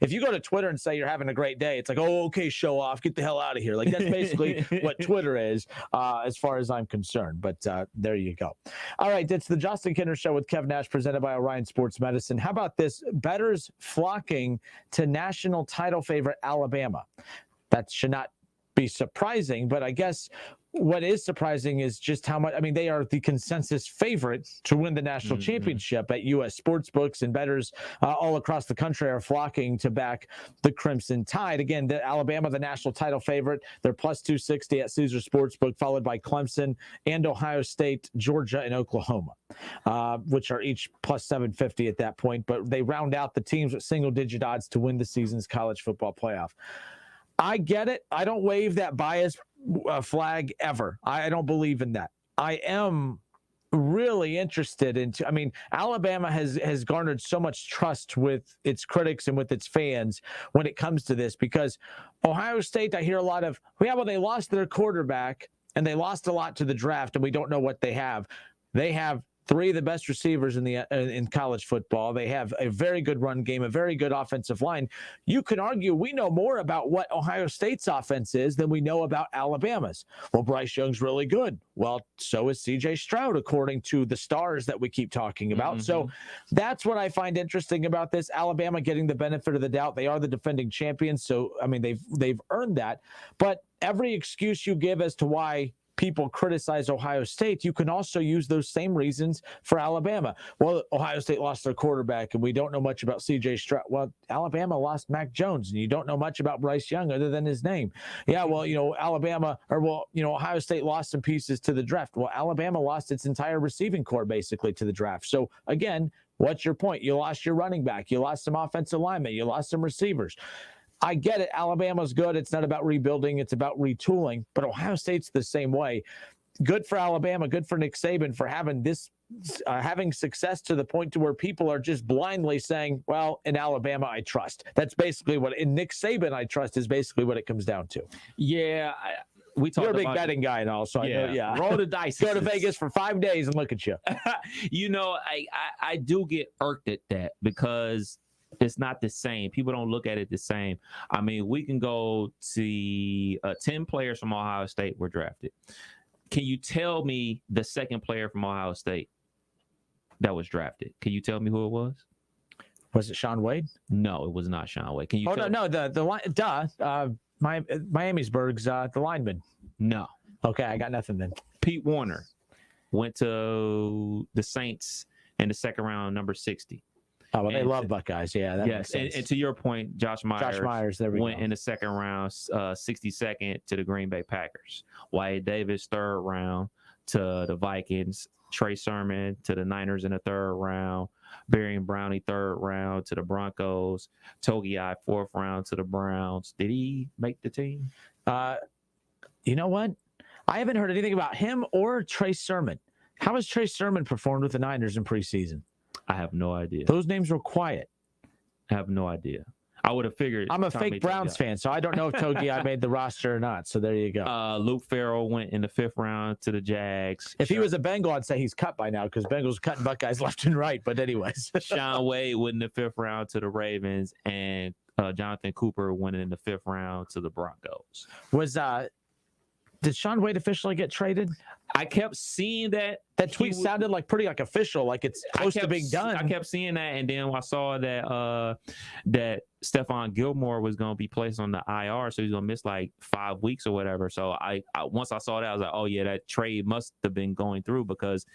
if you go to Twitter and say you're having a great day, it's like, oh, okay, show off, get the hell out of here. Like, that's basically what Twitter is, as far as I'm concerned. But there you go. All right, it's the Justin Kinner Show with Kev Nash, presented by Orion Sports Medicine. How about this? Bettors flocking to national title favorite Alabama. That should not be surprising, but I guess what is surprising is just how much, I mean, they are the consensus favorite to win the national championship at U.S. sportsbooks, and bettors all across the country are flocking to back the Crimson Tide. Again, the Alabama, the national title favorite, they're plus 260 at Caesars Sportsbook, followed by Clemson and Ohio State, Georgia, and Oklahoma, which are each plus 750 at that point. But they round out the teams with single-digit odds to win the season's college football playoff. I get it. I don't wave that bias flag ever. I don't believe in that. I am really interested into, I mean, Alabama has garnered so much trust with its critics and with its fans when it comes to this, because Ohio State, I hear a lot of, well, they lost their quarterback and they lost a lot to the draft and we don't know what they have. They have three of the best receivers in college football. They have a very good run game, a very good offensive line. You can argue we know more about what Ohio State's offense is than we know about Alabama's. Well, Bryce Young's really good. Well, so is C.J. Stroud, according to the stars that we keep talking about. So that's what I find interesting about this. Alabama getting the benefit of the doubt. They are the defending champions, so I mean they've earned that. But every excuse you give as to why people criticize Ohio State, you can also use those same reasons for Alabama. Well, Ohio State lost their quarterback, and we don't know much about C.J. Stroud. Well, Alabama lost Mac Jones, and you don't know much about Bryce Young other than his name. Yeah, well, Ohio State lost some pieces to the draft. Well, Alabama lost its entire receiving core basically to the draft. So again, what's your point? You lost your running back. You lost some offensive linemen. You lost some receivers. I get it. Alabama's good. It's not about rebuilding. It's about retooling. But Ohio State's the same way. Good for Alabama. Good for Nick Saban for having having success to the point to where people are just blindly saying, well, in Alabama, I trust. That's basically what, in Nick Saban, I trust is basically what it comes down to. Yeah. You're a big betting guy and all, so I know, roll the dice. Go to Vegas for 5 days and look at you. I do get irked at that because it's not the same. People don't look at it the same. I mean, we can go see 10 players from Ohio State were drafted. Can you tell me the second player from Ohio State that was drafted? Can you tell me who it was? Was it Shaun Wade? No, it was not Shaun Wade. Can you? Miamisburg's the lineman. No. Okay, I got nothing then. Pete Warner went to the Saints in the second round, number 60. Oh, well, they love Buckeyes. Yeah, that makes Yes, sense. and to your point, Josh Myers there we went go. in the second round, 62nd to the Green Bay Packers. Wyatt Davis, third round to the Vikings. Trey Sermon to the Niners in the third round. Barian Brownie, third round to the Broncos. Togiai, fourth round to the Browns. Did he make the team? You know what? I haven't heard anything about him or Trey Sermon. How has Trey Sermon performed with the Niners in preseason? I have no idea. Those names were quiet. I have no idea. I would have figured. I'm a fake Browns fan, so I don't know if Togiai made the roster or not. So there you go. Luke Farrell went in the fifth round to the Jags. If he was a Bengal, I'd say he's cut by now because Bengals cutting Buckeyes left and right. But anyways, Sean Wade went in the fifth round to the Ravens, and Jonathan Cooper went in the fifth round to the Broncos. Did Sean Wade officially get traded? I kept seeing that. That tweet sounded like pretty official, like it's close to being done. I kept seeing that, and then I saw that that Stephon Gilmore was going to be placed on the IR, so he's going to miss like 5 weeks or whatever. So I once I saw that, I was like, oh yeah, that trade must have been going through because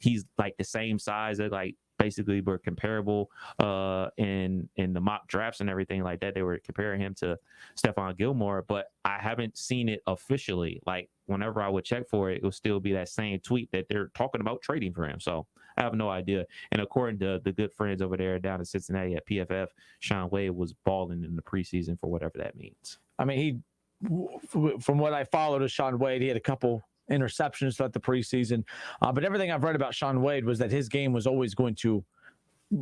he's like the same size as like basically were comparable in the mock drafts and everything like that. They were comparing him to Stephon Gilmore, but I haven't seen it officially. Like whenever I would check for it, it would still be that same tweet that they're talking about trading for him. So I have no idea. And according to the good friends over there down in Cincinnati at PFF, Sean Wade was balling in the preseason for whatever that means. I mean, from what I followed of Sean Wade, he had a couple interceptions throughout the preseason. But everything I've read about Sean Wade was that his game was always going to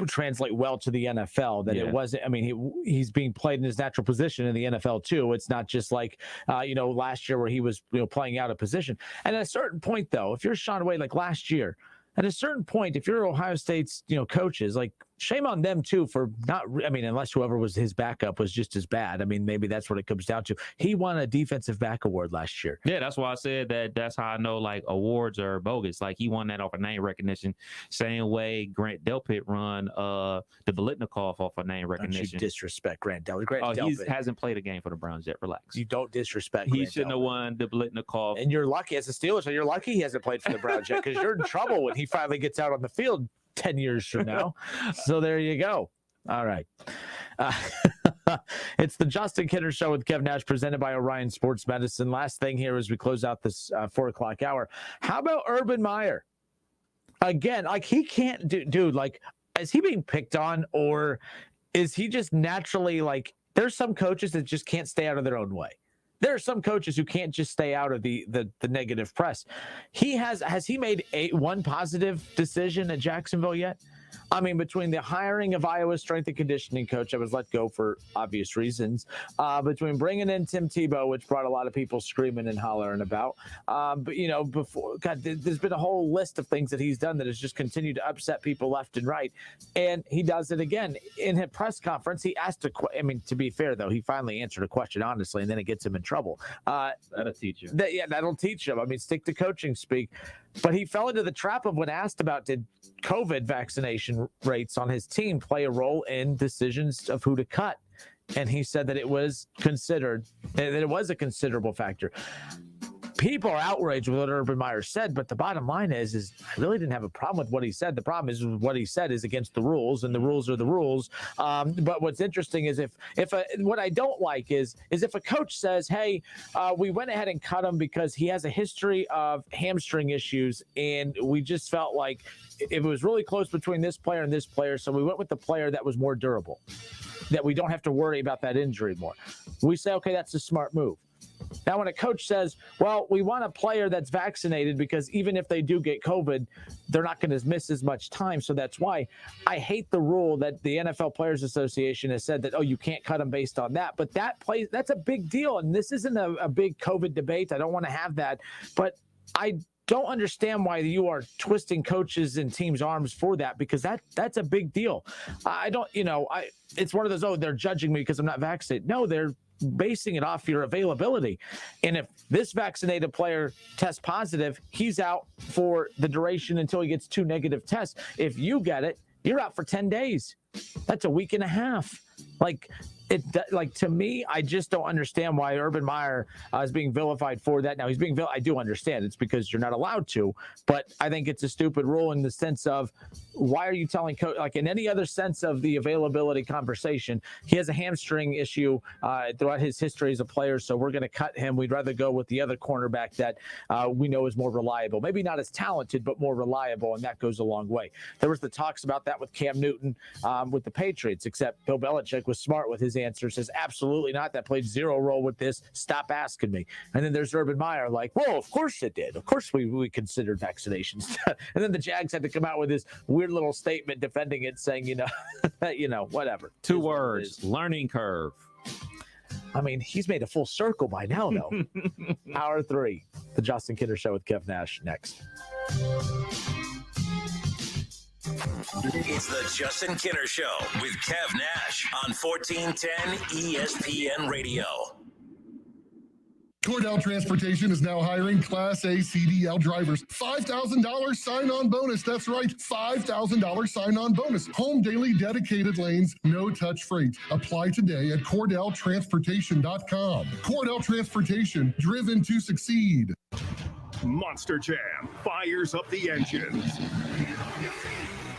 translate well to the NFL, that it wasn't, I mean, he's being played in his natural position in the NFL too. It's not just like, last year where he was, playing out of position. And at a certain point though, if you're Sean Wade, like last year, at a certain point, if you're Ohio State's, coaches, like shame on them too for not, unless whoever was his backup was just as bad. I mean, maybe that's what it comes down to. He won a defensive back award last year. Yeah, that's why I said that's how I know like awards are bogus. Like he won that off of name recognition. Same way Grant Delpit run the Biletnikoff off of name recognition. Don't you disrespect Grant Delpit. He hasn't played a game for the Browns yet. Relax. You don't disrespect He shouldn't have won the Biletnikoff. And you're lucky as a Steeler, so you're lucky he hasn't played for the Browns yet because you're in trouble when he finally gets out on the field 10 years from now. So there you go. All right. It's the Justin Kinner Show with Kev Nash, presented by Orion Sports Medicine. Last thing here as we close out this 4 o'clock hour. How about Urban Meyer? Again, like he can't dude, like, is he being picked on, or is he just naturally like, there's some coaches that just can't stay out of their own way. There are some coaches who can't just stay out of the negative press. Has he made one positive decision at Jacksonville yet? I mean, between the hiring of Iowa's strength and conditioning coach, I was let go for obvious reasons, between bringing in Tim Tebow, which brought a lot of people screaming and hollering about. But, before, God, there's been a whole list of things that he's done that has just continued to upset people left and right. And he does it again. In his press conference, he asked to be fair, though, he finally answered a question honestly, and then it gets him in trouble. That'll teach him. That'll teach him. I mean, stick to coaching speak. But he fell into the trap of when asked about did COVID vaccination rates on his team play a role in decisions of who to cut. And he said that it was considered, that it was a considerable factor. People are outraged with what Urban Meyer said, but the bottom line is I really didn't have a problem with what he said. The problem is what he said is against the rules, and the rules are the rules. But what's interesting is what I don't like is if a coach says, hey, we went ahead and cut him because he has a history of hamstring issues, and we just felt like it was really close between this player and this player, so we went with the player that was more durable, that we don't have to worry about that injury more. We say, okay, that's a smart move. Now, when a coach says, well, we want a player that's vaccinated because even if they do get COVID, they're not going to miss as much time. So that's why I hate the rule that the NFL Players Association has said that, oh, you can't cut them based on that. But that's a big deal. And this isn't a big COVID debate. I don't want to have that. But I don't understand why you are twisting coaches and teams' arms for that, because that's a big deal. It's one of those, oh, they're judging me because I'm not vaccinated. No, they're basing it off your availability. And if this vaccinated player tests positive, he's out for the duration until he gets 2 negative tests. If you get it, you're out for 10 days. That's a week and a half. Like to me, I just don't understand why Urban Meyer is being vilified for that. Now I do understand it's because you're not allowed to, but I think it's a stupid rule in the sense of why are you telling coach, like in any other sense of the availability conversation, he has a hamstring issue throughout his history as a player. So we're going to cut him. We'd rather go with the other cornerback that we know is more reliable, maybe not as talented, but more reliable. And that goes a long way. There was the talks about that with Cam Newton with the Patriots, except Bill Belichick was smart with his answer, says absolutely not. That played zero role with this. Stop asking me. And then there's Urban Meyer like, well, of course it did. Of course we considered vaccinations. And then the Jags had to come out with this weird little statement defending it, saying, whatever. 2 words, learning curve. I mean, he's made a full circle by now, though. Hour 3, the Justin Kinner Show with Kev Nash next. It's the Justin Kinner Show with Kev Nash on 1410 ESPN Radio. Cordell Transportation is now hiring Class A CDL drivers. $5,000 sign-on bonus. That's right, $5,000 sign-on bonus. Home daily dedicated lanes, no-touch freight. Apply today at CordellTransportation.com. Cordell Transportation, driven to succeed. Monster Jam fires up the engines.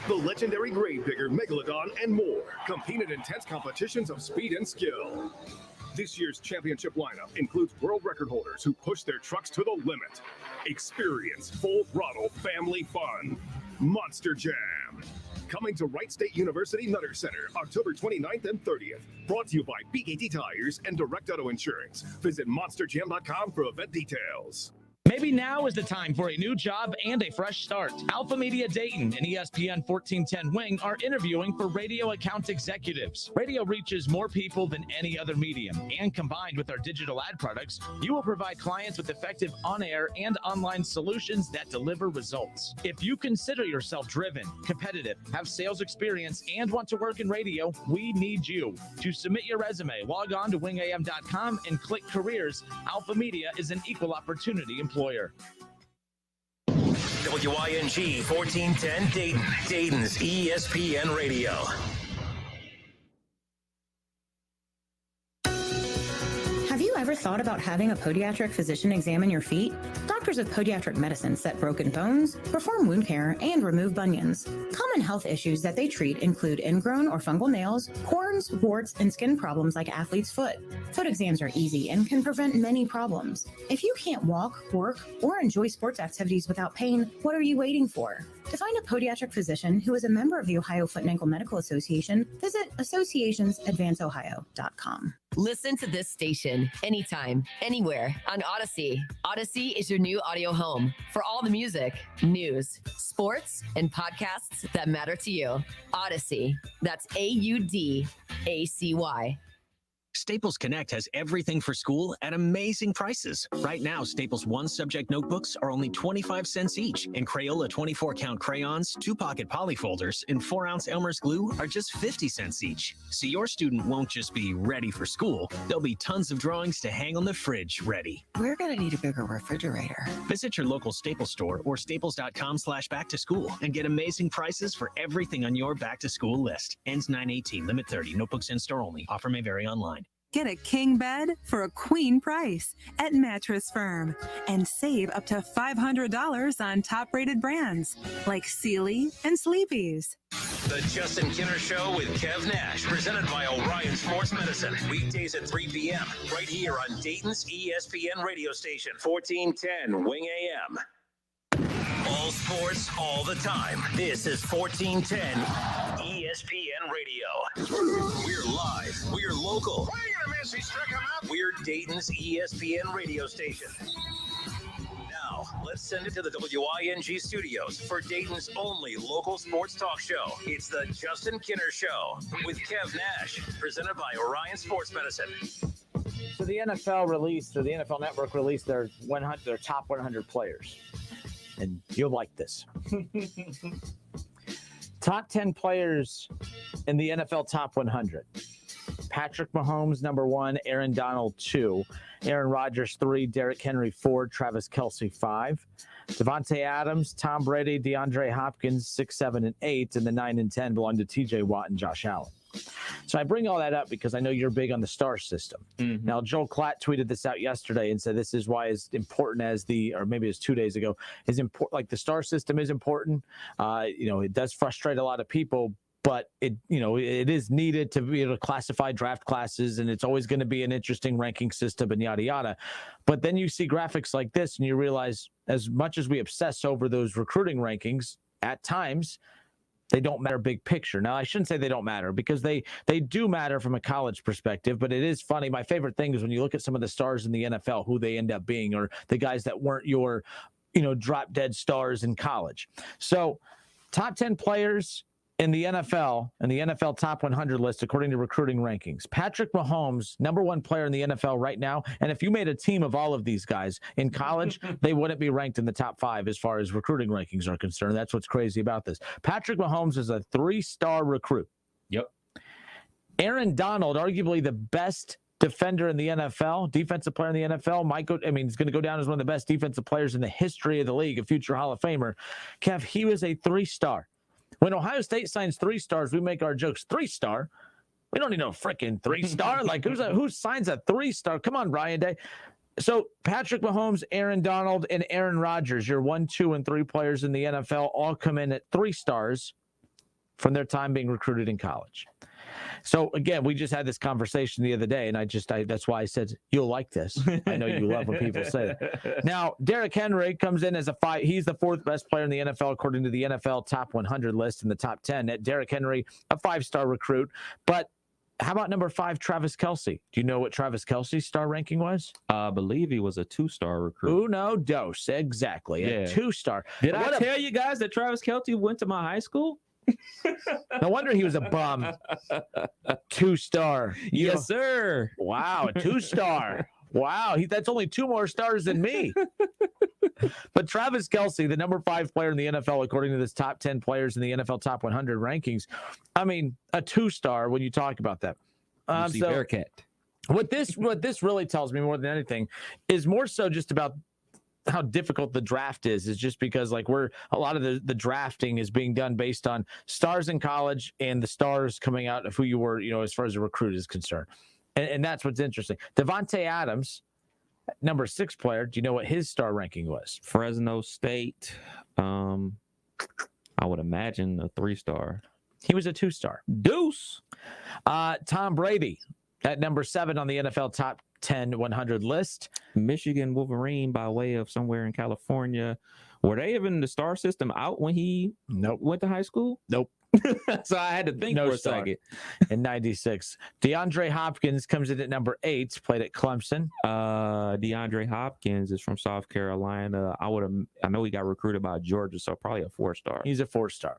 The legendary grave digger, Megalodon, and more compete in intense competitions of speed and skill. This year's championship lineup includes world record holders who push their trucks to the limit. Experience full throttle family fun. Monster Jam. Coming to Wright State University Nutter Center, October 29th and 30th. Brought to you by BKT Tires and Direct Auto Insurance. Visit monsterjam.com for event details. Maybe now is the time for a new job and a fresh start. Alpha Media Dayton and ESPN 1410 Wing are interviewing for radio account executives. Radio reaches more people than any other medium, and combined with our digital ad products, you will provide clients with effective on-air and online solutions that deliver results. If you consider yourself driven, competitive, have sales experience, and want to work in radio, we need you. To submit your resume, log on to wingam.com and click careers. Alpha Media is an equal opportunity employer. WING 1410 Dayton, Dayton's ESPN Radio. Have you ever thought about having a podiatric physician examine your feet? Doctors of podiatric medicine set broken bones, perform wound care, and remove bunions. Common health issues that they treat include ingrown or fungal nails, corns, warts, and skin problems like athlete's foot. Foot exams are easy and can prevent many problems. If you can't walk, work, or enjoy sports activities without pain, what are you waiting for? To find a podiatric physician who is a member of the Ohio Foot and Ankle Medical Association, visit associationsadvanceohio.com. Listen to this station anytime, anywhere on Odyssey. Odyssey is your new audio home for all the music, news, sports, and podcasts that matter to you. Odyssey. That's AUDACY. Staples Connect has everything for school at amazing prices. Right now, Staples 1-subject notebooks are only 25 cents each, and Crayola 24-count crayons, 2-pocket polyfolders, and 4-ounce Elmer's glue are just 50 cents each. So your student won't just be ready for school. There'll be tons of drawings to hang on the fridge ready. We're going to need a bigger refrigerator. Visit your local Staples store or staples.com/back-to-school and get amazing prices for everything on your back-to-school list. Ends 9/18, limit 30, notebooks in store only. Offer may vary online. Get a king bed for a queen price at Mattress Firm and save up to $500 on top-rated brands like Sealy and Sleepy's. The Justin Kinner Show with Kev Nash, presented by Orion Sports Medicine. Weekdays at 3 p.m. right here on Dayton's ESPN radio station, 1410 Wing AM. All sports, all the time. This is 1410 ESPN Radio. We're live. We're local. We're Dayton's ESPN radio station. Now, let's send it to the WING studios for Dayton's only local sports talk show. It's the Justin Kinner Show with Kev Nash, presented by Orion Sports Medicine. So the NFL released, or the NFL Network released their top 100 players. And you'll like this. Top 10 players in the NFL top 100. Patrick Mahomes, number 1, Aaron Donald, 2, Aaron Rodgers, 3, Derrick Henry, 4, Travis Kelce, 5, Devontae Adams, Tom Brady, DeAndre Hopkins, 6, 7, and 8, and the 9 and 10 belong to TJ Watt and Josh Allen. So I bring all that up because I know you're big on the star system. Now, Joel Klatt tweeted this out yesterday and said this is why as important as or maybe it's 2 days ago, is important. Like the star system is important. It does frustrate a lot of people, but it is needed to be able to classify draft classes, and it's always going to be an interesting ranking system and yada yada. But then you see graphics like this, and you realize as much as we obsess over those recruiting rankings, at times they don't matter big picture. Now, I shouldn't say they don't matter because they do matter from a college perspective, but it is funny. My favorite thing is when you look at some of the stars in the NFL, who they end up being, or the guys that weren't your, drop dead stars in college. So top 10 players in the NFL and the NFL top 100 list, according to recruiting rankings. Patrick Mahomes, number 1 player in the NFL right now. And if you made a team of all of these guys in college, they wouldn't be ranked in the top 5 as far as recruiting rankings are concerned. That's what's crazy about this. Patrick Mahomes is a 3-star recruit. Yep. Aaron Donald, arguably the best defender in the NFL, defensive player in the NFL, he's going to go down as one of the best defensive players in the history of the league, a future Hall of Famer. Kev, he was a 3-star. When Ohio State signs 3 stars, we make our jokes 3-star. We don't need no freaking 3-star. Like who signs a 3-star? Come on, Ryan Day. So Patrick Mahomes, Aaron Donald, and Aaron Rodgers, your 1, 2, and 3 players in the NFL, all come in at 3 stars from their time being recruited in college. So again, we just had this conversation the other day, and that's why I said you'll like this. I know you love when people say that. Now, Derrick Henry comes in as a 5. He's the 4th best player in the NFL according to the NFL top 100 list in the top 10. Derrick Henry, a 5-star recruit. But how about number 5, Travis Kelce? Do you know what Travis Kelce's star ranking was? I believe he was a 2-star recruit. Uno dos, exactly. A 2-star. Did I tell you guys that Travis Kelce went to my high school? No wonder he was a bum. 2-star. Yes, sir. Wow, a 2-star. Wow, that's only 2 more stars than me. But Travis Kelce, the number 5 player in the NFL, according to this top 10 players in the NFL top 100 rankings, a 2-star when you talk about that. Bearcat. What this really tells me more than anything is more so just about how difficult the draft is just because a lot of the drafting is being done based on stars in college and the stars coming out of who you were, as far as a recruit is concerned. And that's what's interesting. Devontae Adams, number 6 player. Do you know what his star ranking was? Fresno State. I would imagine a 3-star. He was a 2-star. Deuce. Tom Brady at number 7 on the NFL top 10 100 list. Michigan Wolverine by way of somewhere in California. Were they even the star system out when he went to high school? Nope. So I had to think for a second. In 96. DeAndre Hopkins comes in at number 8, played at Clemson. DeAndre Hopkins is from South Carolina. I know he got recruited by Georgia, so probably a 4-star. He's a 4-star.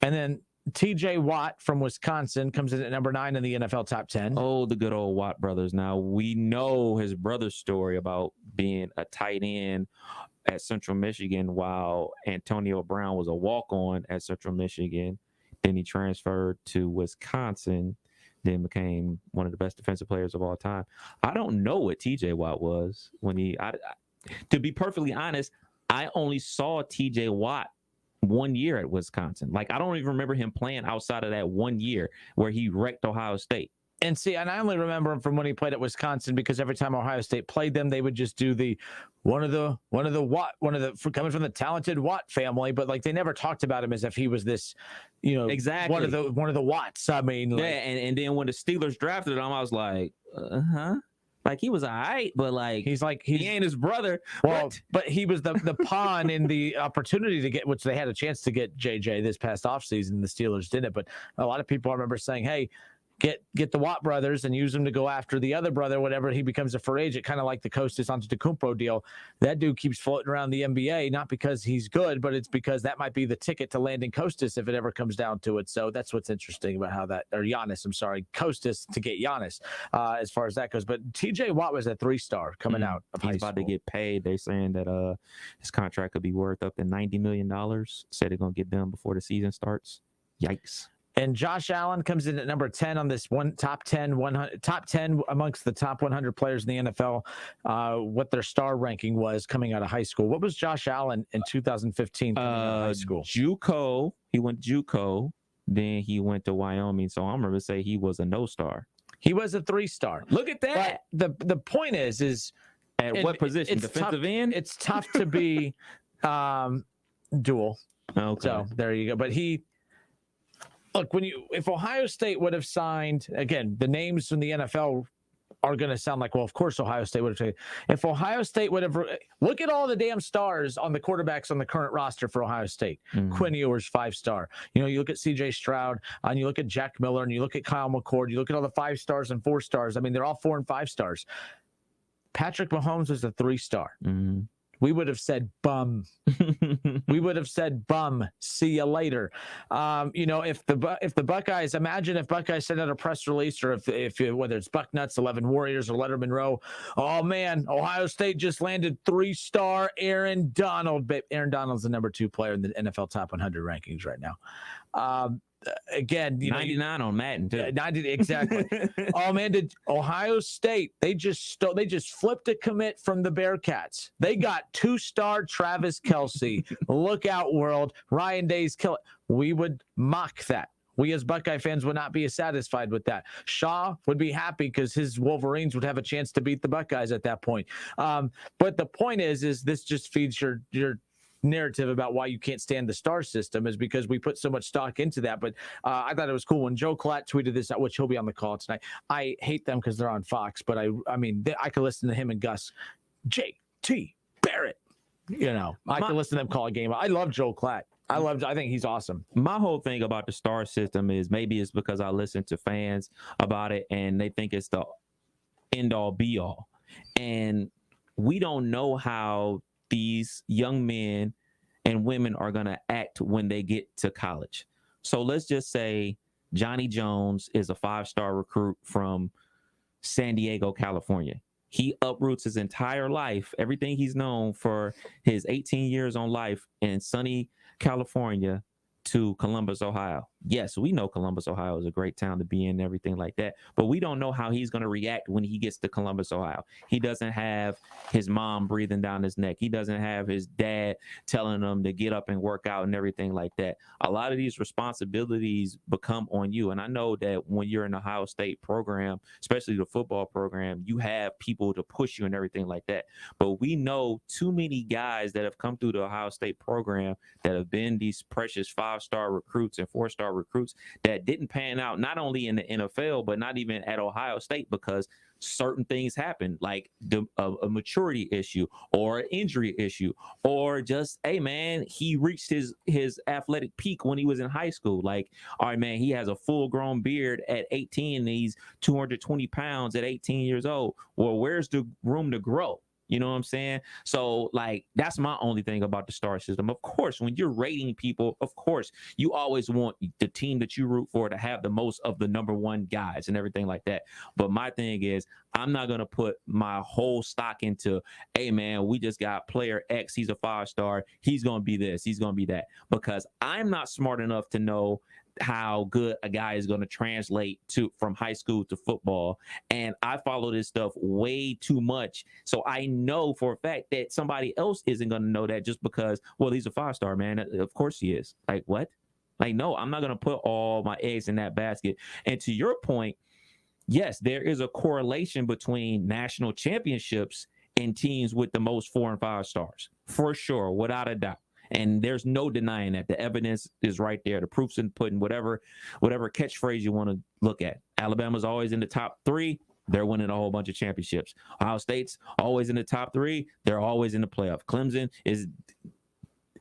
And then TJ Watt from Wisconsin comes in at number 9 in the NFL top 10. Oh, the good old Watt brothers. Now, we know his brother's story about being a tight end at Central Michigan while Antonio Brown was a walk-on at Central Michigan. Then he transferred to Wisconsin, then became one of the best defensive players of all time. I don't know what TJ Watt was when to be perfectly honest, I only saw TJ Watt 1 year at Wisconsin. I don't even remember him playing outside of that 1 year where he wrecked Ohio State. And I only remember him from when he played at Wisconsin because every time Ohio State played them, they would just do coming from the talented Watt family, but they never talked about him as if he was this, exactly one of the Watts. I mean, and then when the Steelers drafted him, I was like, he was all right, but he ain't his brother. Well, what? But he was the pawn in the opportunity to get, which they had a chance to get JJ this past offseason. The Steelers didn't, but a lot of people I remember saying, hey, get the Watt brothers and use them to go after the other brother whenever he becomes a free agent, kind of like the Kostas Antetokounmpo deal. That dude keeps floating around the NBA, not because he's good, but it's because that might be the ticket to landing Kostas if it ever comes down to it. So that's what's interesting about Kostas to get Giannis as far as that goes. But TJ Watt was a 3-star coming out of high school. He's about to get paid. They're saying that his contract could be worth up to $90 million. Said they're going to get done before the season starts. Yikes. And Josh Allen comes in at number 10 on this top 10 amongst the top 100 players in the NFL, what their star ranking was coming out of high school. What was Josh Allen in 2015 coming out of high school? JUCO. He went JUCO. Then he went to Wyoming. So I'm going to say he was a no-star. He was a 3-star. Look at that. But the point is at what position? Defensive end? It's tough to be dual. Okay. So there you go. But look, if Ohio State would have signed, again, the names from the NFL are going to sound like, well, of course Ohio State would have taken. If Ohio State would have, look at all the damn stars on the quarterbacks on the current roster for Ohio State. Quinn Ewers, 5-star. You look at CJ Stroud, and you look at Jack Miller, and you look at Kyle McCord, you look at all the 5-stars and 4-stars. I mean, they're all 4 and 5 stars. Patrick Mahomes was a 3-star. We would have said bum. We would have said bum. See you later. If the Buckeyes, imagine if Buckeyes sent out a press release, or if whether it's Bucknuts, 11 Warriors, or Letterman Row. Oh man, Ohio State just landed 3-star Aaron Donald. Aaron Donald's the number 2 player in the NFL top 100 rankings right now. Again, 99 on Madden too. 90 exactly. Oh man, did Ohio State? They just flipped a commit from the Bearcats. They got 2-star Travis Kelce. Look out, world! Ryan Day's kill it. We would mock that. We as Buckeye fans would not be satisfied with that. Shaw would be happy because his Wolverines would have a chance to beat the Buckeyes at that point. But the point is this just feeds your narrative about why you can't stand the star system, is because we put so much stock into that. But I thought it was cool when Joe Klatt tweeted this out, which he'll be on the call tonight. I hate them because they're on Fox, but I mean, I could listen to him and Gus, J.T. Barrett. I could listen to them call a game. I love Joe Klatt. I think he's awesome. My whole thing about the star system is maybe it's because I listen to fans about it and they think it's the end all be all. And we don't know how these young men and women are going to act when they get to college. So let's just say Johnny Jones is a 5-star recruit from San Diego, California. He uproots his entire life, everything he's known for his 18 years on life in sunny California, to Columbus, Ohio. Yes, we know Columbus, Ohio is a great town to be in and everything like that, but we don't know how he's going to react when he gets to Columbus, Ohio. He doesn't have his mom breathing down his neck. He doesn't have his dad telling him to get up and work out and everything like that. A lot of these responsibilities become on you. And I know that when you're in the Ohio State program, especially the football program, you have people to push you and everything like that. But we know too many guys that have come through the Ohio State program that have been these precious 5-star recruits and 4-star recruits that didn't pan out, not only in the NFL, but not even at Ohio State, because certain things happen, like a maturity issue or an injury issue, or just, hey man, he reached his athletic peak when he was in high school. Like, all right, man, he has a full grown beard at 18 and he's 220 pounds at 18 years old. Well, where's the room to grow? You know what I'm saying? So, like, that's my only thing about the star system. Of course, when you're rating people, of course, you always want the team that you root for to have the most of the number 1 guys and everything like that. But my thing is, I'm not going to put my whole stock into, hey, man, we just got player X. He's a 5-star. He's going to be this. He's going to be that. Because I'm not smart enough to know how good a guy is going to translate from high school to football. And I follow this stuff way too much. So I know for a fact that somebody else isn't going to know that just because, well, he's a 5-star, man. Of course he is. Like, what? Like, no, I'm not going to put all my eggs in that basket. And to your point, yes, there is a correlation between national championships and teams with the most 4 and 5 stars, for sure, without a doubt. And there's no denying that. The evidence is right there. The proof's in the pudding, whatever catchphrase you want to look at. Alabama's always in the top 3. They're winning a whole bunch of championships. Ohio State's always in the top 3. They're always in the playoff. Clemson is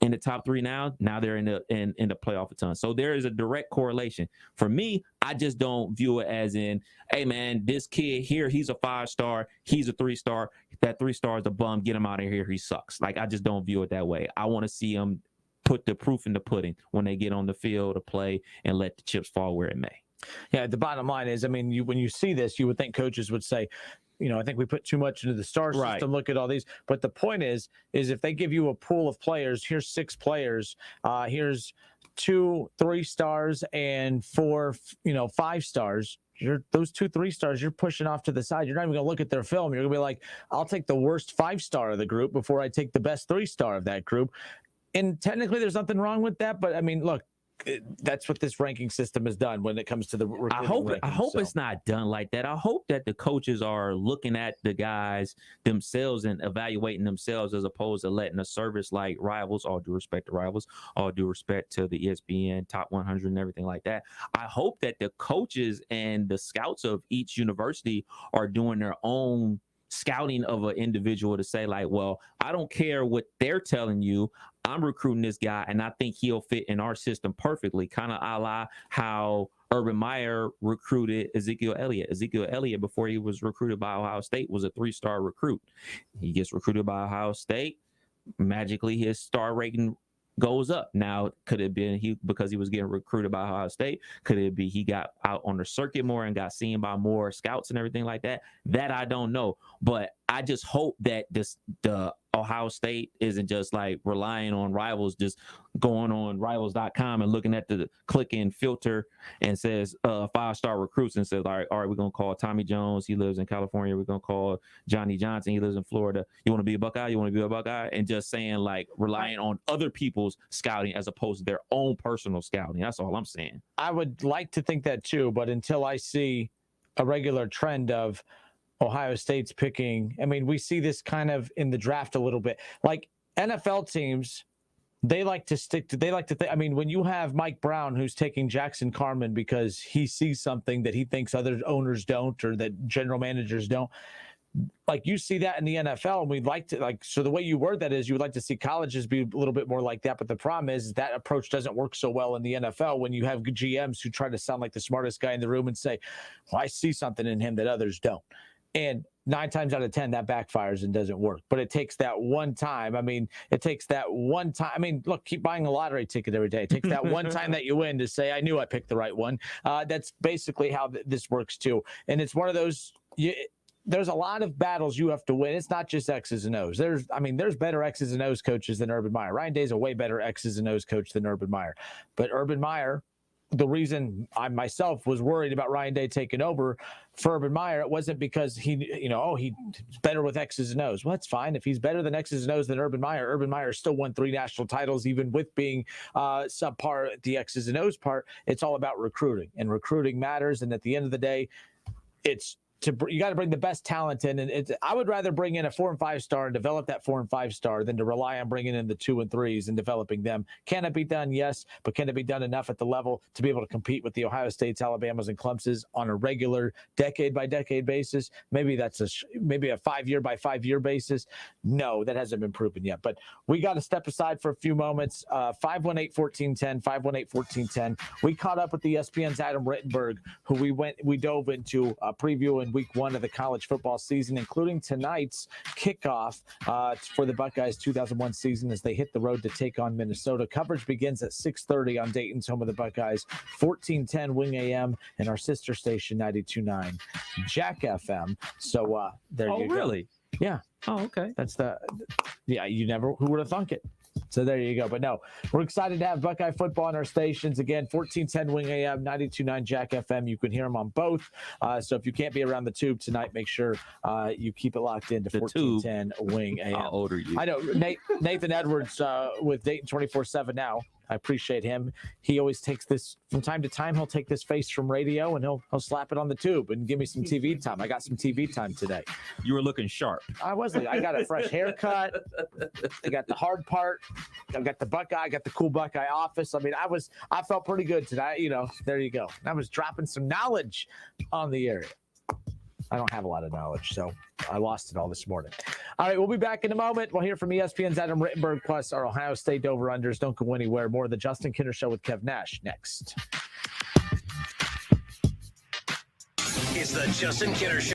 in the top 3 now. Now they're in the playoff a ton. So there is a direct correlation. For me, I just don't view it as in, hey man, this kid here, he's a 5-star, he's a 3-star. That 3-star is a bum. Get him out of here. He sucks. Like, I just don't view it that way. I want to see him put the proof in the pudding when they get on the field to play and let the chips fall where it may. Yeah, the bottom line is, I mean, when you see this, you would think coaches would say, I think we put too much into the star system. Right. Look at all these. But the point is if they give you a pool of players, here's 6 players, here's 2 3-stars and 4, 5-stars, those 2 3-stars, you're pushing off to the side. You're not even going to look at their film. You're going to be like, I'll take the worst 5-star of the group before I take the best 3-star of that group. And technically, there's nothing wrong with that. But I mean, look, that's what this ranking system has done when it comes to the recruiting. I hope it's not done like that. I hope that the coaches are looking at the guys themselves and evaluating themselves as opposed to letting a service like Rivals, all due respect to Rivals, all due respect to the ESPN Top 100 and everything like that. I hope that the coaches and the scouts of each university are doing their own scouting of an individual to say, like, well, I don't care what they're telling you. I'm recruiting this guy, and I think he'll fit in our system perfectly, kind of a la how Urban Meyer recruited Ezekiel Elliott. Ezekiel Elliott, before he was recruited by Ohio State, was a 3-star recruit. He gets recruited by Ohio State. Magically, his star rating goes up. Now, could it be because he was getting recruited by Ohio State? Could it be he got out on the circuit more and got seen by more scouts and everything like that? That I don't know. But I just hope that the Ohio State isn't just like relying on Rivals, just going on rivals.com and looking at the click and filter and says 5-star recruits and says, all right, we're going to call Tommy Jones. He lives in California. We're going to call Johnny Johnson. He lives in Florida. You want to be a Buckeye? You want to be a Buckeye? And just saying, like, relying on other people's scouting as opposed to their own personal scouting. That's all I'm saying. I would like to think that too, but until I see a regular trend of Ohio State's picking, I mean, we see this kind of in the draft a little bit. Like NFL teams, they like to think, I mean, when you have Mike Brown who's taking Jackson Carman because he sees something that he thinks other owners don't or that general managers don't, like you see that in the NFL, and we'd like to, like, so the way you word that is you would like to see colleges be a little bit more like that. But the problem is that approach doesn't work so well in the NFL when you have GMs who try to sound like the smartest guy in the room and say, well, I see something in him that others don't. And 9 times out of 10, that backfires and doesn't work. But it takes that one time. I mean, look, keep buying a lottery ticket every day. It takes that one time that you win to say, I knew I picked the right one. That's basically how this works too. And it's one of those, there's a lot of battles you have to win. It's not just X's and O's. There's better X's and O's coaches than Urban Meyer. Ryan Day's a way better X's and O's coach than Urban Meyer. But Urban Meyer, the reason I myself was worried about Ryan Day taking over for Urban Meyer, it wasn't because he's better with X's and O's. Well, that's fine. If he's better than X's and O's than Urban Meyer still won 3 national titles, even with being subpar at the X's and O's part. It's all about recruiting, and recruiting matters. And at the end of the day, you got to bring the best talent in, and I would rather bring in a 4 and 5-star and develop that 4 and 5-star than to rely on bringing in the 2 and 3s and developing them. Can it be done? Yes, but can it be done enough at the level to be able to compete with the Ohio States, Alabamas, and Clemsons on a regular decade by decade basis? Maybe that's a 5-year by 5-year basis. No, that hasn't been proven yet. But we got to step aside for a few moments. 518-1410, 518-1410. We caught up with the ESPN's Adam Rittenberg, who we dove into a preview in week 1 of the college football season, including tonight's kickoff for the Buckeyes 2001 season as they hit the road to take on Minnesota. Coverage begins at 6:30 on Dayton's home of the Buckeyes, 1410 Wing AM, and our sister station 92.9 Jack FM. So there you go. Oh, really? Yeah. Oh, okay. Who would have thunk it? So there you go. But no, we're excited to have Buckeye football on our stations. Again, 1410 Wing AM, 92.9 Jack FM. You can hear them on both. So if you can't be around the tube tonight, make sure you keep it locked into 1410 Wing AM. How old are you? I know. Nathan Edwards with Dayton 24/7 now. I appreciate him. He always takes this from time to time. He'll take this face from radio and he'll slap it on the tube and give me some TV time. I got some TV time today. You were looking sharp. I was. I got a fresh haircut. I got the hard part. I got the Buckeye. I got the cool Buckeye office. I mean, I felt pretty good today. There you go. I was dropping some knowledge on the area. I don't have a lot of knowledge, so I lost it all this morning. All right, we'll be back in a moment. We'll hear from ESPN's Adam Rittenberg, plus our Ohio State over-unders. Don't go anywhere. More of the Justin Kinner Show with Kev Nash next. It's the Justin Kinner Show.